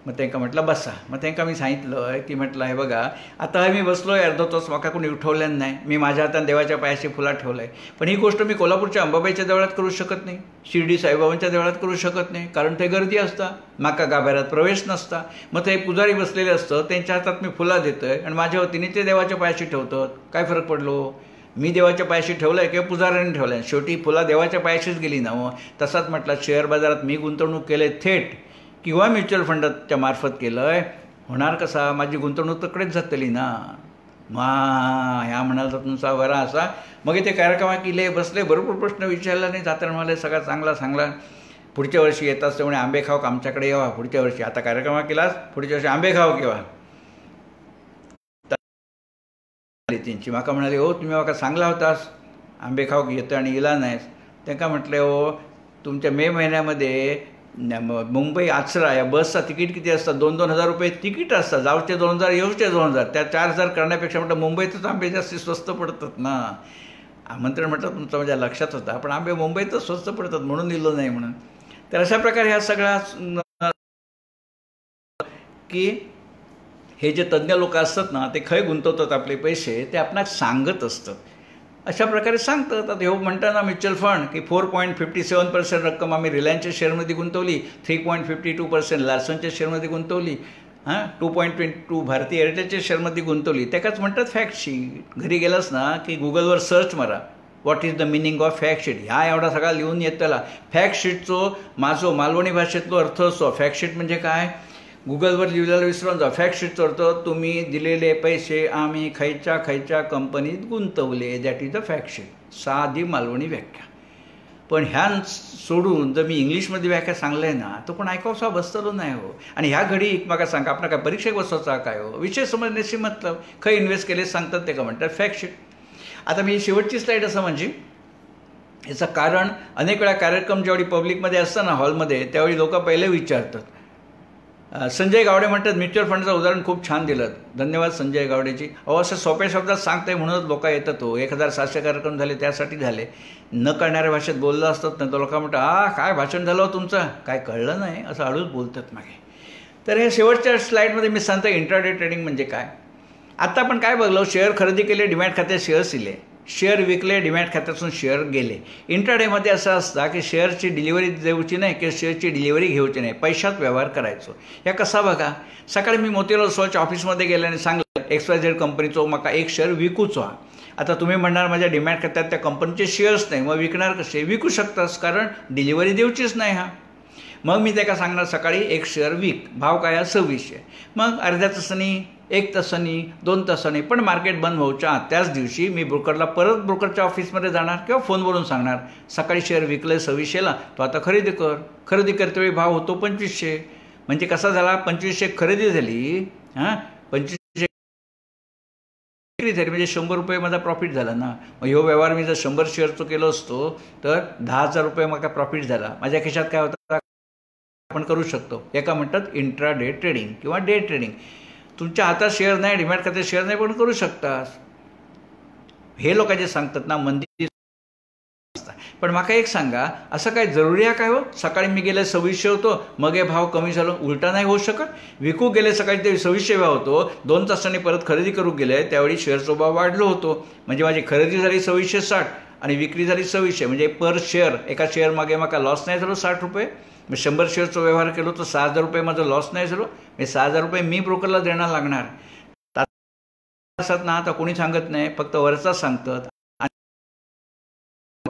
Speaker 1: मग त्यांना म्हटलं बसा. मग त्यांना मी सांगितलं की म्हटलं हे बघा, आता मी बसलो आहे अर्धा तास, माका कोणी उठवल्यानं नाही, मी माझ्या हाताने देवाच्या पायाशी फुला ठेवलं आहे. पण ही गोष्ट मी कोल्हापूरच्या अंबाबाईच्या देवळात करू शकत नाही, शिर्डी साईबाबांच्या देवळात करू शकत नाही, कारण ते गर्दी असता, माका गाभाऱ्यात प्रवेश नसता. मग ते पुजारी बसलेले असतं, त्यांच्या हातात मी फुला देतोय आणि माझ्या वतीने ते देवाच्या पायाशी ठेवतात. काय फरक पडलो? मी देवाच्या पायाशी ठेवलं आहे किंवा पुजाऱ्याने ठेवलं आहे, शेवटी फुला देवाच्या पायाशीच गेली ना. मग तसाच म्हटलं, शेअर बाजारात मी गुंतवणूक केले थेट किंवा म्युच्युअल फंडाच्या मार्फत केलं आहे, होणार कसा? माझी गुंतवणूक तकडेच जातली ना. ह्या म्हणाल तर तुमचा बरा असा. मग ते कार्यक्रमात केले, बसले, भरपूर प्रश्न विचारला नाही. जाताना मला सगळा चांगला सांगला, पुढच्या वर्षी येताच तेवढे आंबे खाऊ आमच्याकडे यावा पुढच्या वर्षी. आता कार्यक्रम केलास, पुढच्या वर्षी आंबे खाऊ केव्हा? त्यांची माका म्हणाले, हो तुम्ही माका सांगला होतास आंबे खाऊ येतं आणि गेला नाहीस. त्यांना म्हटलं, हो तुमच्या मे महिन्यामध्ये मुंबई आचरा या बसचा तिकीट किती असतात? 2,000 रुपये तिकीट असतात, जाऊचे 2,000 येऊचे 2,000. त्या 4,000 करण्यापेक्षा म्हटलं मुंबईतच आंबे जास्त स्वस्त पडतात ना. आमंत्रण म्हटलं तुमचं माझ्या लक्षात होता, पण आंबे मुंबईतच स्वस्त पडतात म्हणून दिलं नाही म्हणून. तर अशा प्रकारे ह्या सगळ्या की हे जे तज्ज्ञ लोक असतात ना, ते खय गुंतवतात आपले पैसे, ते आपणाक सांगत असतात. अशा प्रकारे सांगतात. आता हे म्हणताना म्युच्युअल फंड की 4.57% रक्कम आम्ही रिलायन्सच्या शेअरमध्ये गुंतवली, 3.52% लार्सनच्या शेअरमध्ये गुंतवली, 2.22 भारतीय एअरटेलच्या शेअरमध्ये गुंतवली. त्याकाच म्हणतात फॅक्ट शीट. घरी गेलास ना की गुगलवर सर्च मारा, what is the meaning of fact sheet. ह्या एवढा सगळा लिहून येतला. फॅक्ट शीटचो माझो मालवणी भाषेतलो अर्थ असतो. फॅक्ट शीट म्हणजे काय? गुगलवर लिहिलेलं विसरून जा. फॅक्ट शीटचा अर्थ तुम्ही दिलेले पैसे आम्ही खयच्या खयच्या कंपनीत गुंतवले, that is the fact sheet. साधी मालवणी व्याख्या. पण ह्या सोडून जर मी इंग्लिशमध्ये व्याख्या सांगले ना, तो पण ऐकावसा बसतलो नाही हो. आणि ह्या घडी म्हाका सांगा, आपण काय परीक्षेक बसवायचा काय हो? विषय समजण्याशी मतलब खंय इन्व्हेस्ट केले सांगतात ते का म्हणतात फॅक्ट शीट. आता मी शेवटची स्लाईड असं म्हणजे याचं कारण, अनेक वेळा कार्यक्रम ज्यावेळी पब्लिकमध्ये असतं ना हॉलमध्ये, त्यावेळी लोक पहिले विचारतात. संजय गावडे म्हणतात म्युच्युअल फंडचं उदाहरण खूप छान दिलं, धन्यवाद संजय गावडेची. अहो असं सोप्या शब्दात सांगताय म्हणूनच लोक येतात हो. 1,700 कार्यक्रम झाले त्यासाठी झाले. न कळणाऱ्या भाषेत बोललं असतात ना, तर लोक म्हणतात काय भाषण झालं हो तुमचं, काय कळलं नाही, असं हळूच बोलतात मागे. तर हे शेवटच्या स्लाईडमध्ये मी सांगतो इंट्राडे ट्रेडिंग म्हणजे काय. आता आपण काय बघलो, शेअर खरेदी केले, डिमॅट खात्यात शेअर्स दिले, शेअर विकले, डिमॅट खात्यातून शेअर गेले. इंट्राडेमध्ये असं असतं की शेअरची डिलिव्हरी देऊची नाही किंवा शेअरची डिलिव्हरी घेऊची नाही, पैशात व्यवहार करायचो. या कसा बघा, सकाळी मी मोतीलाल ओसवालच्या ऑफिसमध्ये गेले आणि सांगलं XYZ कंपनीचो माका एक शेअर विकूचो हा. आता तुम्ही म्हणणार माझ्या डिमॅट खात्यात त्या कंपनीचे शेअर्स नाही, मग विकणार कसे? विकू शकतास, कारण डिलिव्हरी देऊचीच नाही हा. मग मी त्याला सांगणार सकाळी एक शेअर विक, भाव काय आहे 2600. मग अर्ध्या तासांनी, 1 तासांनी, 2 तासांनी, पण मार्केट बंद व्हायच्या त्याच दिवशी मी ब्रोकरला परत ब्रोकरच्या ऑफिसमध्ये जाणार किंवा फोनवरून सांगणार सकाळी शेअर विकलं 2600ला, तो आता खरेदी कर. खरेदी करतेवेळी भाव होतो 2500. म्हणजे कसा झाला, 2500 खरेदी झाली, 2500 विक्री झाली, म्हणजे 100 रुपये माझा प्रॉफिट झाला ना. मग ह्यो व्यवहार मी जर 100 शेअरचा केलो असतो तर 10,000 रुपये मला प्रॉफिट झाला. माझ्या खिशात काय होता आपण करू शकतो. एका म्हणतात इंट्रा डे ट्रेडिंग किंवा डे ट्रेडिंग. तुमच्या हातात शेअर नाही, डिमॅट खात्यात शेअर नाही, पण करू शकतास. हे लोक जे सांगतात ना मंदी, पण माका एक सांगा, असं काय जरुरी आहे काय हो? सकाळी मी गेले 2600 होतो, मग हे भाव कमी झालो, उलटा नाही होऊ शकत. विकू गेले सकाळी ते 2600 भाव होतो, 2 तासांनी परत खरेदी करू गेले त्यावेळी शेअरचा भाव वाढलो होतो. म्हणजे माझी खरेदी झाली 2660 आणि विक्री झाली 2600. म्हणजे पर शेअर, एका शेअर मागे माका लॉस नाही झालो 60 रुपये. मी 100 शेअरचा व्यवहार केलो तर 6,000 रुपये माझं लॉस नाही झालो. मी 6,000 रुपये मी ब्रोकरला देणार लागणार ना. आता कोणी सांगत नाही, फक्त वरचाच सांगतात.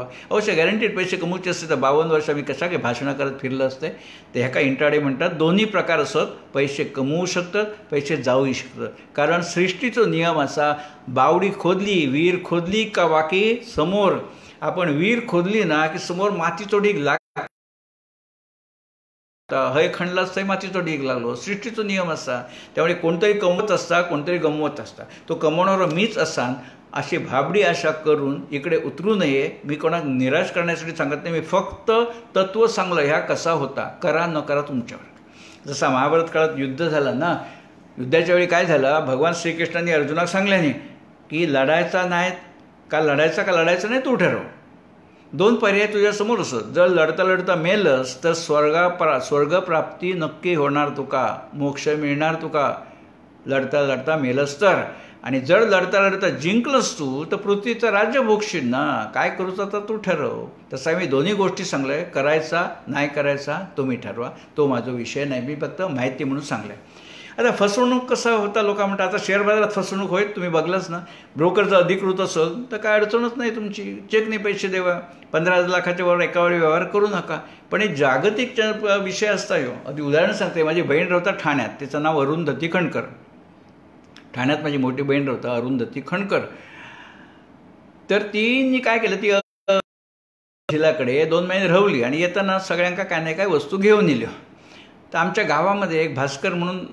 Speaker 1: ठरवा. अवश्य गॅरंटीड पैसे कमवचे असते तर 52 वर्ष मी कशा काही भाषणं करत फिरलं असते. ते ह्याका इंट्राडे म्हणतात. दोन्ही प्रकार असत, पैसे कमवू शकतात, पैसे जाऊही शकतात. कारण सृष्टीचो नियम असा, बावडी खोदली, विहीर खोदली का बाकी समोर आपण विहीर खोदली ना की समोर मातीचो ढीग हय खणलाच थंय मातीचो ढीग लागलो. सृष्टीचो नियम असा. त्यामुळे कोणतरी कमवत असता, कोणतरी गमवत असता. तो कमवणारा मीच असान अशी भाबडी आशा करून इकडे उतरू नये. मी कोणाक निराश करण्यासाठी सांगत नाही. मी फक्त तत्व सांगलं ह्या कसा होता, करा न करा तुमच्यावर. जसा महाभारत काळात युद्ध झालं ना, युद्धाच्या वेळी काय झालं, भगवान श्रीकृष्णांनी अर्जुनाक सांगल्याने की लढायचा नाही का लढायचा नाही तू ठरव. 2 पर्याय तुझ्यासमोर असत. जर लढता लढता मेलस तर स्वर्गप्राप्ती नक्की होणार तुका, मोक्ष मिळणार तुका लढता लढता मेलस तर. आणि जर लढता लढता जिंकलंस तू तर पृथ्वीचं राज्य भोगशील ना. काय करूचा तर तू ठरव. तसा मी दोन्ही गोष्टी सांगलोय, करायचा नाही करायचा तुम्ही ठरवा. तो माझा विषय नाही, मी फक्त माहिती म्हणून सांगलंय. आता फसवणूक कसा होता, लोक म्हणतात आता शेअर बाजारात फसवणूक होईल. तुम्ही बघलंच ना, ब्रोकर जर अधिकृत असेल तर काय अडचणच नाही तुमची. चेकने पैसे देवा, 15 लाखाच्या वर एकावेळी व्यवहार करू नका. पण हे जागतिक विषय असता हो. आधी उदाहरण सांगते. माझी बहीण राहता ठाण्यात, तिचं नाव अरुंधती खणकर. ठाण्यात माझी मोठी बहीण राहता अरुंधती खणकर. तर तिने काय केलं, ती जिल्ह्याकडे 2 महिने राहिली आणि येताना सगळ्यांका काय नाही काय वस्तू घेऊन येल्यो. तर आमच्या गावामध्ये एक भास्कर म्हणून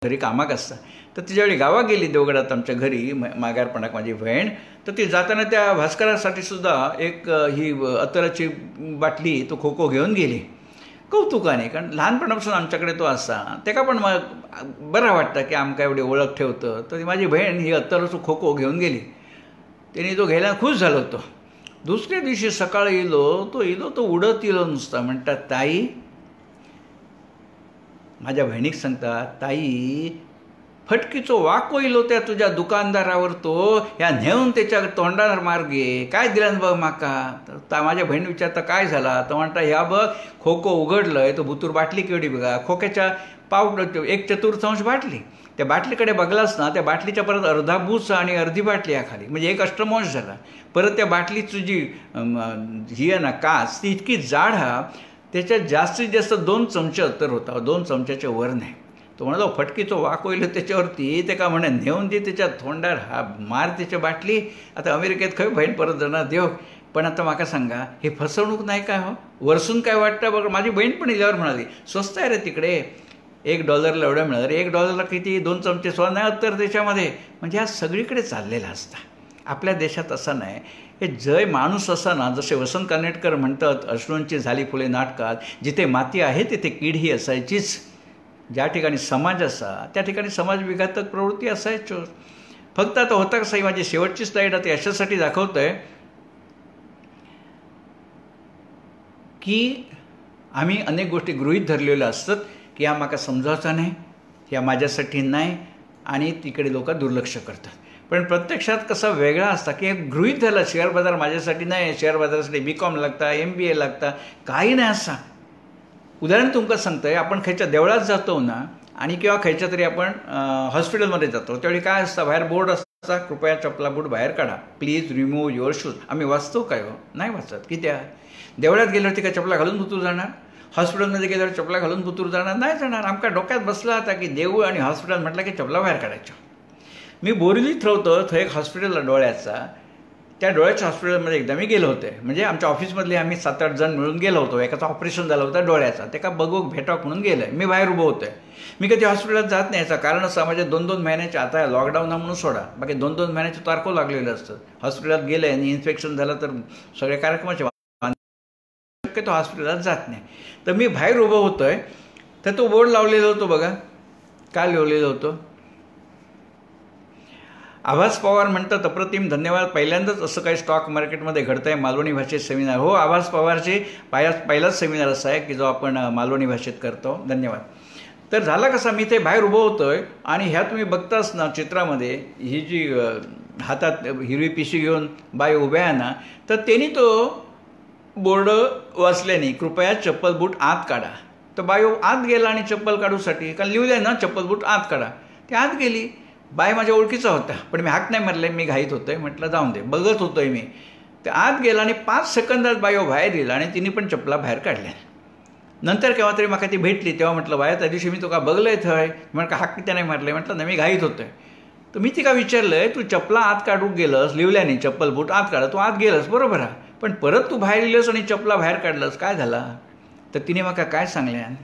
Speaker 1: घरी कामाक असता. तर तिच्यावेळी गावात गेली देवगडात आमच्या घरी माघारपणाक माझी बहीण. तर ती जाताना त्या भास्करासाठी सुद्धा एक ही अत्तराची बाटली तो खोको घेऊन गेली कौतुकाने. कारण लहानपणापासून आमच्याकडे तो असा, त्याका पण बरं वाटतं की आमका एवढी ओळख ठेवतं. तर माझी बहीण ही अत्तराचो खोको घेऊन गेली. तिने तो घ्यायला खुश झालो होतो. दुसऱ्या दिवशी सकाळी येलो तो उडत येलो नुसता. म्हणतात ताई, माझ्या बहिणीक सांगतात, ताई फटकीचो वाको येलो त्या तुझ्या दुकानदारावर, तो ह्या नेऊन त्याच्या तोंडार मार्गे काय दिल्यान बघ माका. तर माझ्या बहीण विचारता काय झाला. तर म्हणता ह्या बघ खोको उघडलंय, तो भुतूर बाटली केवढी बघा, खोक्याच्या 1/4 बाटली. त्या बाटलीकडे बघलास ना, त्या बाटलीच्या परत अर्धा बूच आणि अर्धी बाटली या खाली, म्हणजे 1 अष्टमांश झाला. परत त्या बाटलीची जी ही आहे ना काच, ती इतकी जाड हा, त्याच्यात जास्तीत जास्त 2 चमचे अत्तर होता, 2 चमच्याच्या वर नाही. तो म्हणाला फटकीचो वाक होईल त्याच्यावरती, ते का म्हणे नेऊन दे त्याच्या तोंडार हा मार त्याच्या बाटली. आता अमेरिकेत खंय बहीण परत जाणार देव. पण आता माका सांगा, हे फसवणूक नाही काय हो. वरसून काय वाटतं बघ. माझी बहीण पण इल्यावर म्हणाली स्वस्त आहे रे तिकडे, $1 एवढं मिळणार. $1 किती, 2 चमचे सोळा नाही अत्तर त्याच्यामध्ये. म्हणजे हा सगळीकडे चाललेला असता. आपल्या देशात असं नाही. हे जय माणूस असा ना, जसे वसंत कानेटकर म्हणतात अश्रूंची झाली फुले नाटकात, जिथे माती आहे तिथे कीड ही असायचीच. ज्या ठिकाणी समाज असा त्या ठिकाणी समाज विघातक प्रवृत्ती असायचोच. फक्त आता होता कसं, ही माझी शेवटची स्लाईड आता अशासाठी दाखवतोय की आम्ही अनेक गोष्टी गृहीत धरलेल्या असतात की ह्या माका समजावचा नाही, ह्या माझ्यासाठी नाही, आणि तिकडे लोक दुर्लक्ष करतात. पण प्रत्यक्षात कसा वेगळा असता की एक गृहीत धरला शेअर बाजार माझ्यासाठी नाही, शेअर बाजारासाठी BCom लागता, MBA लागता, काही नाही असा. उदाहरण तुमका सांगतोय, आपण खयच्या देवळात जातो ना, आणि किंवा खयच्या तरी आपण हॉस्पिटलमध्ये जातो, त्यावेळी काय असतं, बाहेर बोर्ड असता, कृपया चपला बूट बाहेर काढा, प्लीज रिमूव्ह युअर शूज. आम्ही वाचतो काय हो, नाही वाचत. की त्या देवळात गेल्यावरती काय चपला घालून भुतूर जाणार, हॉस्पिटलमध्ये गेल्यावर चपला घालून भुतूर जाणार नाही जाणार. आमका डोक्यात बसला आता की देऊळ आणि हॉस्पिटल म्हटलं की चपला बाहेर काढायच्या. मी बोरिवलीत राहतो, थंय एक हॉस्पिटल डोळ्याचा. त्या डोळ्याच्या हॉस्पिटलमध्ये एकदा मी गेलो होते. म्हणजे आमच्या ऑफिसमधले आम्ही 7-8 जण मिळून गेलो होतो. एकाचं ऑपरेशन झालं होतं डोळ्याचा, त्याका बघूक भेटाक म्हणून गेलं आहे. मी बाहेर उभं होतो आहे. मी कधी हॉस्पिटलात जात नाही. याचं कारण असं, माझ्या 2-2 महिन्याच्या, आता लॉकडाऊन हा म्हणून सोडा, बाकी 2-2 महिन्याचे तारखो लागलेलं असतं. हॉस्पिटलात गेलं आणि इन्फेक्शन झालं तर सगळे कार्यक्रमाचे शक्यतो हॉस्पिटलात जात नाही. तर मी बाहेर उभं होतो आहे. तर तो बोर्ड लावलेला होतो बघा, काय लिहिलेलं होतं, आभास पवार म्हणतात अप्रतिम धन्यवाद, पहिल्यांदाच असं काही स्टॉक मार्केटमध्ये घडतं आहे, मालवणी भाषेत सेमिनार. हो, आभास पवारचे पहिलाच सेमिनार असा आहे की जो आपण मालवणी भाषेत करतो. धन्यवाद. तर झाला कसा, मी ते बाहेर उभं होतो आहे आणि ह्या तुम्ही बघताच ना चित्रामध्ये, ही जी हातात हिरवी पिशवी घेऊन बाई उभ्या आहे ना, तर त्यांनी तो बोर्ड वाचल्याने कृपया चप्पल बूट आत काढा. तर बाई आत गेला आणि चप्पल काढूसाठी, कारण लिहिलं आहे ना चप्पल बूट आत काढा. ती आत गेली. बाय माझ्या ओळखीचा होता, पण मी हाक नाही मारले, मी घाईत होतोय, म्हटलं जाऊन दे, बघत होतोय मी. ते आत गेला आणि 5 सेकंदात बायो बाहेर येईल आणि तिने पण चपला बाहेर काढल्या. नंतर केव्हा तरी मला ती भेटली, तेव्हा म्हटलं बाया त्या दिवशी मी तुका बघलंय थंय, म्हटलं हाक किती नाही मारले, म्हटलं नाही मी घाईत होतोय. तर मी तिका विचारलंय, तू चपला आत काढून गेलंस, लिवल्याने चप्पल बूट आत काढ, तू आत गेलंस बरोबर आहे, पण परत तू बाहेर येलस आणि चपला बाहेर काढलंस, काय झाला? तर तिने माका काय सांगल्यान,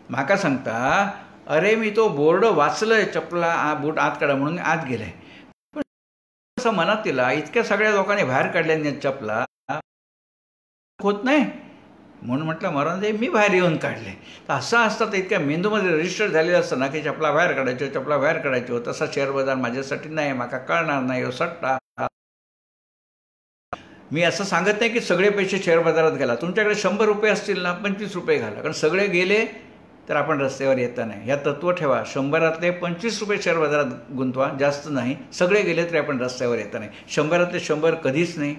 Speaker 1: माका सांगता, अरे मी तो बोर्ड वाचलंय, चपला बूट आत काढा म्हणून आत गेलाय. पण असं मनात तिला इतक्या सगळ्या लोकांनी बाहेर काढल्या चपला होत नाही म्हणून म्हटलं मरण दे, मी बाहेर येऊन काढले. तर असं असतं, तर इतक्या मेंदूमध्ये रजिस्टर झालेलं असतं ना की चपला बाहेर काढायचो, चपला बाहेर काढायचो. तसा शेअर बाजार माझ्यासाठी नाही, माका कळणार नाही, हो सट्टा. मी असं सांगत नाही की सगळे पैसे शेअर बाजारात घाला, तुमच्याकडे 100 रुपये असतील ना 25 रुपये घाला, कारण सगळे गेले तर आपण रस्त्यावर येता नाही. ह्या तत्त्व ठेवा, 100रातले 25 रुपये शेअर बाजारात गुंतवा, जास्त नाही. सगळे गेले तरी आपण रस्त्यावर येता नाही. 100रातले 100 कधीच नाही.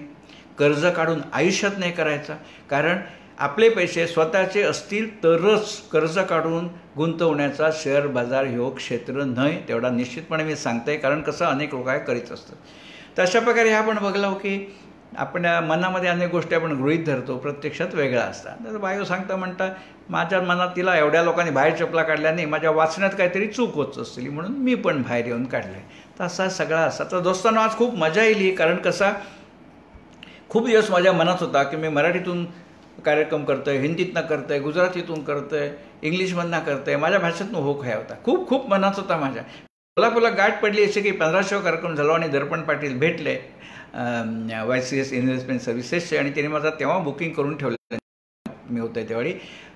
Speaker 1: कर्ज काढून आयुष्यात नाही करायचा, कारण आपले पैसे स्वतःचे असतील तरच कर्ज काढून गुंतवण्याचा शेअर बाजार ह्यो क्षेत्र नाही, तेवढा निश्चितपणे मी सांगते. कारण कसं अनेक लोक काय करीत असतात. तर अशा प्रकारे ह्या आपण बघलो की आपण मनामध्ये अनेक गोष्टी आपण गृहीत धरतो, प्रत्यक्षात वेगळ्या असतात. तर बायो सांगता म्हणता माझ्या मनात तिला एवढ्या लोकांनी बाहेर चपला काढल्या नाही, माझ्या वाचण्यात काहीतरी चूक होत असतील म्हणून मी पण बाहेर येऊन काढले. तर असा सगळा असा. तर दोस्तांनो आज खूप मजा येईल, कारण कसा खूप दिवस माझ्या मनात होता की मी मराठीतून कार्यक्रम करतोय, हिंदीतनं करतोय, गुजरातीतून करतोय, इंग्लिशमधनं करतोय, माझ्या भाषेतनं हो खाया होता. खूप खूप मनात होता माझ्या. कोल्हापूरला गाठ पडली असे की 1500 कार्यक्रम झालो आणि दर्पण पाटील भेटले YCS इन्व्हेस्टमेंट सर्व्हिसेसचे, आणि त्याने माझा तेव्हा बुकिंग करून ठेवलं, मी होतोय त्यावेळी,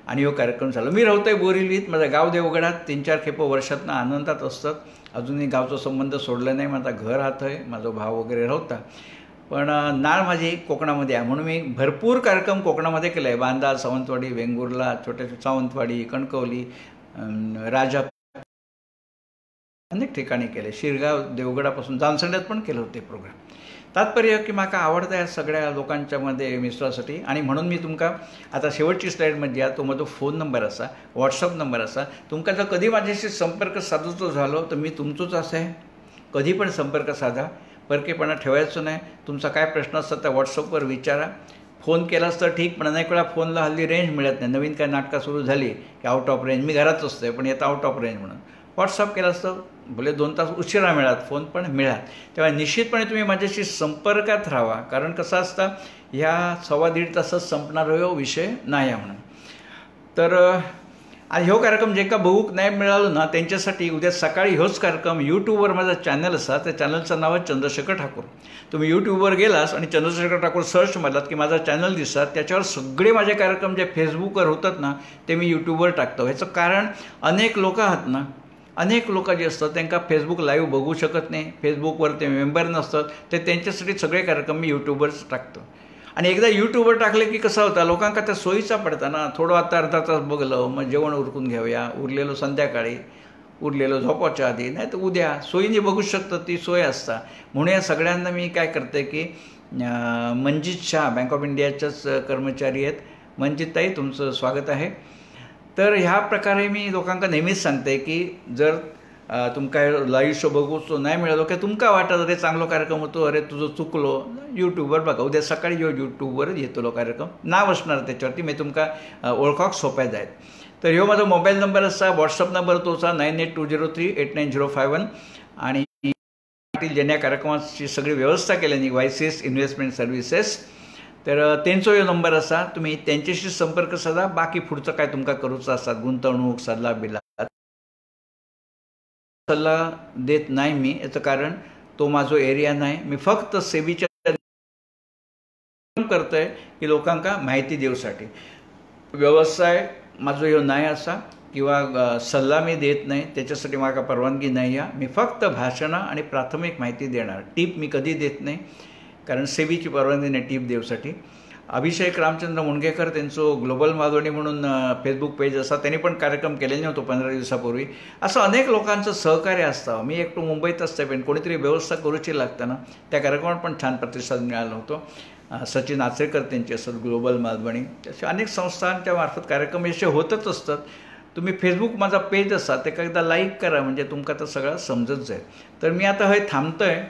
Speaker 1: आणि हो कार्यक्रम झाला. मी राहतोय बोरिवलीत, माझं गाव देवगडात. 3-4 खेप वर्षातनं आनंदात असतात. अजूनही गावचा संबंध सोडला नाही. माझा घर राहतोय, माझा भाव वगैरे राहता, पण नाळ माझी कोकणामध्ये आहे म्हणून मी भरपूर कार्यक्रम कोकणामध्ये केले आहे. बांदा, सावंतवाडी, वेंगुर्ला, छोट्या सावंतवाडी, कणकवली, राजा, अनेक ठिकाणी केले. शिरगाव, देवगडापासून जामसंड्यात पण केले होते प्रोग्राम. तात्पर्य की माका आवडतं या सगळ्या लोकांच्या मध्ये मिसळासाठी, आणि म्हणून मी तुमका आता शेवटची स्लाईडमध्ये या तो माझा फोन नंबर असा, व्हॉट्सअप नंबर असा. तुमका जर कधी माझ्याशी संपर्क साधूचो झालो तर मी तुमचोच असं आहे, कधी पण संपर्क साधा, परकेपणा ठेवायचं नाही. तुमचा काय प्रश्न असतात त्या व्हॉट्सअपवर विचारा. फोन केलास तर ठीक, पण अनेक वेळा फोनला हल्ली रेंज मिळत नाही. नवीन काय नाटकं सुरू झाली की आउट ऑफ रेंज, मी घरात असतोय पण येतं आउट ऑफ रेंज म्हणून. व्हॉट्सअप केला असतं भले 2 तास उशिरा मिळात, फोन पण मिळात. तेव्हा निश्चितपणे तुम्ही माझ्याशी संपर्कात राहावा, कारण कसं असतं ह्या 1.25 तासात संपणार हो विषय नाही आहे म्हणून. तर आणि ह्यो कार्यक्रम जे का बघूक नाही मिळालं ना त्यांच्यासाठी उद्या सकाळी ह्योच कार्यक्रम यूट्यूबवर माझा चॅनल असा, त्या चॅनलचं नाव आहे चंद्रशेखर ठाकूर. तुम्ही यूट्यूबवर गेलास आणि चंद्रशेखर ठाकूर सर्च मारलात की माझा चॅनल दिसतात. त्याच्यावर सगळे माझे कार्यक्रम जे फेसबुकवर होतात ना ते मी यूट्यूबवर टाकतो. ह्याचं कारण अनेक लोक आहात ना, अनेक लोक जे असतात त्यांना फेसबुक लाईव्ह बघू शकत नाही, फेसबुकवर ते मेंबर नसतात, ते त्यांच्यासाठी सगळे कार्यक्रम मी यूट्यूबवरच टाकतो. आणि एकदा यूट्यूबवर टाकले की कसं होता लोकांना त्या सोयीचा पडता ना, थोडं आता अर्धा तास बघलं मग जेवण उरकून घेऊया, उरलेलं संध्याकाळी, उरलेलं झोपाच्या आधी, नाही तर उद्या सोयीने बघू शकतं, ती सोय असता. म्हणून या सगळ्यांना मी काय करते की मंजित शाह बँक ऑफ इंडियाच्याच कर्मचारी आहेत. मंजित ताई तुमचं स्वागत आहे. तर ह्या प्रकारे मी लोकांना नेहमीच सांगते की जर तुमका लाईव्ह शो बघूचो नाही मिळालो की तुमका वाटत अरे चांगला कार्यक्रम होतो, अरे तुझं चुकलो, यूट्यूबवर बघा. उद्या सकाळी जो यूट्यूबवर येतो कार्यक्रम, नाव असणार त्याच्यावरती, मी तुमका ओळखाक सोप्या जायत. तर ह्यो माझा मोबाईल नंबर असा, व्हॉट्सअप नंबर तोचा 9820389051. आणि ज्यांनी या कार्यक्रमाची सगळी व्यवस्था केल्याने YCS इन्व्हेस्टमेंट सर्व्हिसेस, तर त्यांचो ह्यो नंबर असा, तुम्ही त्यांच्याशी संपर्क साधा. बाकी पुढचं काय तुमका करूचं असतात, गुंतवणूक सल्ला बिला सल्ला देत नाही मी, याचं कारण तो माझा एरिया नाही. मी फक्त सेबीच्या करतोय की लोकांना माहिती देऊसाठी. व्यवसाय माझा ह्यो नाही असा किंवा सल्ला मी देत नाही, त्याच्यासाठी मला परवानगी नाही आहे. मी फक्त भाषणं आणि प्राथमिक माहिती देणार, टीप मी कधी देत नाही, कारण सेबीची परवानगी नाही टीप देऊसाठी. अभिषेक रामचंद्र मुणगेकर त्यांचं ग्लोबल मालवणी म्हणून फेसबुक पेज असा, त्यांनी पण कार्यक्रम केलेले नव्हतो 15 दिवसापूर्वी. असं अनेक लोकांचं सहकार्य असतं. मी एकटो मुंबईत असते पण कोणीतरी व्यवस्था करूची लागतं ना, त्या कार्यक्रमात पण छान प्रतिसाद मिळाला होतो. सचिन आचरेकर त्यांचे असतात ग्लोबल मालवणी, तसे अनेक संस्थांच्या मार्फत कार्यक्रम असे होतच असतात. तुम्ही फेसबुक माझा पेज असा ते एकदा लाईक करा, म्हणजे तुमका आता सगळं समजत जाईल. तर मी आता हे थांबतोय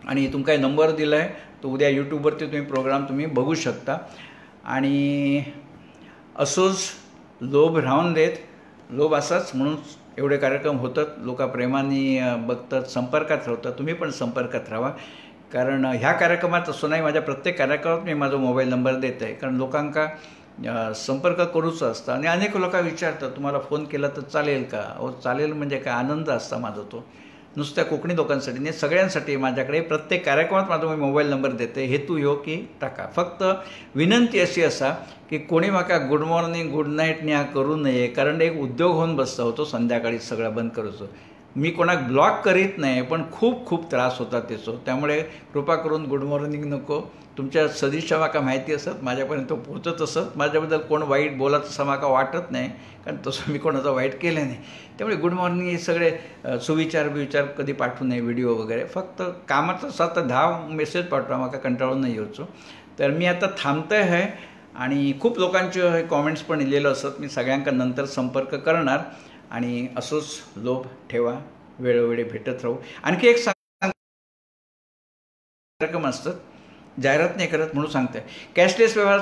Speaker 1: आणि तुमका नंबर दिला आहे, तो उद्या यूट्यूबवरती तुम्ही प्रोग्राम तुम्ही बघू शकता. आणि असोच लोभ राहून देत, लोभ असाच म्हणून एवढे कार्यक्रम होतात, लोक प्रेमाने बघतात, संपर्कात राहतात. तुम्ही पण संपर्कात राहा, कारण ह्या कार्यक्रमात असं नाही, माझ्या प्रत्येक कार्यक्रमात मी माझा मोबाईल नंबर देत आहे, कारण लोकांका संपर्क करूच असतं. आणि अनेक लोक विचारतात तुम्हाला फोन केला तर चालेल का? हो चालेल, म्हणजे काय आनंद असता माझा तो, नुसत्या कोकणी लोकांसाठी नाही, सगळ्यांसाठी माझ्याकडे प्रत्येक कार्यक्रमात माझा मी मोबाईल नंबर देते. हेतू ह्यो की टाका. फक्त विनंती अशी असा की कोणी म्हाका गुड मॉर्निंग गुड नाईट न्या करू नये, कारण एक उद्योग होऊन बसता होतो संध्याकाळी सगळं बंद करूचो. मी कोणाक ब्लॉक करीत नाही, पण खूप खूप त्रास होता त्याचो. त्यामुळे कृपा करून गुड मॉर्निंग नको. तुमच्या सदिच्छा म्हाका माहिती असत, माझ्यापर्यंत पोहोचत असत. माझ्याबद्दल कोण वाईट बोलत असं म्हाका वाटत नाही, कारण तसं मी कोणाचं वाईट केलं नाही. त्यामुळे गुड मॉर्निंग हे सगळे सुविचार बिविचार कधी पाठवू नये, व्हिडिओ वगैरे. फक्त कामाचं असं तर 10 मेसेज पाठवा, म्हाका कंटाळून नाही यायचो. तर मी आता थांबतोय आहे. आणि खूप लोकांचे कॉमेंट्स पण लिहिलेलं असत, मी सगळ्यांका नंतर संपर्क करणार. आणि असंच लोभ ठेवा, वेळोवेळी भेटत राहू. आणखी एक कार्यक्रम असतात, जाहिरात नाही करत म्हणून सांगते, कॅशलेस व्यवहार.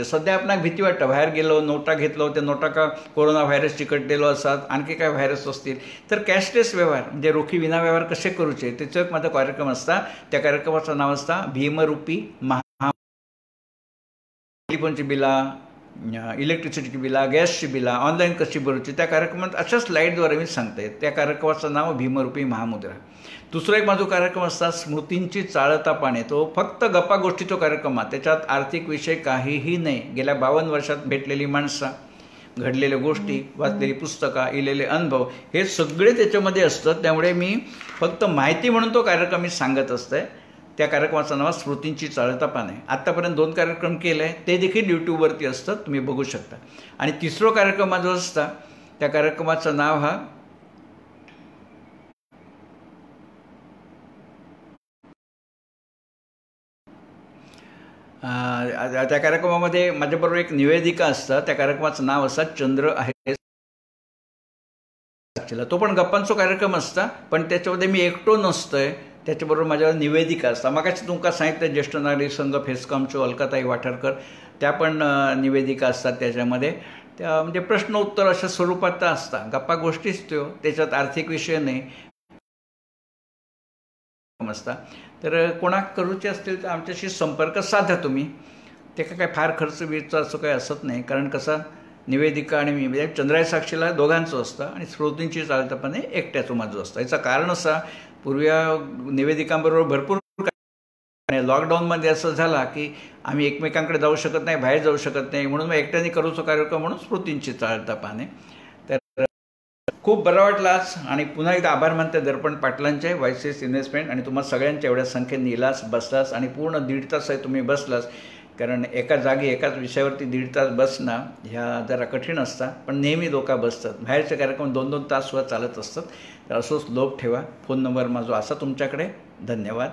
Speaker 1: सध्या आपणाक भीती वाटतं, बाहेर गेलो नोटा घेतलो, त्या नोटा का कोरोना व्हायरस चिकटलेलो असतात, आणखी काय व्हायरस असतील. तर कॅशलेस व्यवहार म्हणजे रोखी विना व्यवहार कसे करूचे त्याचा एक माझा कार्यक्रम असता. त्या कार्यक्रमाचं नाव असता भीमरूपी महा. टेलिफोनची बिला, इलेक्ट्रिसिटीची बिला, गॅसची बिला ऑनलाईन कशी भरूची, त्या कार्यक्रमात अशा स्लाईडद्वारे मी सांगते. त्या कार्यक्रमाचं नाव भीमरूपी महामुद्रा. दुसरा एक माझा कार्यक्रम असता स्मृतींची चाळता पाने. तो फक्त गप्पा गोष्टीचा कार्यक्रम आहे, त्याच्यात आर्थिक विषय काहीही नाही. गेल्या 52 वर्षात भेटलेली माणसं, घडलेल्या गोष्टी, वाचलेली पुस्तकं, इलेले अनुभव हे सगळे त्याच्यामध्ये असतात. त्यामुळे मी फक्त माहिती म्हणून तो कार्यक्रम मी सांगत असते. त्या कार्यक्रमाचं नाव स्मृतींची चाळता पाने. आत्तापर्यंत 2 कार्यक्रम केले आहे, ते देखील यूट्यूबवरती असतात, तुम्ही बघू शकता. आणि तिसरा कार्यक्रम माझा असता, त्या कार्यक्रमाचं नाव हा त्या कार्यक्रमामध्ये माझ्याबरोबर एक निवेदिका असतं. त्या कार्यक्रमाचं नाव असतं चंद्र आहे. तो पण गप्पांचा कार्यक्रम असता, पण त्याच्यामध्ये मी एकटो नसतोय, त्याच्याबरोबर माझ्यावर निवेदिका असतात. मगाशी तुमका सांगितलं ज्येष्ठ नागरिक संघ फेसकॉमच्या अलकाताई वाठारकर, त्या पण निवेदिका असतात त्याच्यामध्ये. त्या म्हणजे प्रश्न उत्तर अशा स्वरूपात असतात, गप्पा गोष्टीच त्यो, त्याच्यात आर्थिक विषय नाही असता. तर कोणाक करूचे असतील तर आमच्याशी संपर्क साधा तुम्ही. ते काय फार खर्च बिरचं असं काही असत नाही, कारण कसं निवेदिका आणि मी म्हणजे चंद्राय साक्षीला दोघांचं असतं आणि स्मृतींची चालतापणे एकट्याचं माझं असतं. याचं कारण असं, पूर्वी निवेदिकांबरोबर भरपूर लॉकडाऊनमध्ये असं झाला की आम्ही एकमेकांकडे जाऊ शकत नाही, बाहेर जाऊ शकत नाही, म्हणून मग एकट्याने करूचं कार्यक्रम म्हणून स्मृतींची चाळता पाने. तर खूप बरं वाटलं आज. आणि पुन्हा एकदा आभार मानते दर्पण पाटलांचे, व्हायसेस इन्व्हेस्टमेंट. आणि तुम्हाला सगळ्यांच्या एवढ्या संख्येने इलास बसलास आणि पूर्ण 1.5 तास आहे तुम्ही बसलास, कारण एका जागी एकाच विषयावरती 1.5 तास बसणं ह्या जरा कठीण असतात. पण नेहमी लोक बसतात, बाहेरचे कार्यक्रम 2-2 तास सुद्धा चालत असतात. तर असंच लोभ ठेवा. फोन नंबर माझा असा तुमच्याकडे. धन्यवाद.